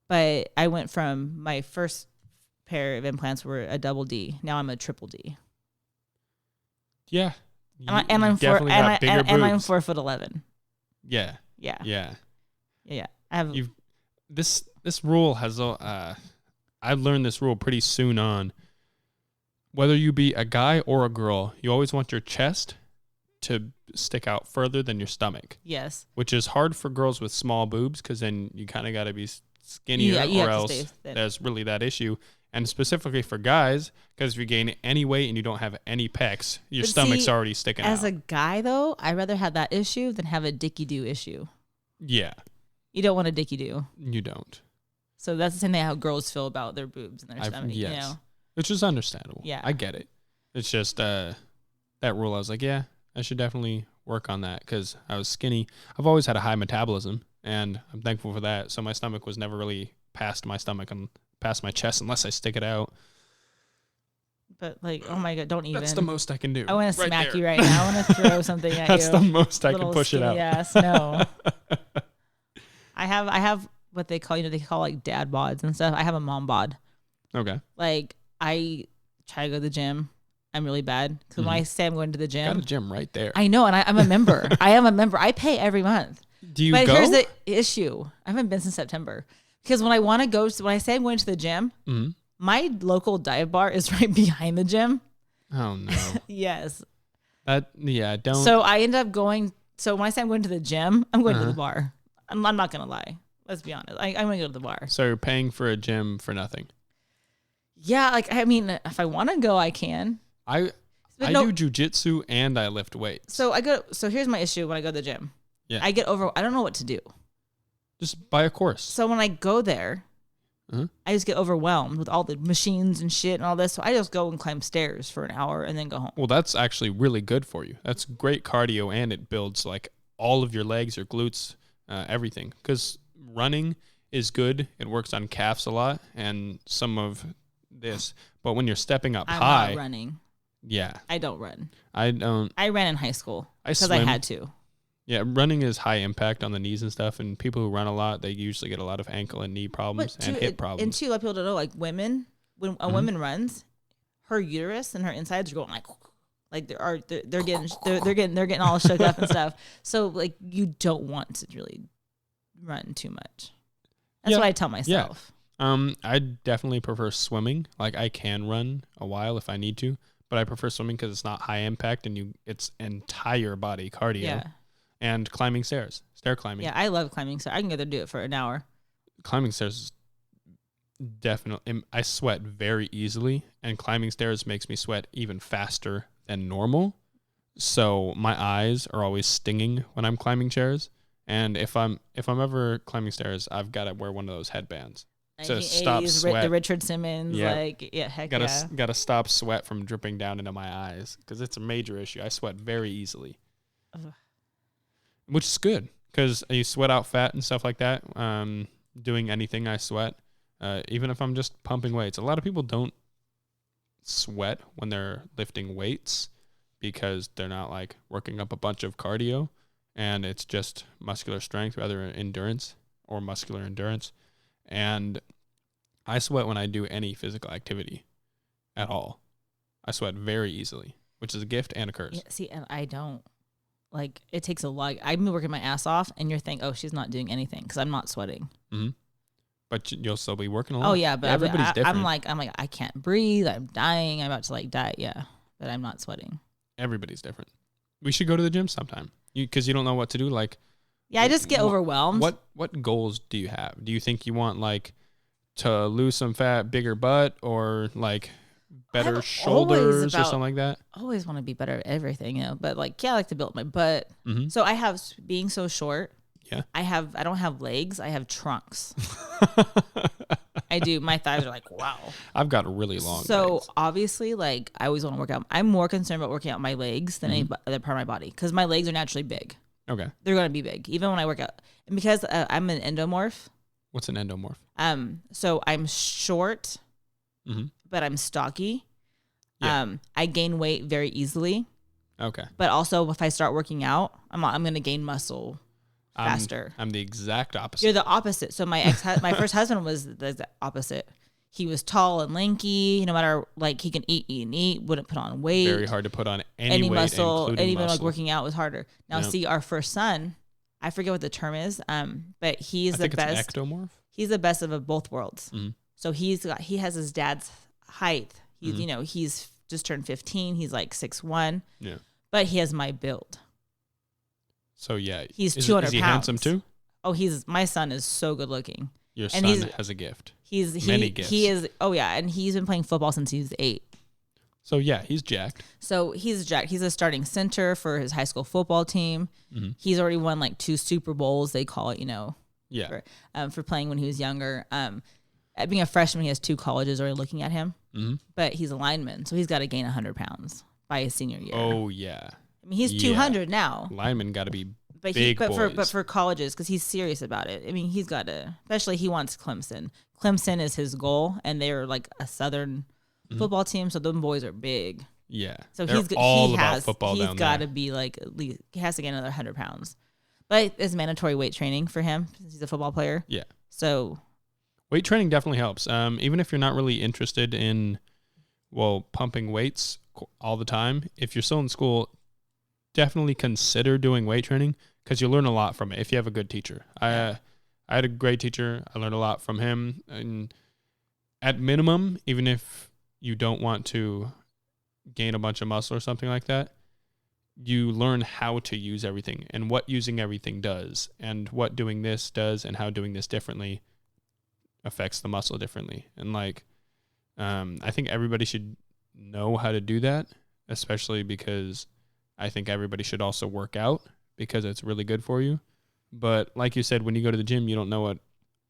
But I went from my first pair of implants were a double D. Now I'm a triple D. Yeah. And I'm 4'11". Yeah. Yeah. Yeah. Yeah. I have this rule has I learned this rule pretty soon on. Whether you be a guy or a girl, you always want your chest to stick out further than your stomach. Yes. Which is hard for girls with small boobs because then you kind of got to be skinnier or else there's really that issue. And specifically for guys, because if you gain any weight and you don't have any pecs, your stomach's already sticking out. As a guy, though, I'd rather have that issue than have a dicky-do issue. Yeah. You don't want a dicky-do. You don't. So that's the same thing how girls feel about their boobs and their stomach, yes. Which is understandable. Yeah. I get it. It's just that rule, I was like, yeah, I should definitely work on that because I was skinny. I've always had a high metabolism, and I'm thankful for that. So my stomach was never really past my stomach and past my chest unless I stick it out. But like, oh my God, don't even. That's the most I can do. I want to smack you right now. I want to throw something at That's you. That's the most I can push it out. Yes, no. I have what they call, they call like dad bods and stuff. I have a mom bod. Okay. Like I try to go to the gym. I'm really bad. Because when I say I'm going to the gym. Got a gym right there. I know. And I'm a member. I am a member. I pay every month. Do you go? But here's the issue. I haven't been since September. Because when I want to go, when I say I'm going to the gym, my local dive bar is right behind the gym. Oh, no. Yes. Don't. So I end up going. So when I say I'm going to the gym, I'm going to the bar. I'm not going to lie. Let's be honest. I'm going to go to the bar. So you're paying for a gym for nothing? Yeah. Like, I mean, if I want to go, I can. I do jujitsu and I lift weights. So here's my issue when I go to the gym. Yeah. I don't know what to do. Just buy a course. So when I go there, I just get overwhelmed with all the machines and shit and all this. So I just go and climb stairs for an hour and then go home. Well, that's actually really good for you. That's great cardio and it builds like all of your legs, your glutes, everything. Because running is good. It works on calves a lot and some of this. But when you're stepping up high. I'm not running. Yeah. I don't run. I don't. I ran in high school because I had to. Yeah, running is high impact on the knees and stuff, and people who run a lot, they usually get a lot of ankle and knee problems and hip problems. And too, a lot of people don't know, like women, when a woman runs, her uterus and her insides are going like they're getting all shook up and stuff. So like you don't want to really run too much. That's what I tell myself. Yeah. I definitely prefer swimming. Like I can run a while if I need to, but I prefer swimming because it's not high impact and it's entire body cardio. Yeah. And climbing stairs, stair climbing. Yeah, I love climbing stairs. I can go there and do it for an hour. Climbing stairs is definitely, I sweat very easily, and climbing stairs makes me sweat even faster than normal. So my eyes are always stinging when I'm climbing stairs. And if I'm ever climbing stairs, I've got to wear one of those headbands. to stop sweat. The Richard Simmons, Gotta stop sweat from dripping down into my eyes because it's a major issue. I sweat very easily, which is good because you sweat out fat and stuff like that. Doing anything, I sweat. Even if I'm just pumping weights. A lot of people don't sweat when they're lifting weights because they're not like working up a bunch of cardio, and it's just muscular strength rather than endurance or muscular endurance. And I sweat when I do any physical activity at all. I sweat very easily, which is a gift and a curse. Yeah, see, and I don't. Like, it takes a lot. I've been working my ass off, and you're thinking, oh, she's not doing anything because I'm not sweating. Mm-hmm. But you'll still be working a lot. Oh, yeah, but everybody's different. I'm like, I can't breathe. I'm dying. I'm about to, like, die. Yeah, but I'm not sweating. Everybody's different. We should go to the gym sometime because you don't know what to do. Like, yeah, I just get overwhelmed. What goals do you have? Do you think you want like to lose some fat, bigger butt, or like better shoulders or something like that? I always want to be better at everything, you know. But like, yeah, I like to build my butt. Mm-hmm. So I have being so short. Yeah. I don't have legs. I have trunks. I do. My thighs are like, wow. I've got really long So legs. Obviously, like, I always want to work out. I'm more concerned about working out my legs than any other part of my body because my legs are naturally big. Okay. They're going to be big, even when I work out. And because I'm an endomorph. What's an endomorph? So I'm short, but I'm stocky. Yeah. I gain weight very easily. Okay. But also, if I start working out, I'm going to gain muscle faster. I'm the exact opposite. You're the opposite. So my my first husband was the opposite. He was tall and lanky. No matter, like, he can eat, wouldn't put on weight. Very hard to put on any weight, muscle, and even muscle. like working out was harder. Now, see, our first son, I forget what the term is, but he's the best. It's an ectomorph. He's the best of both worlds. Mm-hmm. So he has his dad's height. He's he's just turned 15. He's like 6'1". Yeah. But he has my build. So yeah, he's 200 is he pounds. handsome too? Oh, my son is so good looking. Your son has a gift. Many gifts. He is. Oh yeah, and he's been playing football since he was 8. So yeah, he's jacked. He's a starting center for his high school football team. Mm-hmm. He's already won like 2 Super Bowls. They call it, Yeah. For playing when he was younger. At being a freshman, he has 2 colleges already looking at him. Mm-hmm. But he's a lineman, so he's got to gain 100 pounds by his senior year. Oh yeah. I mean, he's 200 now. Linemen got to be big boys. But for colleges, because he's serious about it. I mean, he's got to. Especially, he wants Clemson. Clemson is his goal, and they're like a Southern football team, so them boys are big. Yeah. So he's about football. He's got to be like, at least he has to gain another 100 pounds. But it's mandatory weight training for him since he's a football player. Yeah. So weight training definitely helps. Even if you're not really interested in, pumping weights all the time, if you're still in school, definitely consider doing weight training because you'll learn a lot from it if you have a good teacher. I had a great teacher. I learned a lot from him. And at minimum, even if you don't want to gain a bunch of muscle or something like that, you learn how to use everything and what using everything does and what doing this does and how doing this differently affects the muscle differently. And I think everybody should know how to do that, especially because I think everybody should also work out because it's really good for you. But like you said, when you go to the gym, you don't know what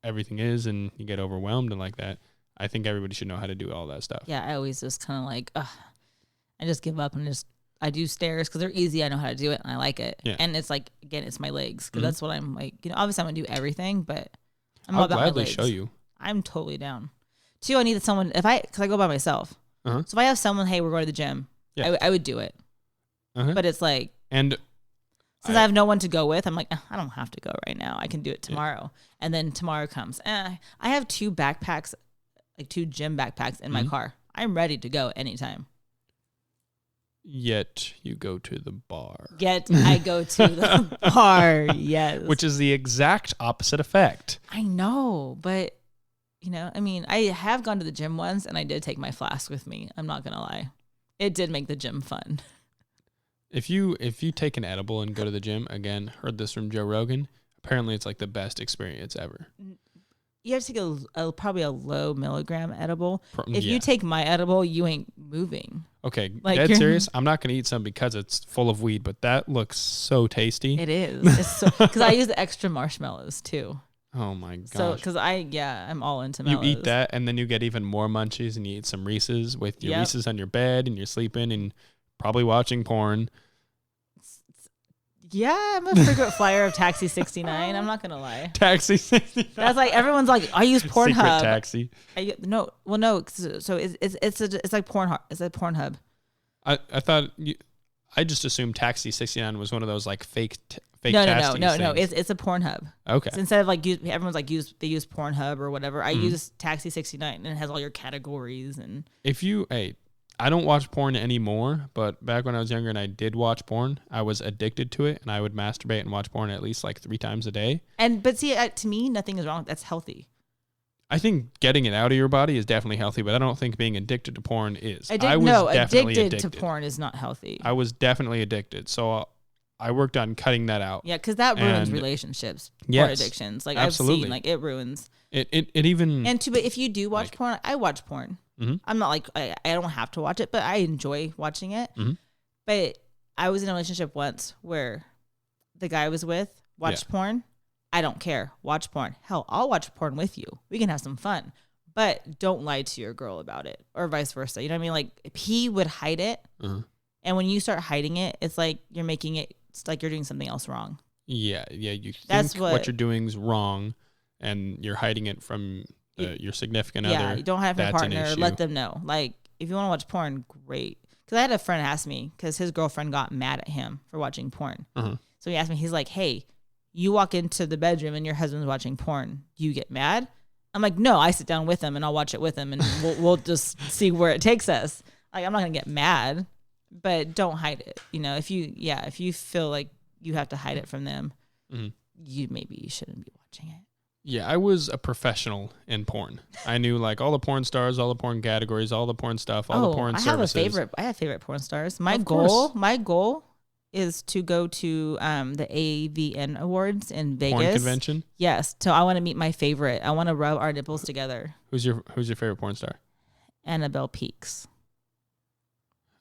everything is and you get overwhelmed and like that. I think everybody should know how to do all that stuff. Yeah, I always just kind of like, I just give up and I do stairs because they're easy. I know how to do it and I like it. Yeah. And it's like, again, it's my legs because that's what I'm like. Obviously I'm going to do everything, but I'm all about my legs. I'll gladly show you. I'm totally down. 2, I need someone, because I go by myself. Uh-huh. So if I have someone, hey, we're going to the gym, I would do it. Uh-huh. But it's like, and since I have no one to go with, I'm like, I don't have to go right now. I can do it tomorrow. Yeah. And then tomorrow comes. I have 2 backpacks, like 2 gym backpacks in my car. I'm ready to go anytime. Yet you go to the bar. I go to the bar, yes. Which is the exact opposite effect. I know, but, I mean, I have gone to the gym once, and I did take my flask with me. I'm not going to lie. It did make the gym fun. If you take an edible and go to the gym, again, heard this from Joe Rogan, apparently it's like the best experience ever. You have to take probably a low milligram edible. If you take my edible, you ain't moving. Okay, dead serious. I'm not going to eat some because it's full of weed, but that looks so tasty. It is. It's because I use the extra marshmallows too. Oh my gosh. So, because I'm all into You mellows. eat that, and then you get even more munchies, and you eat some Reese's with your Reese's on your bed, and you're sleeping and probably watching porn. Yeah, I'm a frequent flyer of Taxi 69. I'm not gonna lie. Taxi 69. That's like everyone's like, I use Pornhub. Secret taxi. No. So it's like Pornhub. It's like Pornhub. I thought I just assumed Taxi 69 was one of those like fake no. things. It's a Pornhub. Okay. So instead of like everyone's like they use Pornhub or whatever. I use Taxi 69 and it has all your categories and. I don't watch porn anymore, but back when I was younger and I did watch porn, I was addicted to it, and I would masturbate and watch porn at least like 3 times a day. But see, to me, nothing is wrong. That's healthy. I think getting it out of your body is definitely healthy, but I don't think being addicted to porn is. Addicted to porn is not healthy. I was definitely addicted, so I worked on cutting that out. Yeah, because that ruins relationships. Porn addictions, like absolutely. I've seen, like it ruins. It even. But if you do watch porn, I watch porn. Mm-hmm. I'm not like I don't have to watch it, but I enjoy watching it. Mm-hmm. But I was in a relationship once where the guy I was with watched porn. I don't care. Watch porn. Hell, I'll watch porn with you. We can have some fun. But don't lie to your girl about it, or vice versa. You know what I mean? Like if he would hide it, and when you start hiding it, it's like you're making it. It's like you're doing something else wrong. Yeah. You think what you're doing is wrong, and you're hiding it from your significant other. Yeah, you don't have your partner. Let them know. Like, if you want to watch porn, great. Because I had a friend ask me, because his girlfriend got mad at him for watching porn. So he asked me, he's like, hey, you walk into the bedroom and your husband's watching porn. Do you get mad? I'm like, no, I sit down with him and I'll watch it with him and we'll just see where it takes us. Like, I'm not going to get mad, but don't hide it. You know, if you feel like you have to hide it from them, you shouldn't be watching it. Yeah, I was a professional in porn. I knew like all the porn stars, all the porn categories, all the porn stuff, all the porn services. I have favorite porn stars. My goal is to go to the AVN Awards in Vegas. Porn convention? Yes. So I want to meet my favorite. I want to rub our nipples together. Who's your favorite porn star? Annabelle Peaks.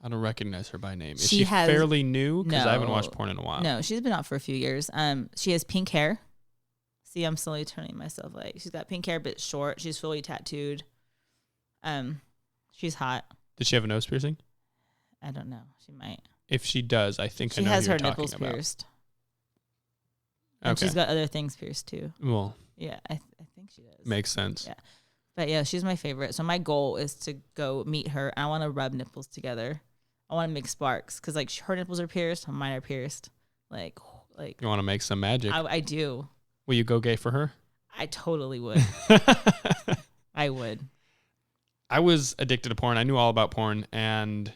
I don't recognize her by name. Is she fairly new? Because I haven't watched porn in a while. No, she's been out for a few years. She has pink hair. See, I'm slowly turning myself. Like, she's got pink hair, but short. She's fully tattooed. She's hot. Does she have a nose piercing? I don't know. She might. If she does, I think she I know has who her you're nipples talking about. pierced. And she's got other things pierced too. Well, yeah, I think she does. Makes sense. Yeah, but yeah, she's my favorite. So my goal is to go meet her. I want to rub nipples together. I want to make sparks because like her nipples are pierced, mine are pierced. Like you want to make some magic. I do. Will you go gay for her? I totally would. I would. I was addicted to porn. I knew all about porn, and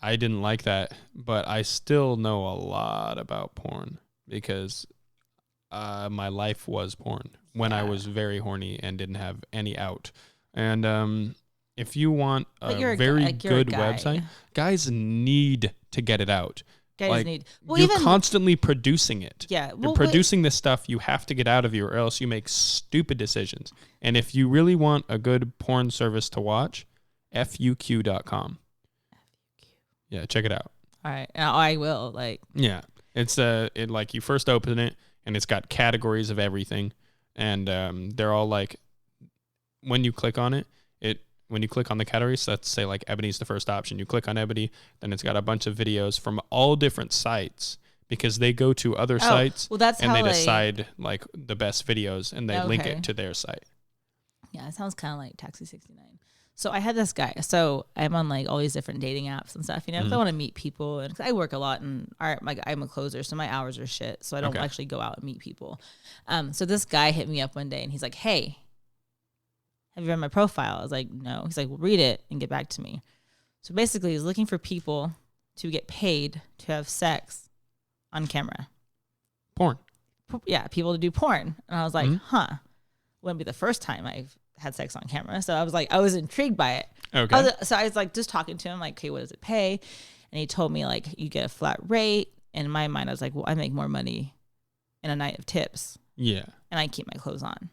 I didn't like that. But I still know a lot about porn because my life was porn when I was very horny and didn't have any out. And if you want a very good website, guys need to get it out. You're constantly producing it. Yeah. You're producing this stuff you have to get out of you, or else you make stupid decisions. And if you really want a good porn service to watch, fuq.com. Yeah, check it out. All right. I will. Yeah. It's like you first open it and it's got categories of everything, and they're all like, when you click on it, when you click on the categories, let's say like Ebony's the first option. You click on Ebony, then it's got a bunch of videos from all different sites because they go to other sites and they decide like the best videos and they link it to their site. Yeah, it sounds kind of like Taxi 69. So I had this guy. So I'm on like all these different dating apps and stuff, you know, because I want to meet people, and I work a lot and I'm a closer, so my hours are shit. So I don't actually go out and meet people. So this guy hit me up one day and he's like, hey, have you read my profile? I was like, no. He's like, well, read it and get back to me. So basically, he's looking for people to get paid to have sex on camera. Porn. Yeah, people to do porn. And I was like, wouldn't be the first time I've had sex on camera. So I was intrigued by it. Okay. I was like, just talking to him, like, okay, what does it pay? And he told me, like, you get a flat rate. And in my mind, I was like, well, I make more money in a night of tips. Yeah. And I keep my clothes on.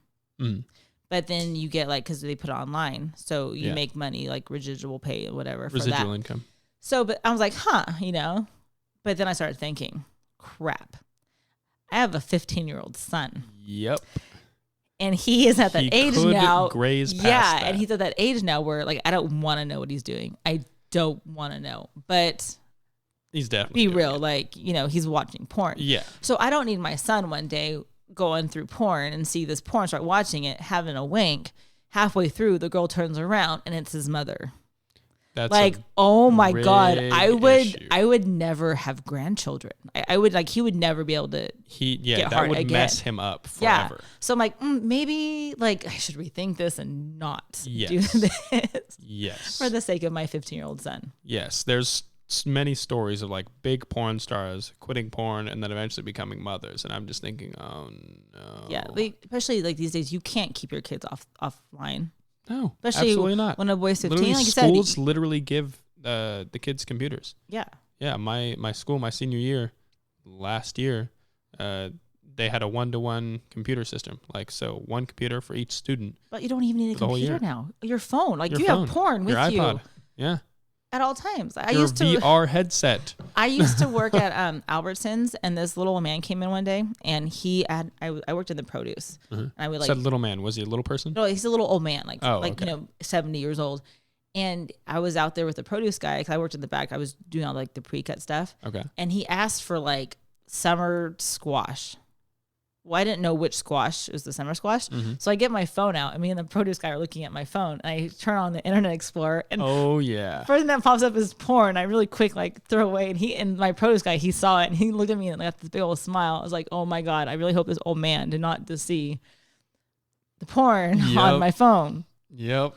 But then you get like, because they put it online, so you make money, like residual pay or whatever. Residual income. So, but I was like, you know. But then I started thinking, crap, I have a 15-year-old son. Yep. And he is at that age now. Graze past that. And he's at that age now where like I don't want to know what he's doing. I don't want to know. But he's definitely be real, like, you know, he's watching porn. Yeah. So I don't need my son one day going through porn and see this porn, start watching it, having a wank. Halfway through, the girl turns around and it's his mother. That's like, oh my God, I would never have grandchildren. I would like, he would never be able to get that hard would again. mess him up forever. Yeah. So I'm like, maybe like I should rethink this and not do this. Yes. For the sake of my 15-year-old son. Yes. There's many stories of like big porn stars quitting porn and then eventually becoming mothers. And I'm just thinking, oh no. Yeah. Especially like these days, you can't keep your kids offline. No, especially absolutely not. When a boy's 15, literally, like you schools said, literally give the kids computers. Yeah. Yeah, my school, my senior year, last year, they had a 1-to-1 computer system. Like, so one computer for each student. But you don't even need a computer now. Your phone, like you have porn with your you. iPod. Yeah. At all times. I used to VR headset. I used to work at Albertsons, and this little man came in one day, and I worked in the produce. Mm-hmm. And I would like said little man. Was he a little person? No, he's a little old man, like okay. you know, 70 years old. And I was out there with the produce guy because I worked in the back. I was doing all like the pre-cut stuff. Okay. And he asked for like summer squash. Well, I didn't know which squash was the summer squash. Mm-hmm. So I get my phone out, and me and the produce guy are looking at my phone. And I turn on the Internet Explorer, and first thing that pops up is porn. I really quick like throw away, and my produce guy, he saw it, and he looked at me and got this big old smile. I was like, oh my God, I really hope this old man did not just see the porn on my phone. Yep.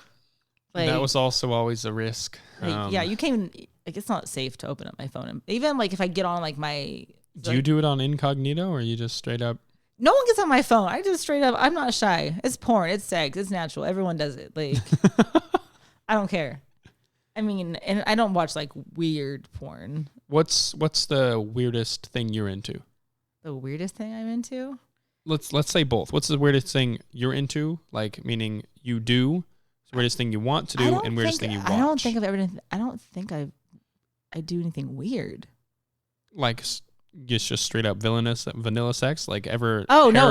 Like, that was also always a risk. Like, yeah, you can't even, like, it's not safe to open up my phone. Even like if I get on like my. Do you do it on incognito, or you just straight up? No one gets on my phone. I just straight up, I'm not shy. It's porn. It's sex. It's natural. Everyone does it. Like, I don't care. I mean, and I don't watch like weird porn. What's the weirdest thing you're into? The weirdest thing I'm into? Let's say both. What's the weirdest thing you're into? Like, meaning you do, the weirdest thing you want to do, and weirdest thing you watch. I don't think I do anything weird. Like, it's just straight up vanilla sex, like hair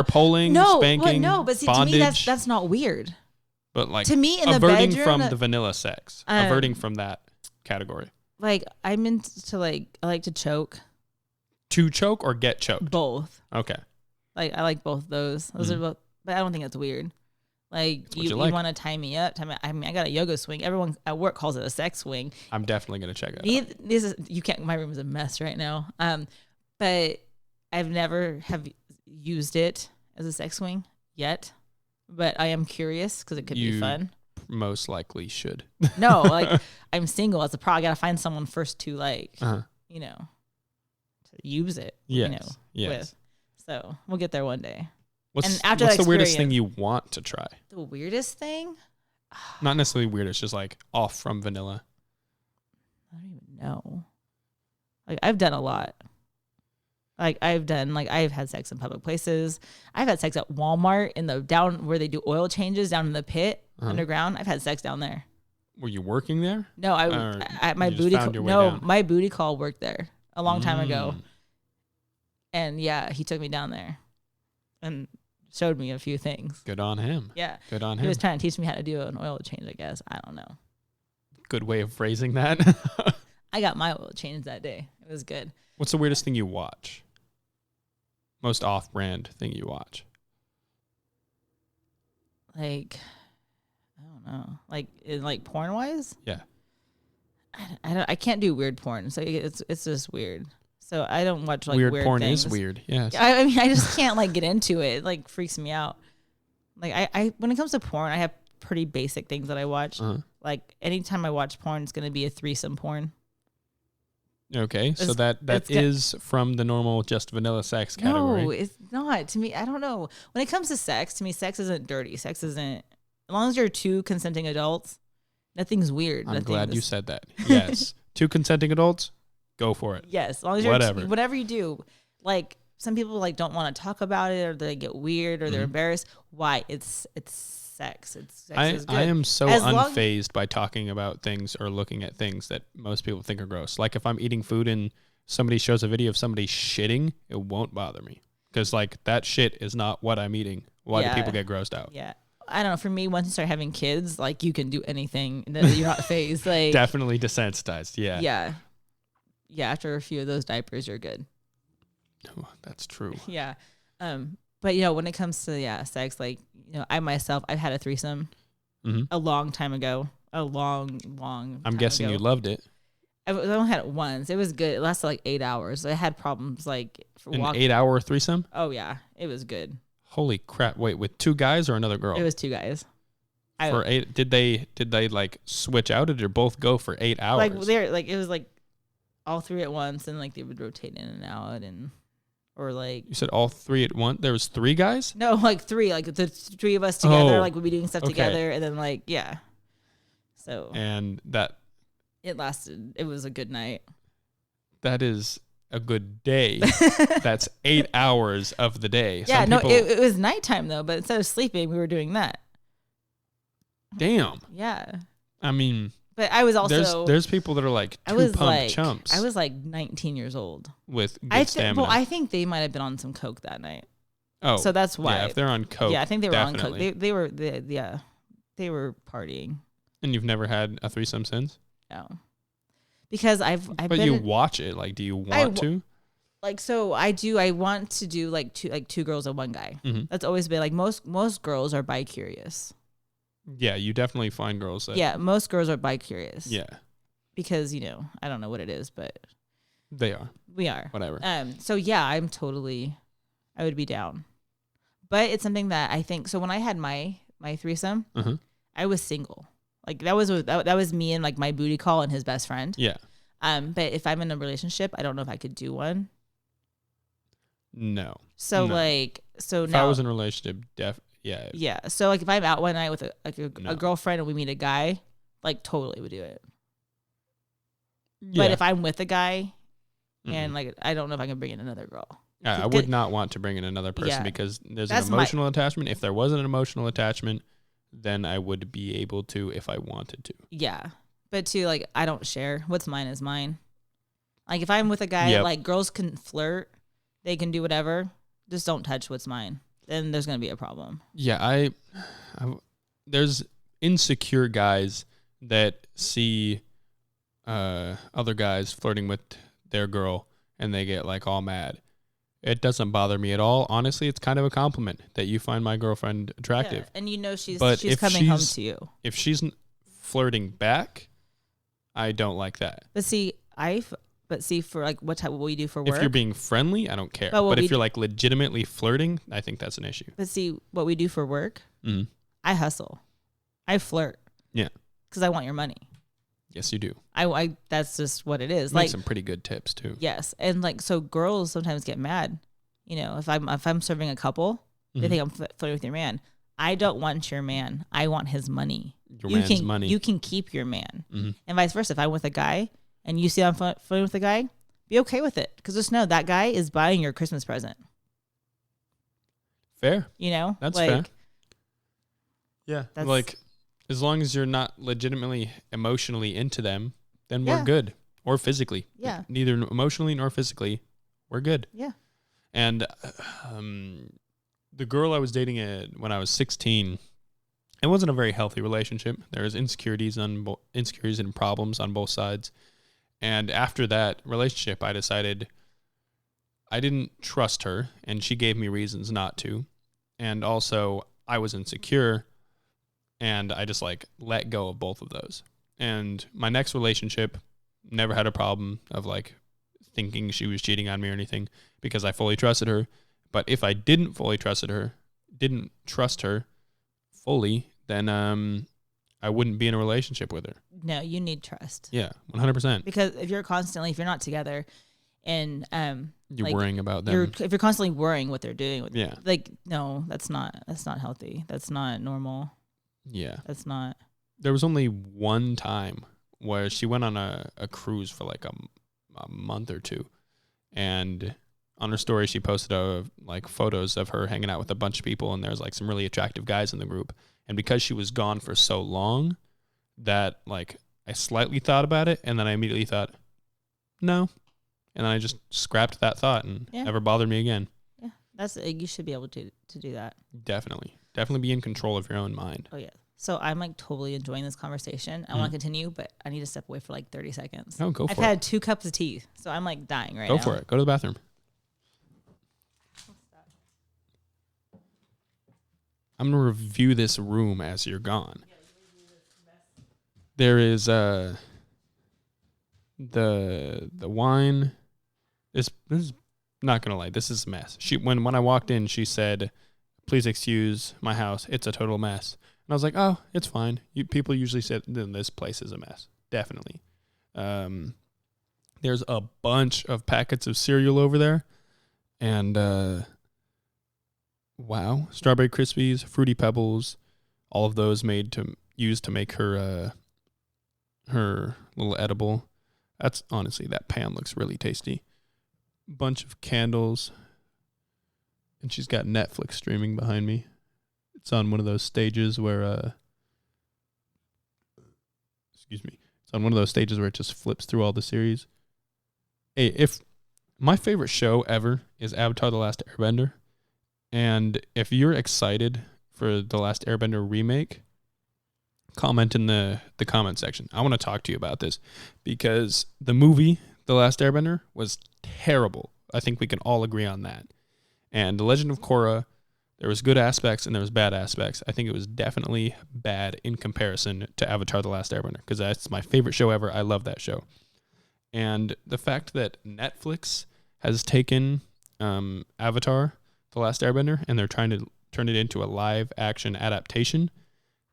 pulling, spanking, but see, bondage. To me that's not weird. But like, to me, in the averting bedroom, from the vanilla sex, averting from that category. Like, I'm into I like to choke. To choke or get choked? Both. Okay. Like, I like both those. Those are both, but I don't think that's weird. Like, you want to tie me up? I mean, I got a yoga swing. Everyone at work calls it a sex swing. I'm definitely gonna check it out. You can't. My room is a mess right now. But I've never have used it as a sex swing yet. But I am curious because it could be fun. Most likely should. No, like, I'm single. That's a problem. I gotta find someone first to you know, to use it. Yes. You know, yes. with. So we'll get there one day. What's the weirdest thing you want to try? The weirdest thing? Not necessarily weird. It's just like off from vanilla. I don't even know. Like, I've done a lot. Like, I've had sex in public places. I've had sex at Walmart in the down where they do oil changes down in the pit underground. I've had sex down there. Were you working there? No, my booty call worked there a long time ago. And yeah, he took me down there and showed me a few things. Good on him. Yeah. Good on him. He was trying to teach me how to do an oil change, I guess. I don't know. Good way of phrasing that. I got my oil changed that day. It was good. What's the weirdest thing you watch? Most off-brand thing you watch? Like, I don't know. Like porn-wise? Yeah. I can't do weird porn, so it's just weird. So I don't watch like weird porn things. Is weird. Yes. I mean, I just can't like get into it. It like freaks me out. Like I when it comes to porn, I have pretty basic things that I watch. Like anytime I watch porn, it's gonna be a threesome porn. Okay, so that is from the normal just vanilla sex category. No, it's not. To me, I don't know. When it comes to sex, to me, sex isn't dirty. Sex isn't. As long as you're two consenting adults, nothing's weird. I'm glad you said that. Yes, two consenting adults. Go for it. Yes, as long as you're whatever you do. Like, some people like don't want to talk about it, or they get weird, or they're embarrassed. Why? It's sex. Is good. I am so unfazed by talking about things or looking at things that most people think are gross. Like, if I'm eating food and somebody shows a video of somebody shitting, it won't bother me because like that shit is not what I'm eating Why do people get grossed out? Yeah. I don't know. For me, once you start having kids, like you can do anything and then you're not phased. Like Definitely desensitized. Yeah. Yeah. Yeah. After a few of those diapers, you're good. Oh, that's true. Yeah. But you know, when it comes to sex, like, you know, I've had a threesome a long time ago. A long I'm guessing you loved it. I only had it once. It was good. It lasted like 8 hours. I had problems like for an 8-hour threesome. Oh yeah, it was good. Holy crap! Wait, with 2 guys or another girl? It was 2 guys. For 8, did they like switch out, or did they both go for 8 hours? It was like all 3 at once, and like they would rotate in and out, or like you said all 3 at once. There was 3 guys. No, like 3. Like the 3 of us together. Like we'd be doing stuff together, and then like yeah. So and that. It lasted. It was a good night. That is a good day. That's 8 hours of the day. Yeah, it was nighttime though, but instead of sleeping, we were doing that. Damn. Yeah. I mean, but I was also there's people that are like pump chumps. I was like 19 years old with good stamina. Well, I think they might have been on some coke that night. Oh, so that's why. Yeah, if they're on coke. Yeah, I think they were definitely. on coke. They were partying. And you've never had a threesome since? No, because I've but you watch it. Like, do you want to? Like, so I do. I want to do like 2 girls and 1 guy. Mm-hmm. That's always been like most girls are bi-curious. Yeah, you definitely find girls that. Yeah, most girls are bi-curious. Yeah, because you know I don't know what it is, but they are. We are. Whatever. So yeah, I would be down, but it's something that I think. So when I had my threesome, I was single. Like that was me and like my booty call and his best friend. Yeah. But if I'm in a relationship, I don't know if I could do one. No. So no. If I was in a relationship, yeah. Yeah. So like if I'm out one night with a girlfriend and we meet a guy, like totally would do it. Yeah. But if I'm with a guy and like I don't know if I can bring in another girl. I would not want to bring in another person because there's an emotional attachment. If there wasn't an emotional attachment, then I would be able to if I wanted to. Yeah. But too, like, I don't share. What's mine is mine. Like, if I'm with a guy, like, girls can flirt. They can do whatever. Just don't touch what's mine. Then there's going to be a problem. Yeah, there's insecure guys that see other guys flirting with their girl and they get, like, all mad. It doesn't bother me at all. Honestly, it's kind of a compliment that you find my girlfriend attractive. Yeah, and you know she's coming home to you. If she's flirting back, I don't like that. But see, for like what we do for work. If you're being friendly, I don't care. But if you're like legitimately flirting, I think that's an issue. But see, what we do for work, I hustle. I flirt. Yeah. Because I want your money. Yes, you do. I that's just what it is. Make some pretty good tips too. Yes, and like so, girls sometimes get mad. You know, if I'm serving a couple, they think I'm flirting with your man. I don't want your man. I want his money. Your man's money. You can keep your man, and vice versa. If I'm with a guy and you see I'm flirting with a guy, be okay with it because just know that guy is buying your Christmas present. Fair. You know, that's fair. Yeah, like. As long as you're not legitimately emotionally into them, then we're good. Or physically. Yeah. Neither emotionally nor physically, we're good. Yeah. And the girl I was dating when I was 16, it wasn't a very healthy relationship. There was insecurities and problems on both sides. And after that relationship, I decided I didn't trust her, and she gave me reasons not to. And also, I was insecure. And I just like let go of both of those. And my next relationship never had a problem of like thinking she was cheating on me or anything because I fully trusted her. But if I didn't trust her fully, then I wouldn't be in a relationship with her. No, you need trust. Yeah, 100%. Because if you're not together and you're worrying about them. If you're constantly worrying what they're doing. Yeah. Like, no, that's not healthy. That's not normal. Yeah. That's not. There was only one time where she went on a cruise for like a month or two. And on her story, she posted like photos of her hanging out with a bunch of people. And there's like some really attractive guys in the group. And because she was gone for so long that like I slightly thought about it. And then I immediately thought, no. And then I just scrapped that thought and never bothered me again. Yeah. That's you should be able to do that. Definitely be in control of your own mind. Oh yeah. So I'm like totally enjoying this conversation. I want to continue, but I need to step away for like 30 seconds. Oh, go for it. I've had 2 cups of tea, so I'm like dying right now. Go for it. Go to the bathroom. I'm gonna review this room as you're gone. There is the wine. This is not gonna lie. This is a mess. When I walked in, she said, "Please excuse my house. It's a total mess." And I was like, "Oh, it's fine." People usually say this place is a mess. Definitely. There's a bunch of packets of cereal over there, and wow, Strawberry Krispies, Fruity Pebbles, all of those used to make her little edible. That's honestly, that pan looks really tasty. Bunch of candles, and she's got Netflix streaming behind me. It's on one of those stages where it's on one of those stages where it just flips through all the series. Hey, if my favorite show ever is Avatar: The Last Airbender, and if you're excited for The Last Airbender remake, comment in the comment section. I want to talk to you about this because the movie The Last Airbender was terrible. I think we can all agree on that. And The Legend of Korra, there was good aspects and there was bad aspects. I think it was definitely bad in comparison to Avatar: The Last Airbender because that's my favorite show ever. I love that show. And the fact that Netflix has taken Avatar: The Last Airbender and they're trying to turn it into a live action adaptation,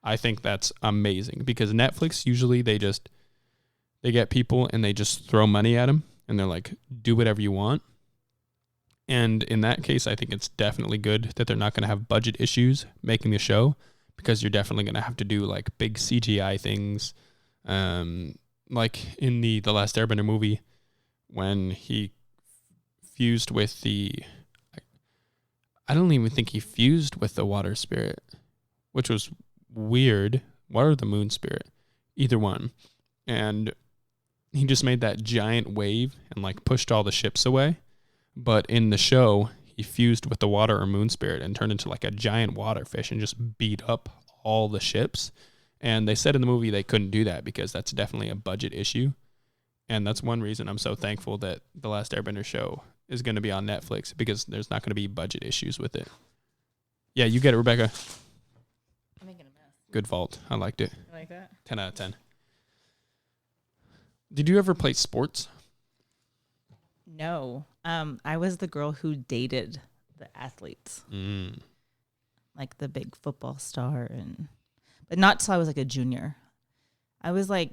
I think that's amazing because Netflix usually they get people and they just throw money at them and they're like, do whatever you want. And in that case, I think it's definitely good that they're not going to have budget issues making the show because you're definitely going to have to do like big CGI things. Like in the Last Airbender movie when he fused with I don't even think he fused with the water spirit, which was weird. Water or the moon spirit, either one. And he just made that giant wave and like pushed all the ships away. But in the show, he fused with the water or moon spirit and turned into like a giant water fish and just beat up all the ships. And they said in the movie they couldn't do that because that's definitely a budget issue. And that's one reason I'm so thankful that The Last Airbender show is going to be on Netflix because there's not going to be budget issues with it. Yeah, you get it, Rebecca. I'm making a mess. Good fault. I liked it. You like that? 10 out of 10. Did you ever play sports? No. I was the girl who dated the athletes. Like the big football star but not till I was like a junior. I was like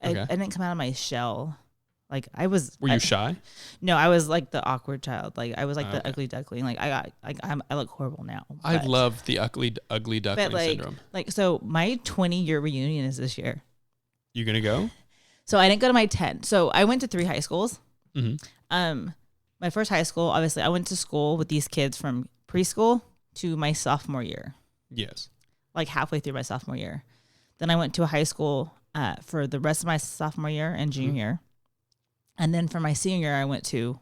Okay. I didn't come out of my shell. Like I was. Were you shy? No, I was like the awkward child. Like I was like the Okay. ugly duckling. Like I look horrible now. I love the ugly duckling like, syndrome. Like so, my 20-year reunion is this year. You gonna go? So I didn't go to my 10. So I went to 3 high schools. Mm-hmm. My first high school, obviously, I went to school with these kids from preschool to my sophomore year. Yes. Like halfway through my sophomore year. Then I went to a high school for the rest of my sophomore year and junior year. And then for my senior year, I went to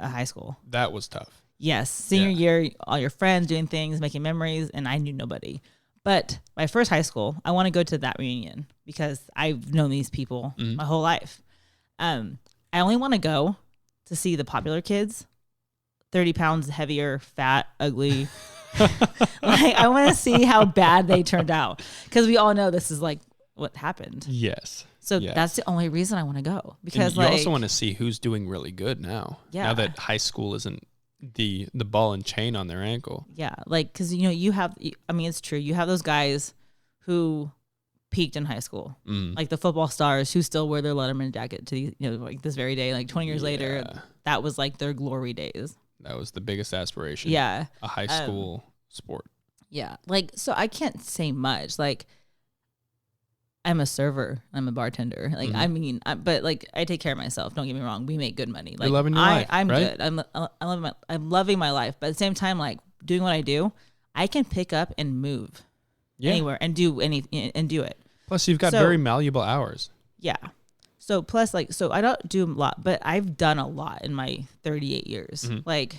a high school. That was tough. Yes. Senior year, all your friends doing things, making memories, and I knew nobody. But my first high school, I want to go to that reunion because I've known these people my whole life. I only want to go to see the popular kids, 30 pounds heavier, fat, ugly. Like I want to see how bad they turned out because we all know this is like what happened. Yes. So that's the only reason I want to go because and you also want to see who's doing really good now. Yeah. Now that high school isn't the ball and chain on their ankle. Yeah. Like, cause you have, I mean, it's true. You have those guys who peaked in high school, like the football stars who still wear their Letterman jacket to like this very day, like 20 years later, that was like their glory days. That was the biggest aspiration. Yeah. A high school sport. Yeah. Like, so I can't say much. Like, I'm a server. I'm a bartender. Like, I mean, but like, I take care of myself. Don't get me wrong. We make good money. Like, you're loving your life, I'm right? good. I'm loving my life. But at the same time, like doing what I do, I can pick up and move anywhere and do anything and do it. Plus, you've got very malleable hours. Yeah. So plus, like, so I don't do a lot, but I've done a lot in my 38 years. Like,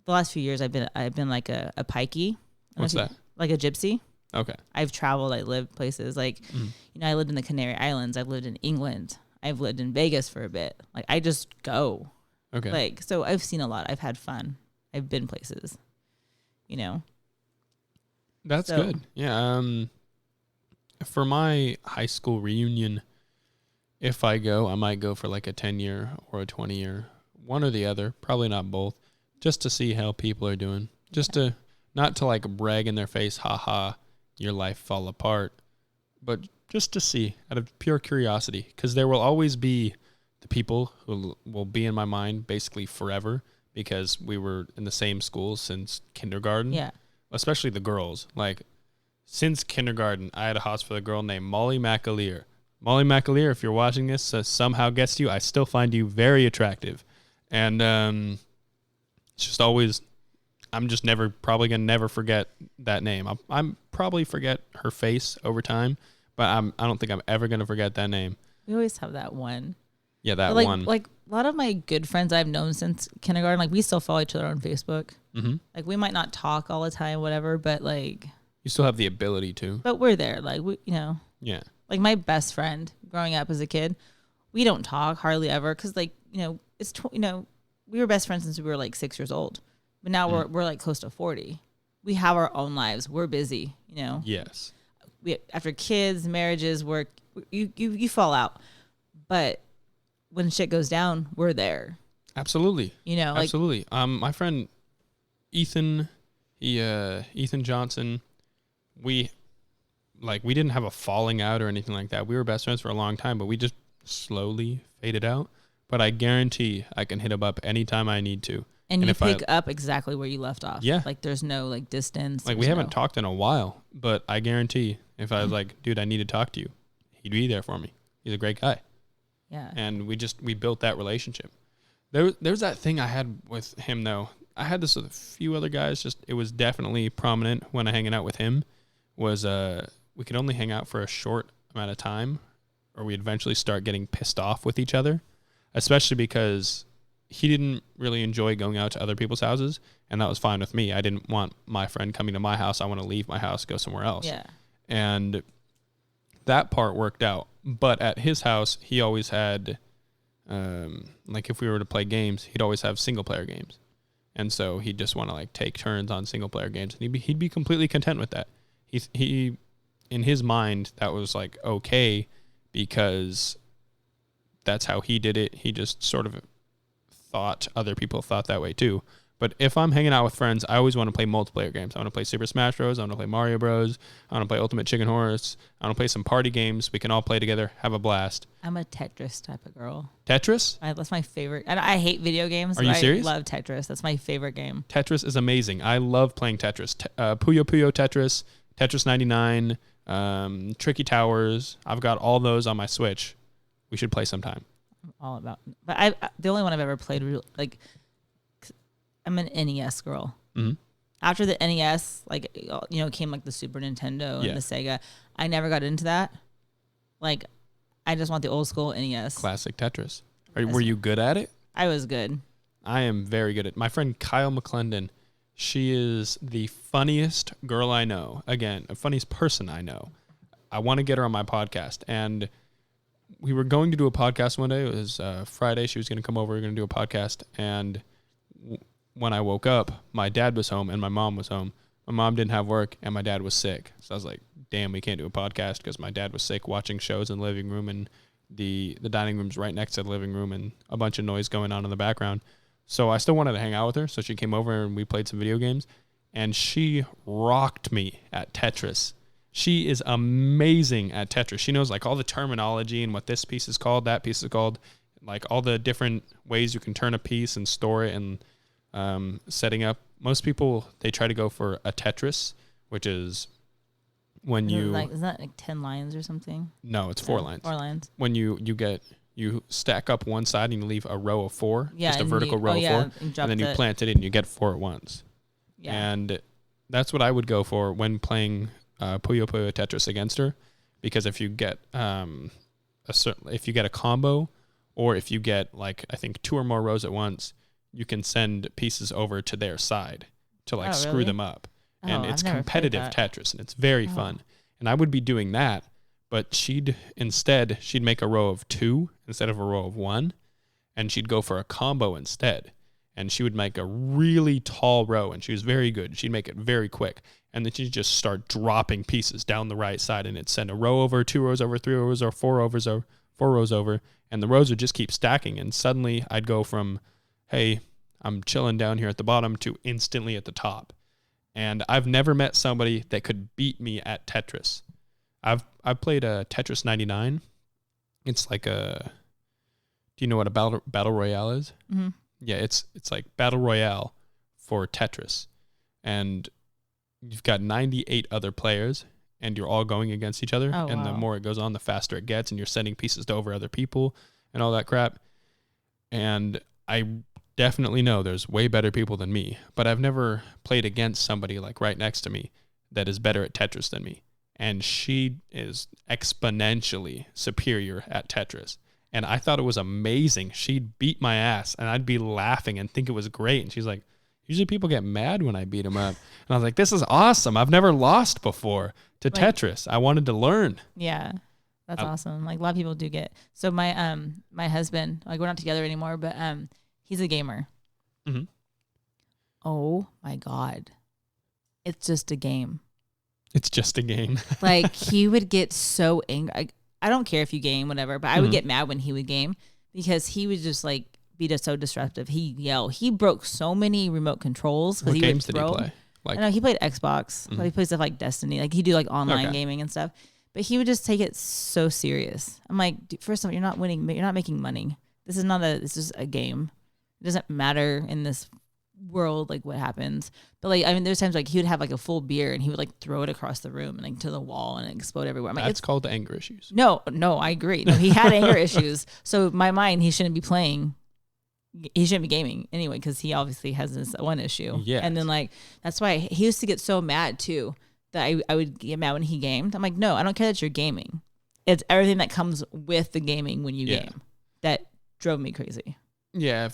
the last few years I've been like a pikey. What's that? Like a gypsy. Okay. I've traveled. I lived places like, I lived in the Canary Islands. I've lived in England. I've lived in Vegas for a bit. Like I just go. Okay. Like, so I've seen a lot. I've had fun. I've been places, That's good. Yeah. For my high school reunion, if I go, I might go for like a 10-year or a 20-year, one or the other, probably not both, just to see how people are doing. Just to, not to like brag in their face, haha, your life fall apart, but just to see out of pure curiosity, because there will always be the people who will be in my mind basically forever because we were in the same school since kindergarten. Yeah. Especially the girls. Like, since kindergarten, I had a house for a girl named Molly McAleer. Molly McAleer, if you're watching this, somehow gets to you, I still find you very attractive. And it's just always, I'm just probably going to never forget that name. I'm probably forget her face over time, but I don't think I'm ever going to forget that name. We always have that one. Yeah, that like, one. Like, a lot of my good friends I've known since kindergarten, like, we still follow each other on Facebook. Mm-hmm. Like, we might not talk all the time, whatever, but, like... You still have the ability to. But we're there. Like, we, Yeah. Like, my best friend growing up as a kid, we don't talk hardly ever because, like, it's, we were best friends since we were, like, 6 years old. But now we're, like, close to 40. We have our own lives. We're busy, Yes. We after kids, marriages, work, you fall out. But when shit goes down, we're there. Absolutely. Like, absolutely. My friend Ethan, Ethan Johnson, we didn't have a falling out or anything like that. We were best friends for a long time, but we just slowly faded out. But I guarantee I can hit him up anytime I need to. And you pick up exactly where you left off. Yeah. Like, there's no, like, distance. Like, we haven't talked in a while, but I guarantee if I was like, dude, I need to talk to you, he'd be there for me. He's a great guy. Yeah. And we built that relationship. There's that thing I had with him, though. I had this with a few other guys. Just, it was definitely prominent when I hanging out with him, was we could only hang out for a short amount of time, or we'd eventually start getting pissed off with each other, especially because he didn't really enjoy going out to other people's houses, and that was fine with me. I didn't want my friend coming to my house. I want to leave my house, go somewhere else. Yeah. And that part worked out. But at his house, he always had, like, if we were to play games, he'd always have single-player games. And so he'd just want to, like, take turns on single-player games, and he'd be completely content with that. He in his mind, that was, like, okay, because that's how he did it. He just sort of thought other people thought that way too. But if I'm hanging out with friends, I always want to play multiplayer games. I want to play Super Smash Bros. I want to play Mario Bros. I want to play Ultimate Chicken Horse. I want to play some party games. We can all play together, have a blast. I'm a Tetris type of girl. Tetris? That's my favorite. And I hate video games. Are you serious? I love Tetris. That's my favorite game. Tetris is amazing. I love playing Tetris. Puyo Puyo Tetris, Tetris 99, Tricky Towers. I've got all those on my Switch. We should play sometime. I'm all about. But the only one I've ever played, like, I'm an NES girl. Mm-hmm. After the NES, like, came like the Super Nintendo and the Sega. I never got into that. Like, I just want the old school NES. Classic Tetris. Were you good at it? I was good. I am very good at it. My friend Kyle McClendon, she is the funniest girl I know. Again, the funniest person I know. I want to get her on my podcast. And we were going to do a podcast one day. It was Friday. She was going to come over. We were going to do a podcast. And when I woke up, my dad was home and my mom was home. My mom didn't have work and my dad was sick. So I was like, damn, we can't do a podcast because my dad was sick watching shows in the living room, and the dining room's right next to the living room and a bunch of noise going on in the background. So I still wanted to hang out with her. So she came over and we played some video games, and she rocked me at Tetris. She is amazing at Tetris. She knows, like, all the terminology and what this piece is called, that piece is called, like all the different ways you can turn a piece and store it, and setting up. Most people, they try to go for a Tetris, which is when is that like 10 lines or something? No, it's 4 lines. 4 lines. When you stack up one side and you leave a row of 4, just a vertical row of 4, and then you plant it and you get 4 at once. Yeah. And that's what I would go for when playing Puyo Puyo Tetris against her, because if you get if you get a combo, or if you get, like, I think 2 or more rows at once, you can send pieces over to their side to like screw really? them up. And Oh, it's I've never played competitive that. Tetris, and it's very fun. And I would be doing that, but she'd make a row of 2 instead of a row of 1, and she'd go for a combo instead. And she would make a really tall row, and she was very good. She'd make it very quick. And then she'd just start dropping pieces down the right side, and it'd send a row over, 2 rows over, 3 rows over, 4 rows over, and the rows would just keep stacking. And suddenly I'd go from, hey, I'm chilling down here at the bottom to instantly at the top. And I've never met somebody that could beat me at Tetris. I've played a Tetris 99. It's like do you know what a battle royale is? Mm-hmm. Yeah, it's like battle royale for Tetris. And you've got 98 other players, and you're all going against each other. Oh, and the more it goes on, the faster it gets, and you're sending pieces to over other people and all that crap. And I definitely know there's way better people than me, but I've never played against somebody like right next to me that is better at Tetris than me. And she is exponentially superior at Tetris. And I thought it was amazing. She'd beat my ass, and I'd be laughing and think it was great. And she's like, usually people get mad when I beat them up. And I was like, this is awesome. I've never lost before to Tetris. I wanted to learn. Yeah. That's awesome. Like a lot of people do get. So my my husband, like we're not together anymore, but he's a gamer. Mm-hmm. Oh my God. It's just a game. It's just a game. Like he would get so angry. I don't care if you game, whatever, but I would get mad when he would game because he would just like be just so disruptive. He'd yell. He broke so many remote controls. What games did he play? Like, I know he played Xbox. He played stuff like Destiny. Like he do like online gaming and stuff. But he would just take it so serious. I'm like, dude, first of all, you're not winning. You're not making money. This is just a game. It doesn't matter in this world like what happens. But like, I mean, there's times like he would have like a full beer and he would like throw it across the room and like to the wall and explode everywhere. I'm like, that's called anger issues. No, I agree. No, he had anger issues. So in my mind, he shouldn't be playing. He shouldn't be gaming anyway because he obviously has this one issue. Yeah. And then like that's why he used to get so mad too that I would get mad when he gamed. I'm like, no, I don't care that you're gaming. It's everything that comes with the gaming when you game that drove me crazy. Yeah.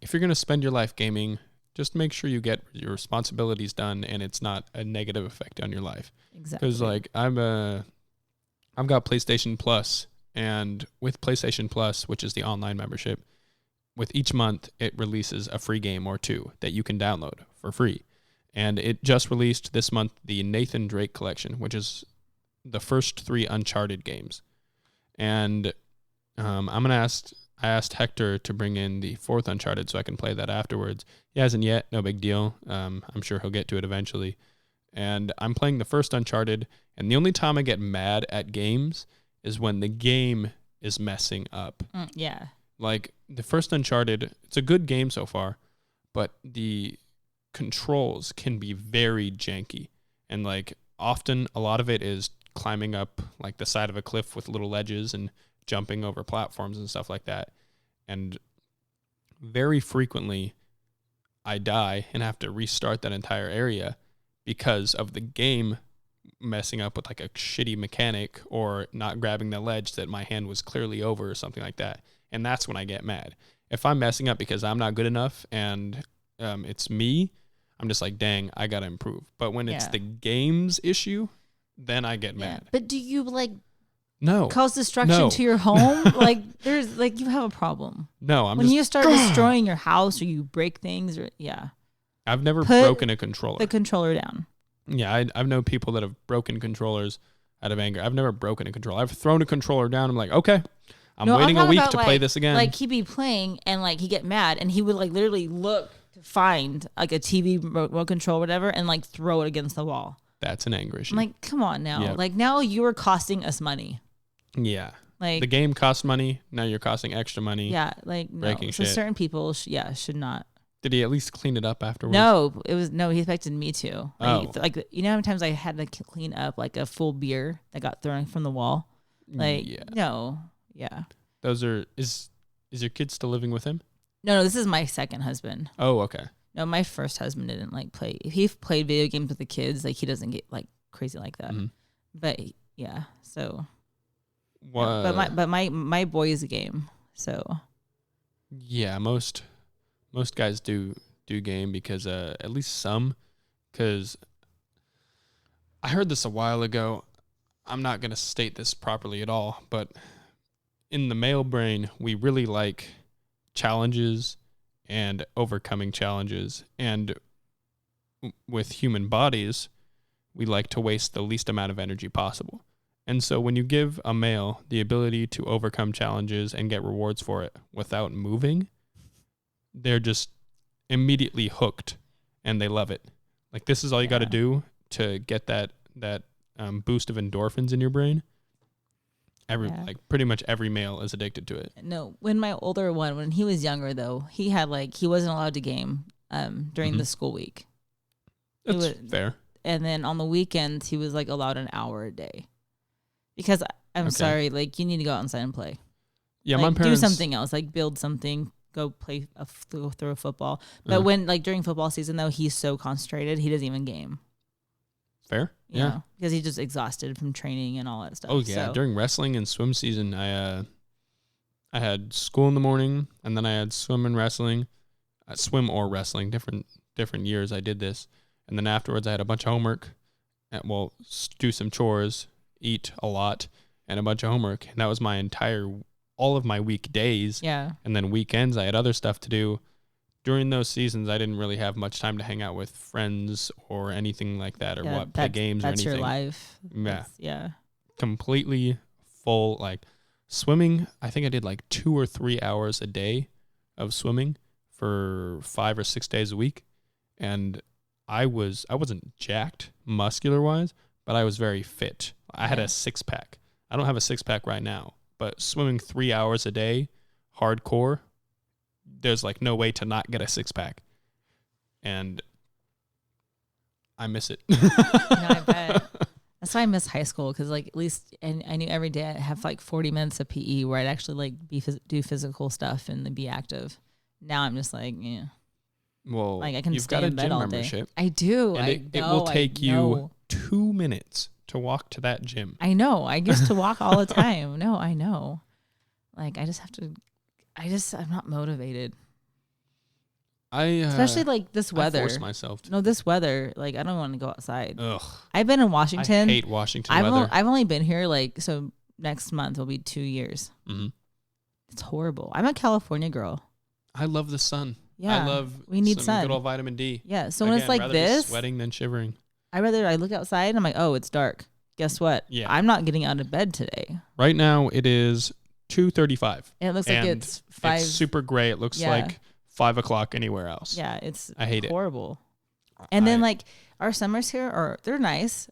If you're going to spend your life gaming, just make sure you get your responsibilities done and it's not a negative effect on your life. Exactly. Because like I've got PlayStation Plus, and with PlayStation Plus, which is the online membership, with each month it releases a free game or 2 that you can download for free. And it just released this month the Nathan Drake collection, which is the first 3 Uncharted games. And I asked Hector to bring in the 4th Uncharted so I can play that afterwards. He hasn't yet, no big deal. I'm sure he'll get to it eventually. And I'm playing the first Uncharted, and the only time I get mad at games is when the game is messing up. Yeah. Like the first Uncharted, it's a good game so far, but the controls can be very janky. And like often a lot of it is climbing up like the side of a cliff with little ledges and jumping over platforms and stuff like that. And very frequently I die and have to restart that entire area because of the game messing up with like a shitty mechanic or not grabbing the ledge that my hand was clearly over or something like that. And that's when I get mad. If I'm messing up because I'm not good enough and it's me, I'm just like, dang, I got to improve. But when it's the game's issue, then I get mad. But do you like no cause destruction to your home? Like there's like you have a problem. No, when you start destroying your house or you break things or I've never broken a controller. The controller down. Yeah, I've known people that have broken controllers out of anger. I've never broken a controller. I've thrown a controller down. I'm like, okay, I'm waiting a week to play this again. Like he'd be playing and like he'd get mad and he would like literally look to find like a TV remote control or whatever and like throw it against the wall. That's an anger issue. I'm like, come on now. Yep. Like now you are costing us money. Yeah. Like the game costs money. Now you're costing extra money. Yeah. Like breaking shit. So certain people, should not. Did he at least clean it up afterwards? No, he expected me to. Like, like you know how many times I had to clean up like a full beer that got thrown from the wall? Like no. Yeah. Those are is your kid still living with him? No, this is my second husband. Oh, okay. No, my first husband didn't like play. If he played video games with the kids, like he doesn't get like crazy like that. Mm-hmm. But yeah, so. What? No, but my boy is a game, so. Yeah, most Most guys do game because at least some, because I heard this a while ago. I'm not going to state this properly at all, but in the male brain, we really like challenges and overcoming challenges. And with human bodies, we like to waste the least amount of energy possible. And so when you give a male the ability to overcome challenges and get rewards for it without moving, they're just immediately hooked and they love it. Like, this is all you got to do to get that boost of endorphins in your brain. Like pretty much every male is addicted to it. No, when my older one, when he was younger though, he had he wasn't allowed to game during the school week. That's fair. And then on the weekends, he was allowed an hour a day. Because I'm sorry, you need to go outside and play. Yeah, my parents do something else, build something, go play, go throw a football. But when during football season though, he's so concentrated, he doesn't even game. Fair, you know, because he's just exhausted from training and all that stuff. Oh yeah, during wrestling and swim season, I had school in the morning, and then I had swim and wrestling, swim or wrestling, different years I did this, and then afterwards I had a bunch of homework, and do some chores, eat a lot, and a bunch of homework, and that was all of my weekdays. Yeah, and then weekends I had other stuff to do. During those seasons, I didn't really have much time to hang out with friends or anything like that, or play games or anything. That's your life. Yeah. Completely full. Swimming, I think I did 2 or 3 hours a day of swimming for 5 or 6 days a week. And I wasn't jacked muscular wise, but I was very fit. I had a 6-pack. I don't have a 6-pack right now, but swimming 3 hours a day, hardcore, there's no way to not get a 6-pack, and I miss it. No, I bet. That's why I miss high school, because at least I knew every day I'd have 40 minutes of PE where I'd actually do physical stuff and be active. Now I'm just yeah. Well, I can stay in bed all day. I do. And it will take you 2 minutes to walk to that gym. I know. I used to walk all the time. No, I know. I just have to. I'm not motivated. Especially this weather. I force myself to. No, this weather, I don't want to go outside. Ugh. I've been in Washington. I hate Washington weather. I've only been here so next month will be 2 years. Mm-hmm. It's horrible. I'm a California girl. I love the sun. Yeah, we need sun. Good old vitamin D. Yeah, so when it's like this, be sweating than shivering. I look outside and I'm oh, it's dark. Guess what? Yeah. I'm not getting out of bed today. Right now it is 2:35. And it looks like it's 5. It's super gray. It looks like 5 o'clock anywhere else. Yeah, I hate horrible. And then our summers here they're nice,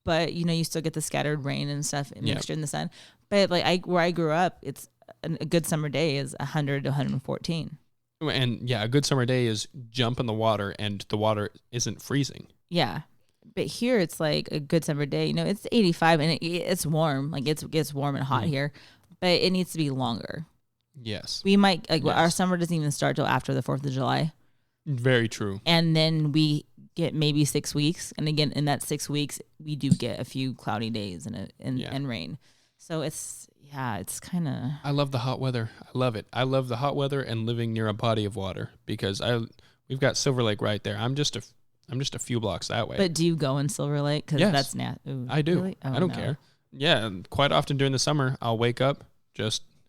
but you still get the scattered rain and stuff mixed in the sun. But where I grew up, it's a good summer day is 100 to 114. And a good summer day is jump in the water and the water isn't freezing. Yeah. But here it's a good summer day. It's 85 and it's warm. It gets warm and hot here. But it needs to be longer. Yes. We might, our summer doesn't even start till after the 4th of July. Very true. And then we get maybe 6 weeks. And again, in that 6 weeks, we do get a few cloudy days and rain. So it's kind of. I love the hot weather. I love it. I love the hot weather and living near a body of water because we've got Silver Lake right there. I'm just a few blocks that way. But do you go in Silver Lake? Because that's I do. Really? Oh, I don't care. Yeah, quite often during the summer, I'll wake up,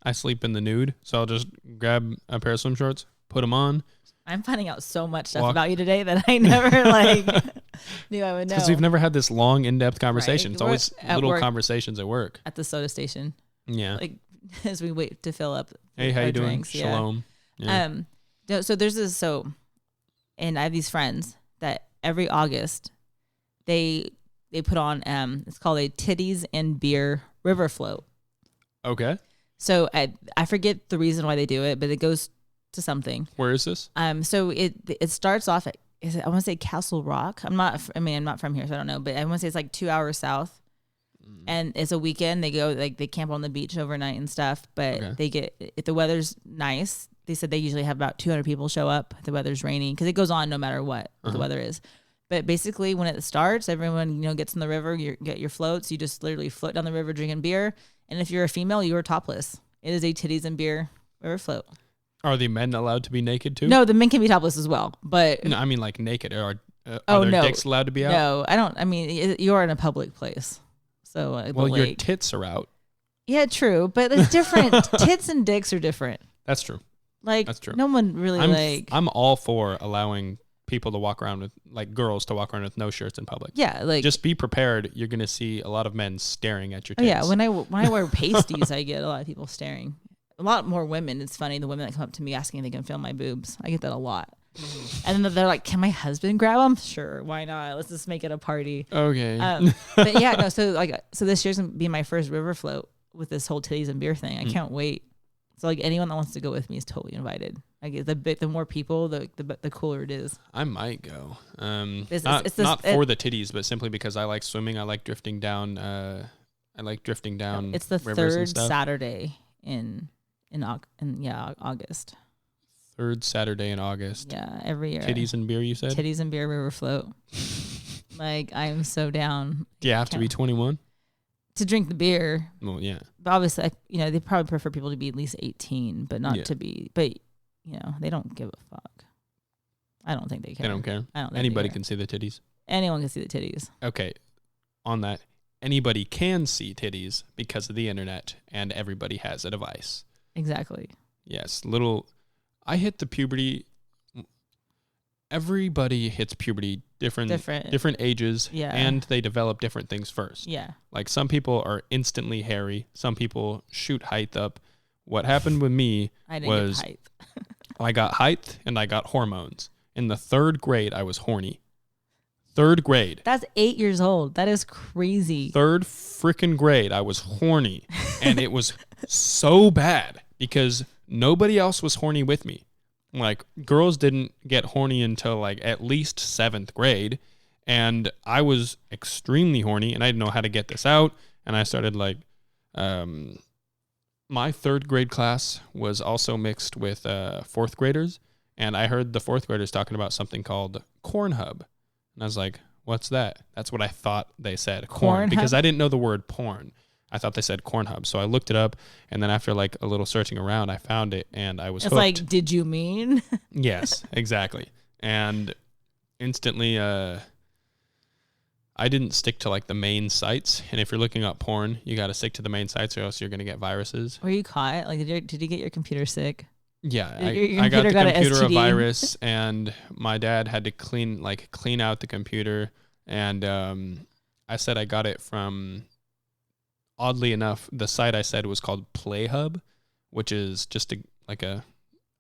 I sleep in the nude, so I'll just grab a pair of swim shorts, put them on. I'm finding out so much stuff about you today that I never knew I would know. Because we've never had this long, in-depth conversation. Right. It's always little work, conversations at work. At the soda station. Yeah. As we wait to fill up Hey, how you doing? Drinks. Shalom. Yeah. So there's this, and I have these friends that every August, they put on, it's called a Titties and Beer River Float. Okay. So I forget the reason why they do it, but it goes to something. Where is this? So it starts off at, I want to say Castle Rock. I'm not from here, so I don't know, but I want to say it's 2 hours south. And it's a weekend. They go they camp on the beach overnight and stuff, but they get, if the weather's nice, they said they usually have about 200 people show up if the weather's raining, because it goes on no matter what the weather is. But basically when it starts, everyone, gets in the river, you get your floats, you just literally float down the river drinking beer. And if you're a female, you are topless. It is a titties and beer river float. Are the men allowed to be naked too? No, the men can be topless as well. But no, I mean like naked. Are their dicks allowed to be out? No, I don't. I mean, you're in a public place, so well, your tits are out. Yeah, true, but it's different. Tits and dicks are different. That's true. Like that's true. No one really I'm all for allowing people to walk around with, like, girls to walk around with no shirts in public. Yeah, like, just be prepared. You're gonna see a lot of men staring at your tits. Oh yeah, when I wear pasties, I get a lot of people staring. A lot more women. It's funny, the women that come up to me asking if they can feel my boobs. I get that a lot. And then they're like, "Can my husband grab them?" Sure, why not? Let's just make it a party. Okay. But yeah, no. So this year's gonna be my first river float with this whole titties and beer thing. I can't wait. So like anyone that wants to go with me is totally invited. Like the more people, the cooler it is. I might go. Not for the titties, but simply because I like swimming. I like drifting down. It's the third Saturday in August. Third Saturday in August. Yeah, every year. Titties and beer, you said? Titties and beer river float. Like, I am so down. Do you have to be 21? To drink the beer. Well, yeah. But obviously, they probably prefer people to be at least 18, but not to be. But, they don't give a fuck. I don't think they care. They don't care? I don't think anybody can see the titties? Anyone can see the titties. Okay. On that, anybody can see titties because of the internet, and everybody has a device. Exactly. Yes. I hit the puberty. Everybody hits puberty different ages, and they develop different things first. Yeah. Like some people are instantly hairy. Some people shoot height up. What happened with me was get height. I got height and I got hormones. In the 3rd grade, I was horny. 3rd grade. That's 8 years old. That is crazy. 3rd freaking grade, I was horny. And it was so bad because nobody else was horny with me. Like, girls didn't get horny until, like, at least 7th grade. And I was extremely horny, and I didn't know how to get this out. And I started, like, my 3rd grade class was also mixed with 4th graders. And I heard the 4th graders talking about something called corn hub. And I was like, what's that? That's what I thought they said. Corn. Because I didn't know the word porn. I thought they said corn hub. So I looked it up, and then after like a little searching around, I found it, and I was hooked. It's like, did you mean? Yes, exactly. And instantly, I didn't stick to like the main sites. And if you're looking up porn, you got to stick to the main sites or else you're going to get viruses. Were you caught? Like, did you get your computer sick? Yeah, I got the computer a virus, and my dad had to clean out the computer. And I said I got it from... Oddly enough, the site I said was called PlayHub, which is just a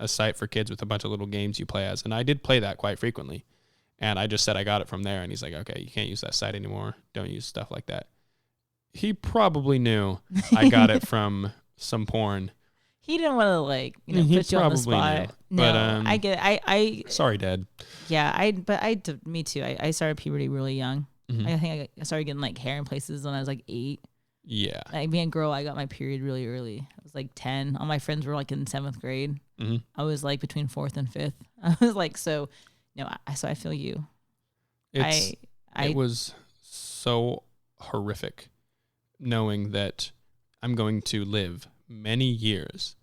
site for kids with a bunch of little games you play as. And I did play that quite frequently. And I just said I got it from there. And he's like, okay, you can't use that site anymore. Don't use stuff like that. He probably knew I got it from some porn. He didn't want to put you on the spot. Knew. No, but, I get it. I sorry, Dad. Yeah, me too. I started puberty really young. Mm-hmm. I think I started getting like hair in places when I was like 8. Yeah. Like being a girl, I got my period really early. I was like 10. All my friends were like in 7th grade. Mm-hmm. I was like between 4th and 5th. I was like, so I feel you. It was so horrific knowing that I'm going to live many years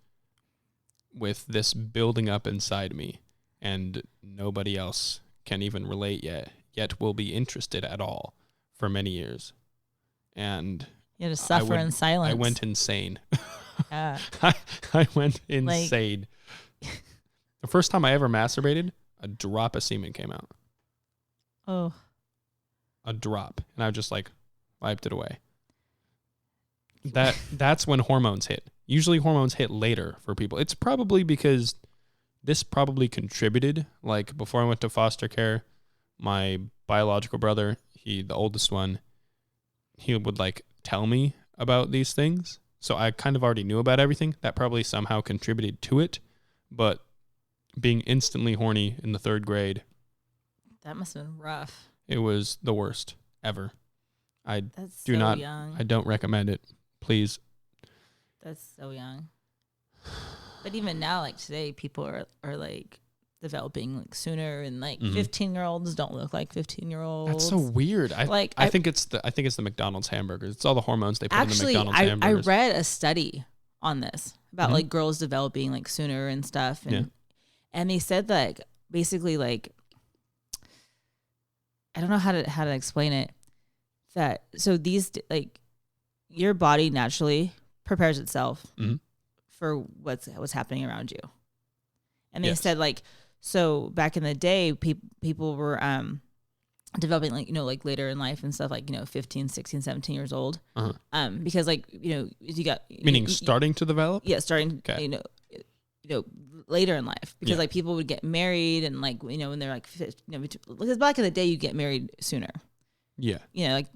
with this building up inside me and nobody else can even relate yet will be interested at all for many years. And you had to suffer in silence. I went insane. Yeah. I went insane. The first time I ever masturbated, a drop of semen came out. Oh. A drop. And I just like wiped it away. That's when hormones hit. Usually hormones hit later for people. It's probably because this probably contributed. Like before I went to foster care, my biological brother, the oldest one, he would like tell me about these things. So I kind of already knew about everything. That probably somehow contributed to it. But being instantly horny in the 3rd grade. That must have been rough. It was the worst ever. That's so young. I don't recommend it. Please. That's so young. But even now, like today, people are like developing like sooner, and like 15-year-olds don't look like 15-year-olds. That's so weird. I think it's the McDonald's hamburgers. It's all the hormones they put in the McDonald's hamburgers. I read a study on this about like girls developing like sooner and stuff. And they said that like, basically like, I don't know how to explain it. That so these like your body naturally prepares itself for what's happening around you. And they said like, so back in the day, people were developing like, like later in life and stuff like, 15, 16, 17 years old. Because like, you got meaning starting to develop? Yeah, starting later in life, because like people would get married and like, when they're like, because back in the day you get married sooner. Yeah. Like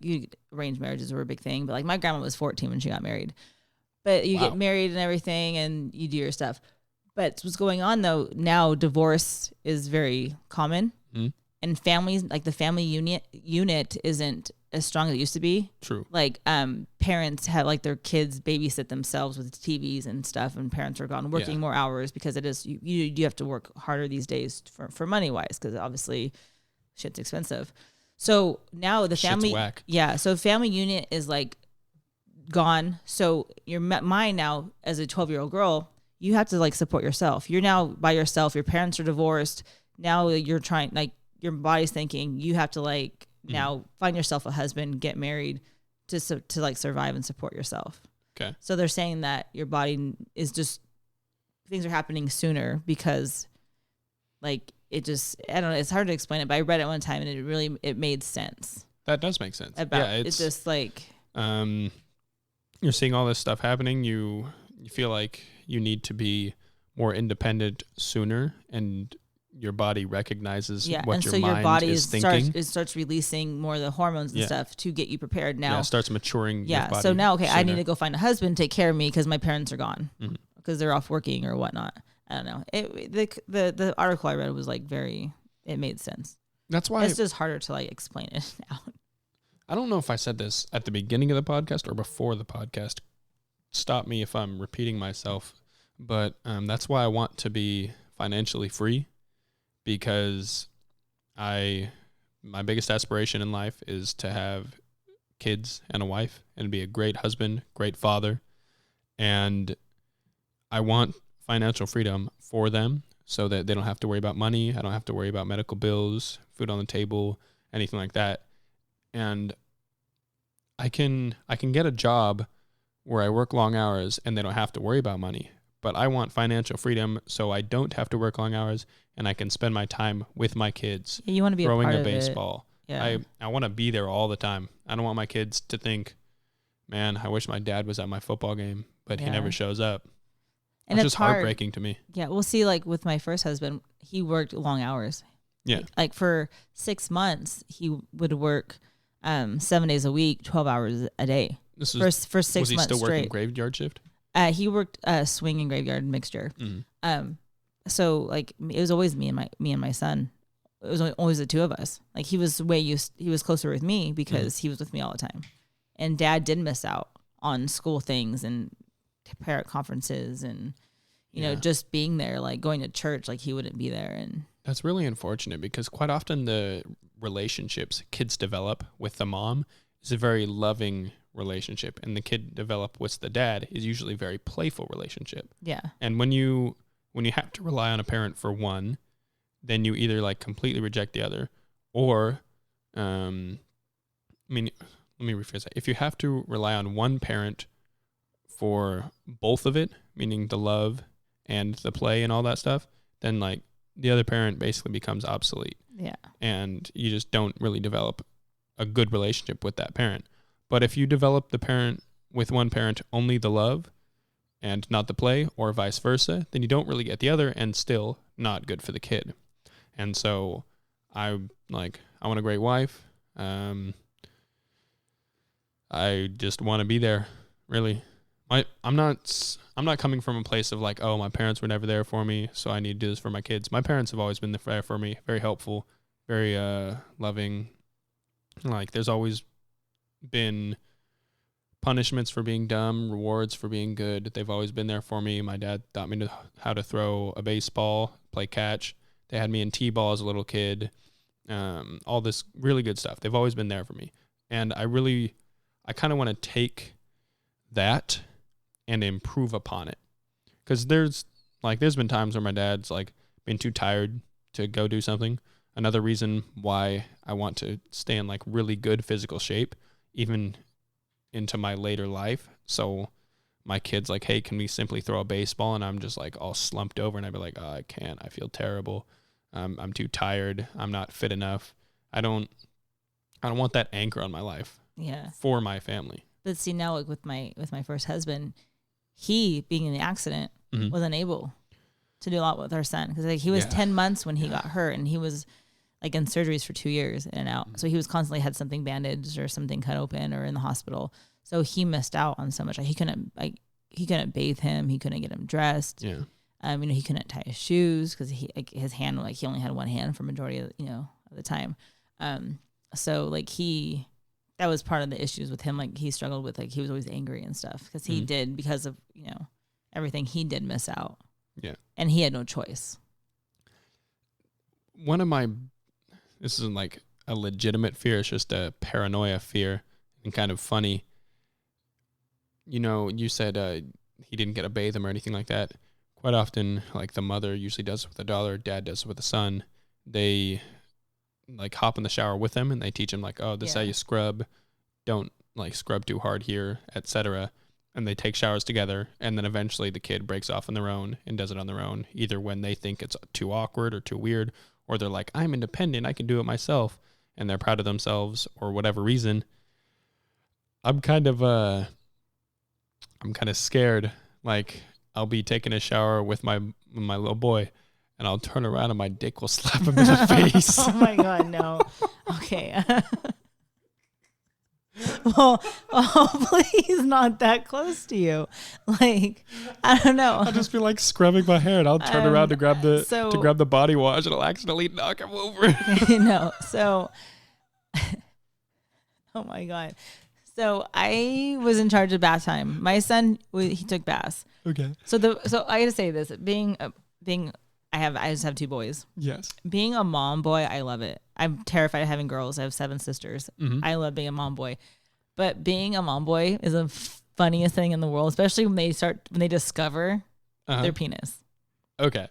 arranged marriages were a big thing, but like my grandma was 14 when she got married. But you get married and everything and you do your stuff. But what's going on though, now divorce is very common. And families, like the family unit isn't as strong as it used to be. True. Like parents have like their kids babysit themselves with TVs and stuff, and parents are gone working more hours because it is you have to work harder these days for money wise, because obviously shit's expensive. So now the family, so family unit is like gone. So you're mine now as a 12-year-old girl. You have to like support yourself. You're now by yourself. Your parents are divorced. Now you're trying, like your body's thinking you have to like now find yourself a husband, get married to like survive and support yourself. Okay. So they're saying that your body is just, things are happening sooner because like it just, I don't know, it's hard to explain it, but I read it one time and it made sense. That does make sense. It's just like, you're seeing all this stuff happening. You feel like you need to be more independent sooner, and your body recognizes what and your so mind your body is thinking. It starts releasing more of the hormones and stuff to get you prepared now. Yeah, it starts maturing your body so now, sooner. I need to go find a husband, take care of me because my parents are gone because they're off working or whatnot. I don't know. The article I read was like it made sense. That's why it's just harder to like explain it now. I don't know if I said this at the beginning of the podcast or before the podcast. Stop me if I'm repeating myself, but that's why I want to be financially free, because my biggest aspiration in life is to have kids and a wife and be a great husband, great father, and I want financial freedom for them so that they don't have to worry about money. I don't have to worry about medical bills, food on the table, anything like that. And I can get a job where I work long hours and they don't have to worry about money. But I want financial freedom so I don't have to work long hours and I can spend my time with my kids. You want to be throwing a part baseball. Of it. Yeah. I want to be there all the time. I don't want my kids to think, man, I wish my dad was at my football game, but he never shows up. And it's just hard. Heartbreaking to me. Yeah, we'll see. Like with my first husband, he worked long hours. Yeah. Like for 6 months, he would work 7 days a week, 12 hours a day. This was for 6 months straight. Was he still working graveyard shift? He worked swing and graveyard mixture. So like it was always me and my son. It was always the two of us. Like he was closer with me because he was with me all the time. And Dad did miss out on school things and parent conferences and you know just being there, like going to church, like he wouldn't be there. And that's really unfortunate because quite often the relationships kids develop with the mom is a very loving relationship, and the kid develop with the dad is usually a very playful relationship. Yeah. And when you have to rely on a parent for one, then you either like completely reject the other, or let me rephrase that. If you have to rely on one parent for both of it, meaning the love and the play and all that stuff, then like the other parent basically becomes obsolete. Yeah. And you just don't really develop a good relationship with that parent. But if you develop the parent with one parent only the love and not the play, or vice versa, then you don't really get the other, and still not good for the kid. And so I want a great wife. I just want to be there, really. I'm not coming from a place of like, oh, my parents were never there for me, so I need to do this for my kids. My parents have always been there for me, very helpful, very loving. Like there's always been punishments for being dumb, rewards for being good. They've always been there for me. My dad taught me how to throw a baseball, play catch. They had me in t-ball as a little kid. All this really good stuff. They've always been there for me. And I kind of want to take that and improve upon it. Because there's been times where my dad's like been too tired to go do something. Another reason why I want to stay in like really good physical shape, even into my later life. So my kid's like, hey, can we simply throw a baseball? And I'm just like all slumped over, and I'd be like, oh, I can't. I feel terrible. I'm too tired. I'm not fit enough. I don't want that anchor on my life. Yeah. For my family. But see, now like with my first husband, he being in the accident was unable to do a lot with our son, because like he was 10 months when he got hurt, and he was like in surgeries for 2 years in and out. So he was constantly had something bandaged or something cut open or in the hospital. So he missed out on so much. Like he couldn't bathe him. He couldn't get him dressed. Yeah. He couldn't tie his shoes because his hand, like he only had one hand for majority of, of the time. So like that was part of the issues with him. Like he struggled with, like, he was always angry and stuff because he did, because of, everything, he did miss out. Yeah. And he had no choice. This isn't like a legitimate fear. It's just a paranoia fear, and kind of funny. You said he didn't get to bathe him or anything like that. Quite often, like the mother usually does it with the daughter, dad does it with the son. They like hop in the shower with him, and they teach him like, oh, this is how you scrub. Don't like scrub too hard here, etc. And they take showers together, and then eventually the kid breaks off on their own and does it on their own, either when they think it's too awkward or too weird, or they're like, I'm independent, I can do it myself, and they're proud of themselves, or whatever reason. I'm kind of scared. Like, I'll be taking a shower with my little boy, and I'll turn around and my dick will slap him in the face. Oh my God, no. Okay. Well, hopefully he's not that close to you. Like, I don't know. I'll just be like scrubbing my hair, and I'll turn around to grab the body wash, and I'll accidentally knock him over. No. So, oh my God. So I was in charge of bath time. My son, he took baths. Okay. So I got to say this, I just have 2 boys. Yes. Being a mom boy, I love it. I'm terrified of having girls. I have 7 sisters. I love being a mom boy. But being a mom boy is the funniest thing in the world, especially when they discover their penis. Okay.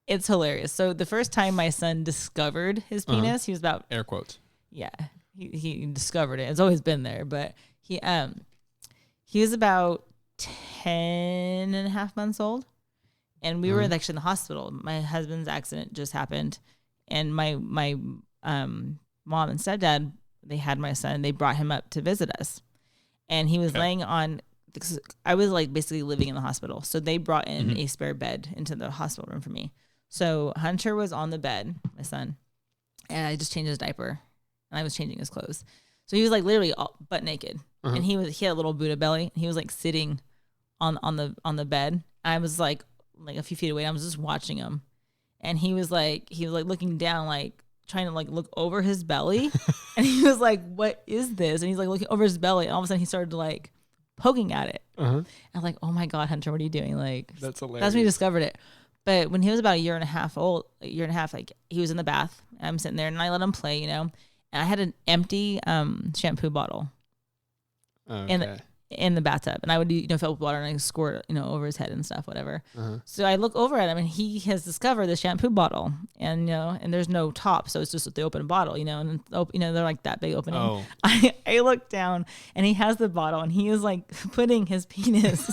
It's hilarious. So the first time my son discovered his penis, he was about air quotes. Yeah. He discovered it. It's always been there, but he was about 10 and a half months old. And we were actually in the hospital. My husband's accident just happened, and my mom and stepdad, they had my son. They brought him up to visit us, and he was laying on. I was like basically living in the hospital, so they brought in a spare bed into the hospital room for me. So Hunter was on the bed, my son, and I just changed his diaper, and I was changing his clothes. So he was like literally all butt naked, and he had a little Buddha belly. And he was like sitting on the bed. I was like a few feet away. I was just watching him, and he was like looking down, like trying to like look over his belly, and he was like, "What is this?" And he's like looking over his belly, and all of a sudden he started like poking at it. And I'm like, "Oh my God, Hunter, what are you doing?" Like, that's hilarious. That's when he discovered it. But when he was about a year and a half, like he was in the bath, and I'm sitting there, and I let him play, and I had an empty shampoo bottle. Okay. In the bathtub, and I would fill with water, and I squirt over his head and stuff, whatever. So I look over at him, and he has discovered the shampoo bottle, and and there's no top, so it's just the open bottle, and they're like that big opening. Oh. I look down, and he has the bottle, and he is like putting his penis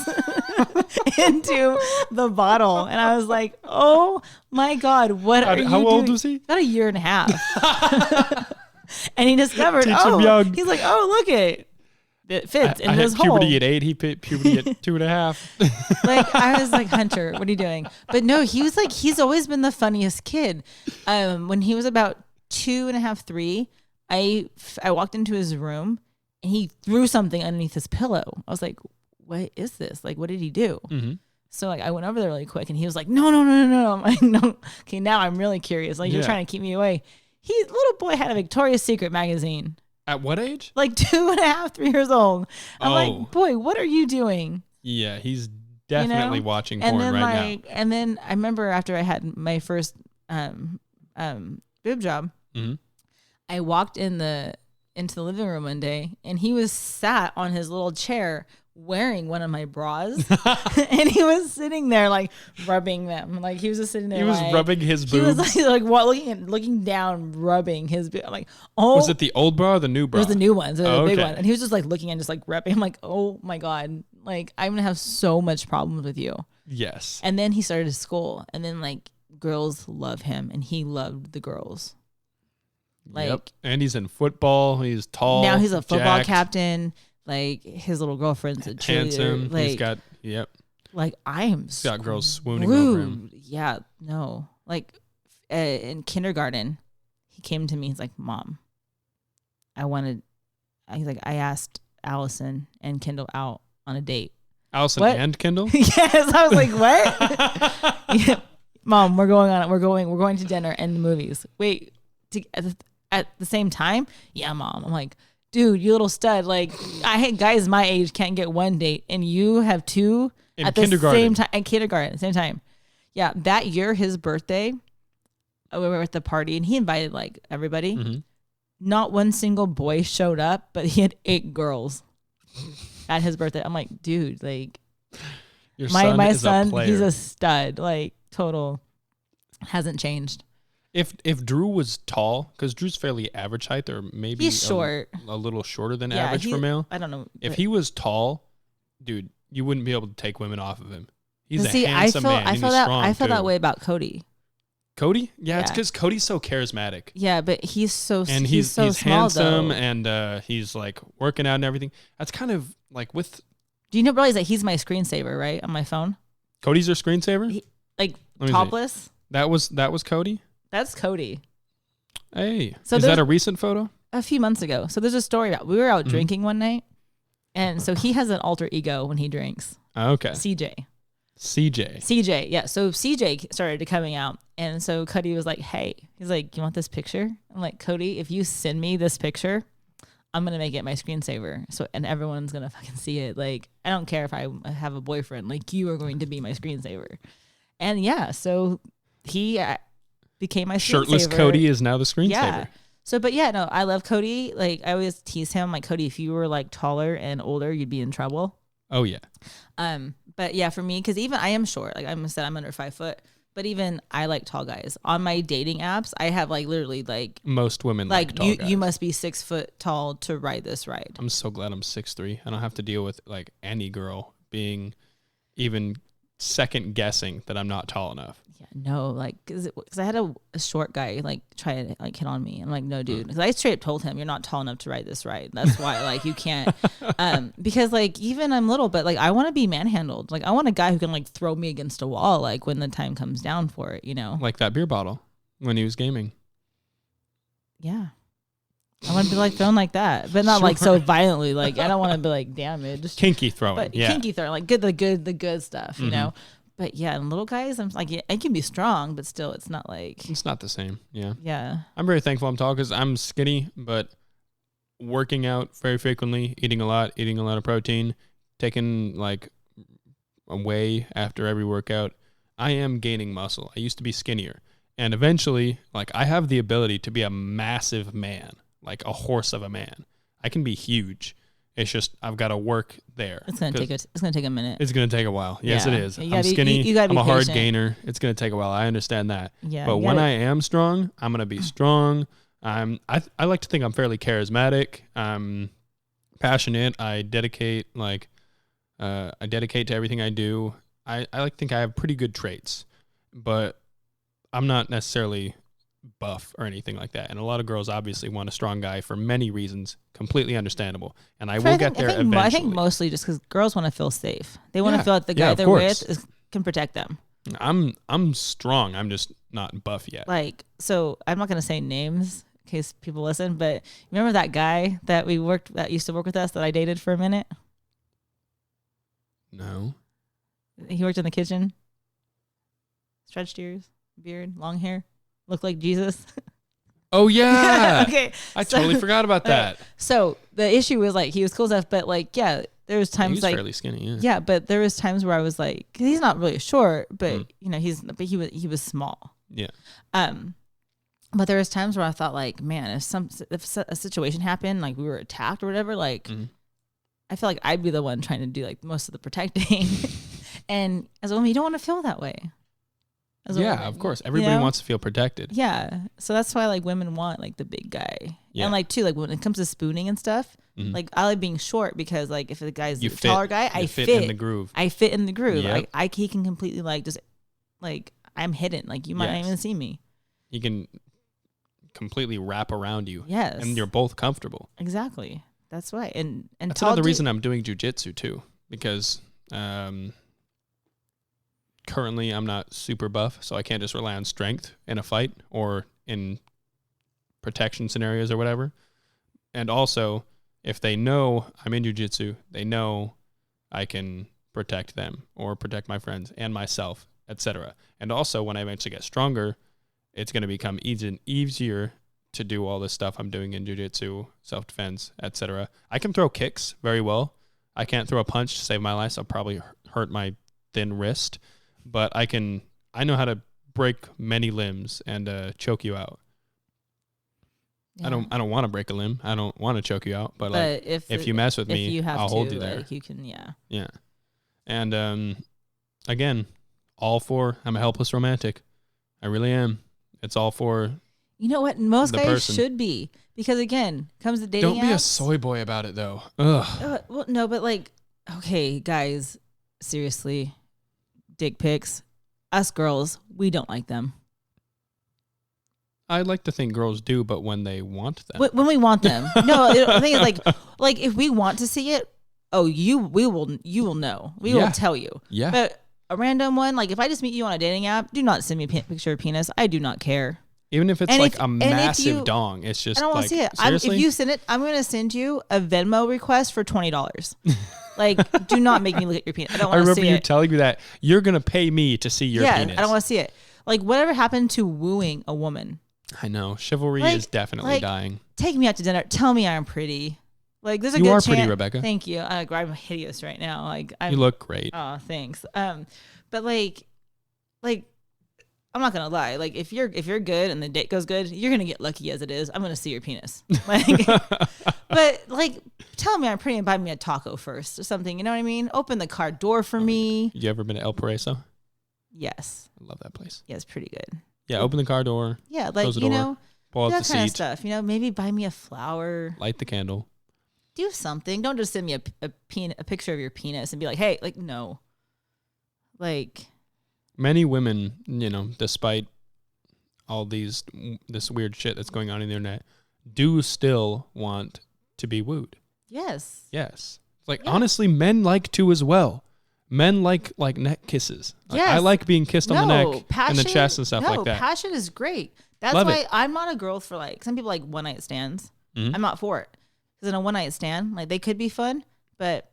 into the bottle, and I was like, oh my God, what are you doing? How old was he? About a year and a half. And he discovered, he's like, oh, look it fits in his hole. Puberty at 8. He hit puberty at 2.5. Like, I was like, Hunter, what are you doing? But no, he was like, he's always been the funniest kid. When he was about 2.5, 3, I walked into his room, and he threw something underneath his pillow. I was like, what is this? Like, what did he do? So like, I went over there really quick, and he was like, no. I'm like, no. Okay, now I'm really curious. Like, you're trying to keep me away. Little boy had a Victoria's Secret magazine. At what age? Like 2.5, 3 years old. I'm like, boy, what are you doing? Yeah, he's definitely watching porn right now. And then I remember after I had my first boob job, I walked into the living room one day, and he was sat on his little chair wearing one of my bras, and he was sitting there like rubbing them. Like he was just sitting there. He was like, rubbing his boobs. He was like looking down, rubbing his. I'm like, oh. Was it the old bra or the new bra? It was the new one, so the big okay. one. And he was just like looking and just like rubbing. I'm like, oh my god, like I'm gonna have so much problems with you. Yes. And then he started school, and then like girls love him, and he loved the girls. Like, yep. And he's in football. He's tall. Now he's a football jacked, captain. Like his little girlfriend's a cheerleader. handsome. Like, He's got like I am. He's got girls swooning over him. Yeah, no. Like in kindergarten, he came to me. He's like, "Mom, He's like, I asked Allison and Kendall out on a date." Allison What? and Kendall? Yes, I was like, "What?" Yeah. Mom, we're going to dinner and the movies. Wait, at the same time? Yeah, Mom. I'm like, dude, you little stud. Like, guys my age can't get one date, and you have two at the same time. In kindergarten, at the same time. Yeah, that year, his birthday, we were at the party, and he invited like everybody. Mm-hmm. Not one single boy showed up, but he had 8 girls at his birthday. I'm like, dude, like, my son, he's a stud. Like, total, hasn't changed. If Drew was tall, because Drew's fairly average height, or maybe he's short, a little shorter than average for male. I don't know. If he was tall, dude, you wouldn't be able to take women off of him. He's a handsome man. I feel that way about Cody. Cody? Yeah, it's because Cody's so charismatic. Yeah, but he's so and he's so small, handsome, though. And he's like working out and everything. That's kind of like with. Do you realize that he's my screensaver, right, on my phone? Cody's your screensaver? Like topless. See. That was Cody. That's Cody. Hey, so is that a recent photo? A few months ago. So there's a story about we were out drinking one night, and so he has an alter ego when he drinks. Okay. CJ. Yeah. So CJ started coming out, and so Cody was like, "Hey," he's like, "You want this picture?" I'm like, "Cody, if you send me this picture, I'm gonna make it my screensaver. So and everyone's gonna fucking see it. Like, I don't care if I have a boyfriend. Like, you are going to be my screensaver." And yeah, so he became my shirtless screensaver. Cody is now the screensaver. Yeah. So, but yeah, no, I love Cody. Like, I always tease him, like, Cody, if you were like taller and older, you'd be in trouble. Oh yeah. But yeah, for me, because even I am short. Like I said, I'm under 5 foot. But even I like tall guys. On my dating apps, I have like literally like most women like tall guys. You must be 6 foot tall to ride this ride. I'm so glad I'm 6'3". I don't have to deal with like any girl being even second guessing that I'm not tall enough. Yeah, no, like because I had a short guy like try to like hit on me. I'm like, no, dude, because I straight up told him you're not tall enough to ride this ride. That's why like you can't. Because like even I'm little, but like I want to be manhandled. Like I want a guy who can like throw me against a wall like when the time comes down for it. You know, like that beer bottle when he was gaming. Yeah. I want to be like thrown like that, but not like so violently. Like I don't want to be like damaged. Kinky throwing, but yeah. Kinky throwing, like the good stuff, you know. But yeah, and little guys, I'm like, yeah, I can be strong, but still, it's not like it's not the same. Yeah, yeah. I'm very thankful I'm tall because I'm skinny, but working out very frequently, eating a lot of protein, taking like a whey after every workout. I am gaining muscle. I used to be skinnier, and eventually, like I have the ability to be a massive man. Like a horse of a man. I can be huge. It's just I've got to work there. It's gonna take a minute. It's gonna take a while. Yes, it is. I'm skinny. I'm a hard patient. gainer. It's gonna take a while. I understand that. Yeah. But when I am strong, I'm gonna be strong. I like to think I'm fairly charismatic. I'm passionate. I dedicate to everything I do. I like to think I have pretty good traits, but I'm not necessarily buff or anything like that. And a lot of girls obviously want a strong guy for many reasons, completely understandable. And I will get there eventually. I think mostly just because girls want to feel safe. They want to feel like the guy they're with can protect them. I'm strong. I'm just not buff yet. Like, so I'm not going to say names in case people listen, but remember that guy that used to work with us that I dated for a minute? No. He worked in the kitchen. Stretched ears, beard, long hair. Look like Jesus. Oh yeah. Okay. I totally forgot about that. So the issue was like he was cool stuff, but like there was times he's like fairly skinny. Yeah. Yeah, but there was times where I was like, cause he's not really short, but you know he was small. Yeah. But there was times where I thought like, man, if a situation happened, like we were attacked or whatever, like I feel like I'd be the one trying to do like most of the protecting. And as a woman, you don't want to feel that way. Yeah, of course. Everybody wants to feel protected. Yeah. So that's why like women want like the big guy. Yeah. And like too, like when it comes to spooning and stuff, like I like being short because like if the guy's a taller guy, I fit in the groove. I fit in the groove. Yep. He can completely like just like I'm hidden. Like you might not even see me. He can completely wrap around you. Yes. And you're both comfortable. Exactly. That's right. And that's another reason I'm doing jujitsu too, because currently I'm not super buff, so I can't just rely on strength in a fight or in protection scenarios or whatever. And also, if they know I'm in jiu-jitsu, they know I can protect them or protect my friends and myself, etc. And also, when I eventually get stronger, it's going to become easier to do all this stuff I'm doing in jiu-jitsu, self-defense, etc. I can throw kicks very well. I can't throw a punch to save my life, so I'll probably hurt my thin wrist. But I know how to break many limbs and choke you out. Yeah. I don't want to break a limb. I don't want to choke you out. But like, if you mess with me, I'll hold you there. Like you can, yeah. Yeah. And again, I'm a helpless romantic. I really am. It's all for. You know what? Most guys should be, because again, comes to dating. Don't be a soy boy about it though. Ugh. Well, no, but like, okay, guys, seriously. Dick pics, us girls, we don't like them. I like to think girls do, but when they want them. When we want them. No, the thing is like if we want to see it, you will know. We will tell you. Yeah. But a random one, like if I just meet you on a dating app, do not send me a picture of penis. I do not care. Even if it's a massive dong, it's just I don't want to see it. If you send it, I'm going to send you a Venmo request for $20. Like, do not make me look at your penis. I don't want to see it. I remember you telling me that. You're going to pay me to see your penis. I don't want to see it. Like, whatever happened to wooing a woman? I know. Chivalry is definitely dying. Take me out to dinner. Tell me I'm pretty. Like, there's a good chance. You are pretty, chance. Rebecca. Thank you. I'm hideous right now. Like, you look great. Oh, thanks. But like, I'm not gonna lie. Like, if you're good and the date goes good, you're gonna get lucky as it is. I'm gonna see your penis. Like, but like, tell me I'm pretty and buy me a taco first or something. You know what I mean? Open the car door for me. You ever been to El Paraiso? Yes. I love that place. Yeah, it's pretty good. Yeah, open the car door. Yeah, like close the door, pull out that the kind seat. of stuff. You know, maybe buy me a flower. Light the candle. Do something. Don't just send me a picture of your penis and be like, hey, like no. Like. Many women, despite all this weird shit that's going on in the internet, do still want to be wooed. Yes. Yes. Like, honestly, men like to as well. Men like neck kisses. Like, I like being kissed on the neck and the chest and stuff like that. Passion is great. That's why I'm not a girl for like, some people like one night stands. Mm-hmm. I'm not for it. Because in a one night stand, like they could be fun, but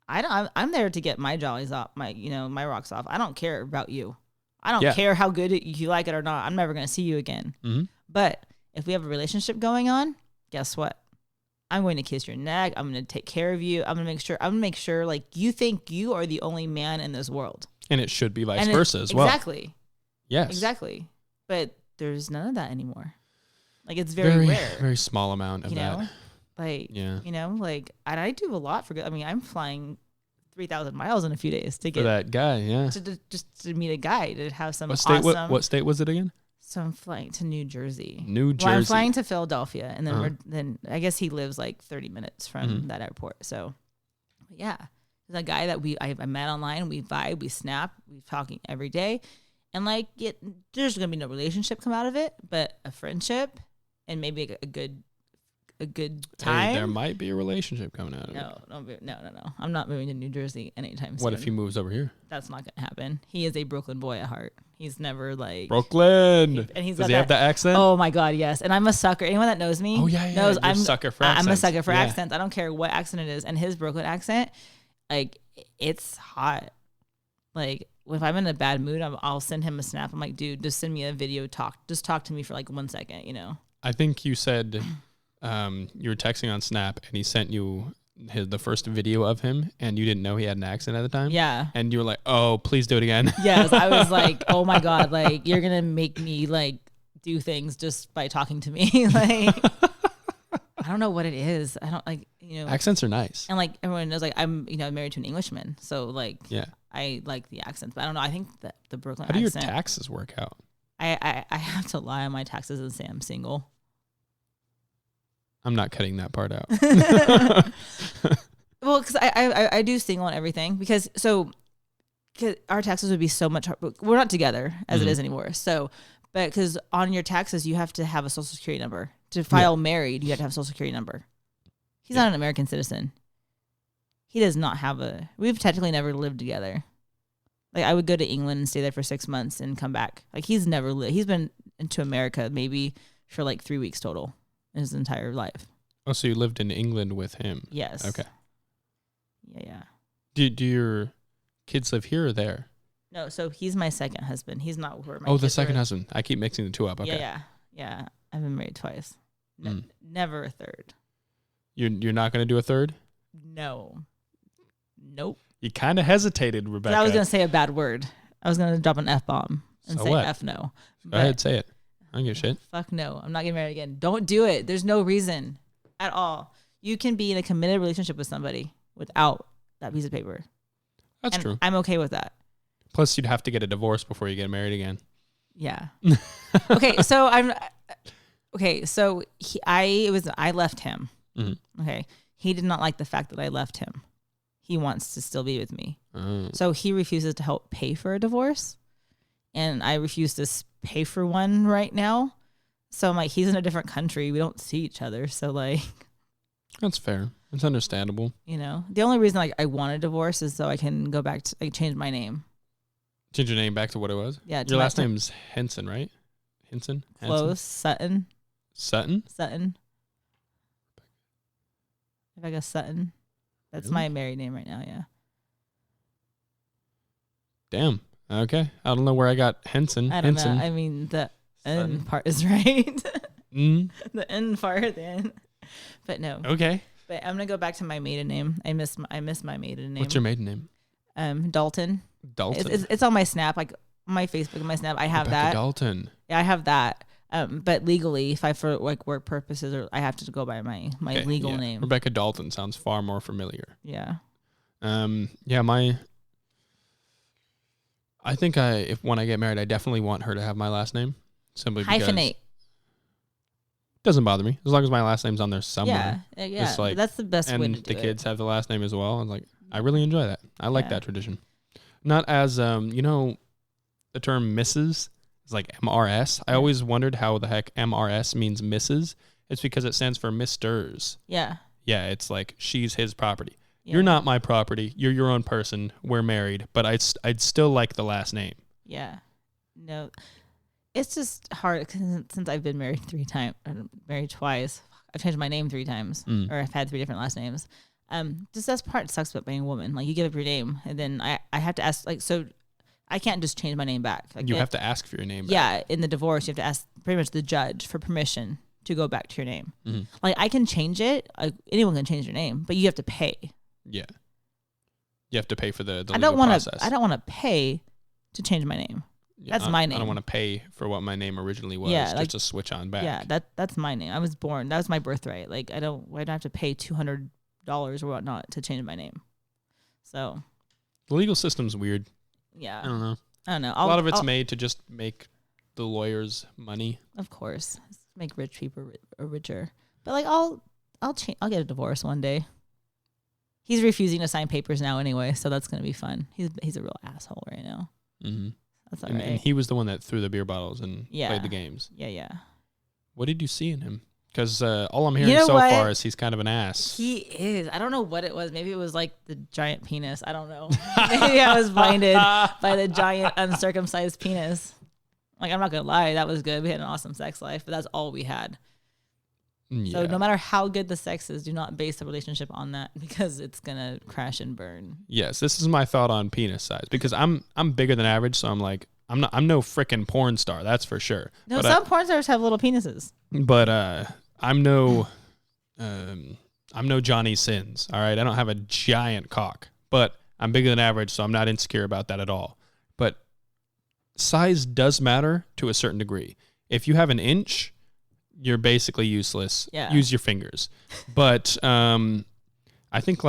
I'm there to get my jollies off, my rocks off. I don't care about you. I don't care how good you like it or not. I'm never going to see you again. Mm-hmm. But if we have a relationship going on, guess what? I'm going to kiss your neck. I'm going to take care of you. I'm going to make sure like you think you are the only man in this world. And it should be vice versa as well. Exactly. Yes. Exactly. But there's none of that anymore. Like it's very rare. Very small amount of that. Like, like, and I do a lot for good. I mean, I'm flying 3,000 miles in a few days to get for that guy. Yeah. Just to meet a guy, to have some what state, awesome. What state was it again? So I'm flying to New Jersey. Well, I'm flying to Philadelphia, and then then I guess he lives like 30 minutes from that airport. So, yeah, there's a guy that I met online. We vibe, we snap, we talking every day, and like there's gonna be no relationship come out of it, but a friendship and maybe a good time. Hey, there might be a relationship coming out of it. No. I'm not moving to New Jersey anytime soon. What if he moves over here? That's not gonna happen. He is a Brooklyn boy at heart. He's never like Brooklyn. Does he have the accent? Oh my God, yes. And I'm a sucker. Anyone that knows me knows I'm a sucker for accents. I'm a sucker for accents. I don't care what accent it is. And his Brooklyn accent, like it's hot. Like if I'm in a bad mood, I'll send him a snap. I'm like, dude, just send me a video talk. Just talk to me for like 1 second, I think you said you were texting on Snap and he sent you the first video of him and you didn't know he had an accent at the time. Yeah. And you were like, oh, please do it again. Yes. I was like, oh my God, like you're going to make me like do things just by talking to me. Like, I don't know what it is. I don't like, accents are nice. And like everyone knows, like I'm married to an Englishman, so like yeah, I like the accents. But I don't know. I think that the Brooklyn. How do accent, your taxes work out? I have to lie on my taxes and say I'm single. I'm not cutting that part out. Well, because I do single and everything because our taxes would be so much hard. We're not together as it is anymore. So, but because on your taxes, you have to have a social security number. To file married, you have to have a social security number. He's not an American citizen. He does not have we've technically never lived together. Like I would go to England and stay there for 6 months and come back. Like he's never he's been into America maybe for like 3 weeks total in his entire life. Oh, so you lived in England with him? Yes. Okay. Yeah. Do your kids live here or there? No, so he's my second husband. He's not where my the kids second are. husband. I keep mixing the two up. Okay. Yeah. I've been married twice. Never a third. You're not going to do a third? No. Nope. You kind of hesitated, Rebecca. I was going to say a bad word. I was going to drop an F-bomb and say what? F no. Go ahead, say it. I don't give a shit. Fuck no. I'm not getting married again. Don't do it. There's no reason at all. You can be in a committed relationship with somebody without that piece of paper. That's true. I'm okay with that. Plus, you'd have to get a divorce before you get married again. Yeah. Okay, so I left him. Mm-hmm. Okay. He did not like the fact that I left him. He wants to still be with me. Oh. So he refuses to help pay for a divorce. And I refuse to pay for one right now. So I'm like, he's in a different country. We don't see each other. So like. That's fair. It's understandable. The only reason like I want a divorce is so I can go back to change my name. Change your name back to what it was? Yeah. Your last name's Henson, right? Henson? Close. Sutton. Sutton? Sutton. Rebecca Sutton. That's my married name right now, yeah. Damn. Okay. I don't know where I got Henson. I don't know. I mean, the N part is right. The N part, then. But no. Okay. But I'm going to go back to my maiden name. I miss my maiden name. What's your maiden name? Dalton. Dalton. It's on my Snap, like my Facebook and my Snap. I have Rebecca that. Dalton. Yeah, I have that. But legally, if I for like work purposes, or I have to go by my legal name. Rebecca Dalton sounds far more familiar. Yeah. I think if when I get married, I definitely want her to have my last name. Simply because Hyphenate. Doesn't bother me as long as my last name's on there somewhere. Yeah. Like, that's the best way to do it. And the kids have the last name as well. And like, I really enjoy that. I like that tradition. Not as the term Mrs. is like MRS. I always wondered how the heck MRS means Mrs. It's because it stands for Misters. Yeah. Yeah, it's like she's his property. Yeah. You're not my property. You're your own person. We're married, but I'd still like the last name. Yeah. No. It's just hard since I've been married married twice. I've changed my name 3 times, or I've had 3 different last names. Just that's part sucks about being a woman. Like you give up your name, and then I have to ask. Like so, I can't just change my name back. Like you have to ask for your name back. Yeah, in the divorce, you have to ask pretty much the judge for permission to go back to your name. Mm-hmm. Like I can change it. Like, anyone can change your name, but you have to pay. Yeah, you have to pay for the legal process. I don't want to pay to change my name. Yeah, that's my name. I don't want to pay for what my name originally was. Yeah, just like, to switch on back. Yeah, that's my name. I was born. That was my birthright. Like I don't have to pay $200 or whatnot to change my name. So the legal system's weird. Yeah, I don't know. A lot of it's made to just make the lawyers money. Of course, make rich people richer. But like I'll get a divorce one day. He's refusing to sign papers now anyway, so that's gonna be fun. He's a real asshole right now. Mm-hmm. That's all right. And he was the one that threw the beer bottles and played the games. Yeah. What did you see in him? Because all I'm hearing far is he's kind of an ass. He is. I don't know what it was. Maybe it was like the giant penis. I don't know. Maybe I was blinded by the giant uncircumcised penis. Like, I'm not going to lie. That was good. We had an awesome sex life, but that's all we had. Yeah. So no matter how good the sex is, do not base the relationship on that because it's going to crash and burn. Yes, this is my thought on penis size because I'm bigger than average, so I'm like, I'm no freaking porn star, that's for sure. No, but some porn stars have little penises. But I'm no Johnny Sins, all right? I don't have a giant cock, but I'm bigger than average, so I'm not insecure about that at all. But size does matter to a certain degree. If you have an inch, you're basically useless. Yeah. Use your fingers. But I think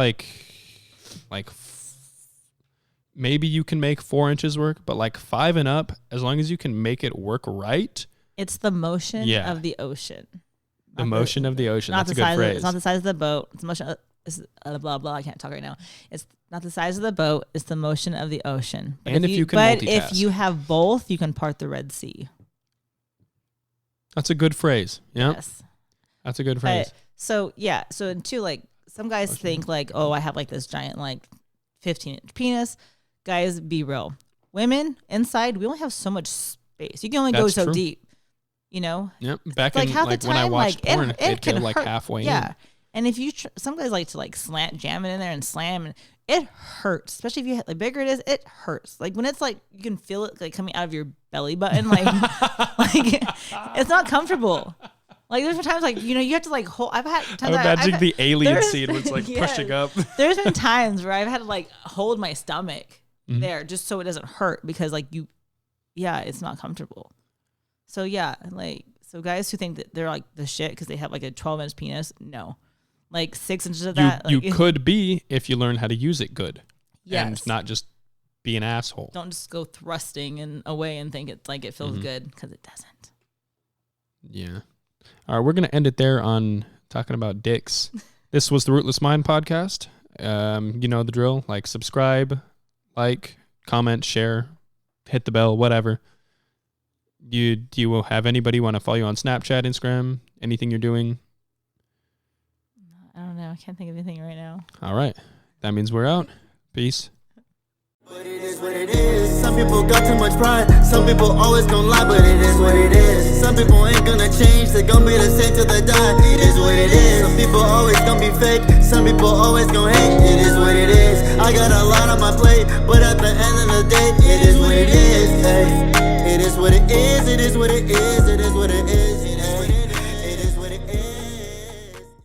maybe you can make 4 inches work, but like 5 and up, as long as you can make it work right. It's the motion of the ocean. The motion of the ocean. That's a good phrase. It's not the size of the boat. It's the motion of, blah, blah. I can't talk right now. It's not the size of the boat. It's the motion of the ocean. But if you can multitask. If you have both, you can part the Red Sea. That's a good phrase. Yeah. Yes. That's a good phrase. So too, like, some guys think like, oh, I have like this giant, like 15-inch penis. Guys, be real. Women inside, we only have so much space. You can only go so deep. You know? Yep. Back in like when I watched porn, it'd go like halfway in. Yeah. And if you, some guys like to like jam it in there and slam, and it hurts. Especially if you like bigger it is, it hurts. Like when it's like you can feel it like coming out of your belly button, like like it's not comfortable. Like there's been times like you have to like hold. I've had times. I'm imagining the alien scene where it's like pushing up. There's been times where I've had to like hold my stomach there just so it doesn't hurt because like it's not comfortable. So so guys who think that they're like the shit because they have like a 12-inch penis, no, like 6 inches of that. You could be if you learn how to use it good, and not just be an asshole. Don't just go thrusting and away and think it's like it feels good because it doesn't. Yeah. All right, we're gonna end it there on talking about dicks. This was the Rootless Mind Podcast. You know the drill. Like, subscribe, like, comment, share, hit the bell, whatever. Do you have anybody want to follow you on Snapchat, Instagram, anything you're doing? I don't know. I can't think of anything right now. All right. That means we're out. Peace. But it is what it is. Some people got too much pride. Some people always gonna lie, but it is what it is. Some people ain't gonna change. They're gonna be the same till they die. It is what it is. Some people always gonna be fake. Some people always gonna hate. It is what it is. I got a lot on my plate, but at the end of the day, it is what it is. Hey, it is what it is. It is what it is. It is what it is. It is what it is.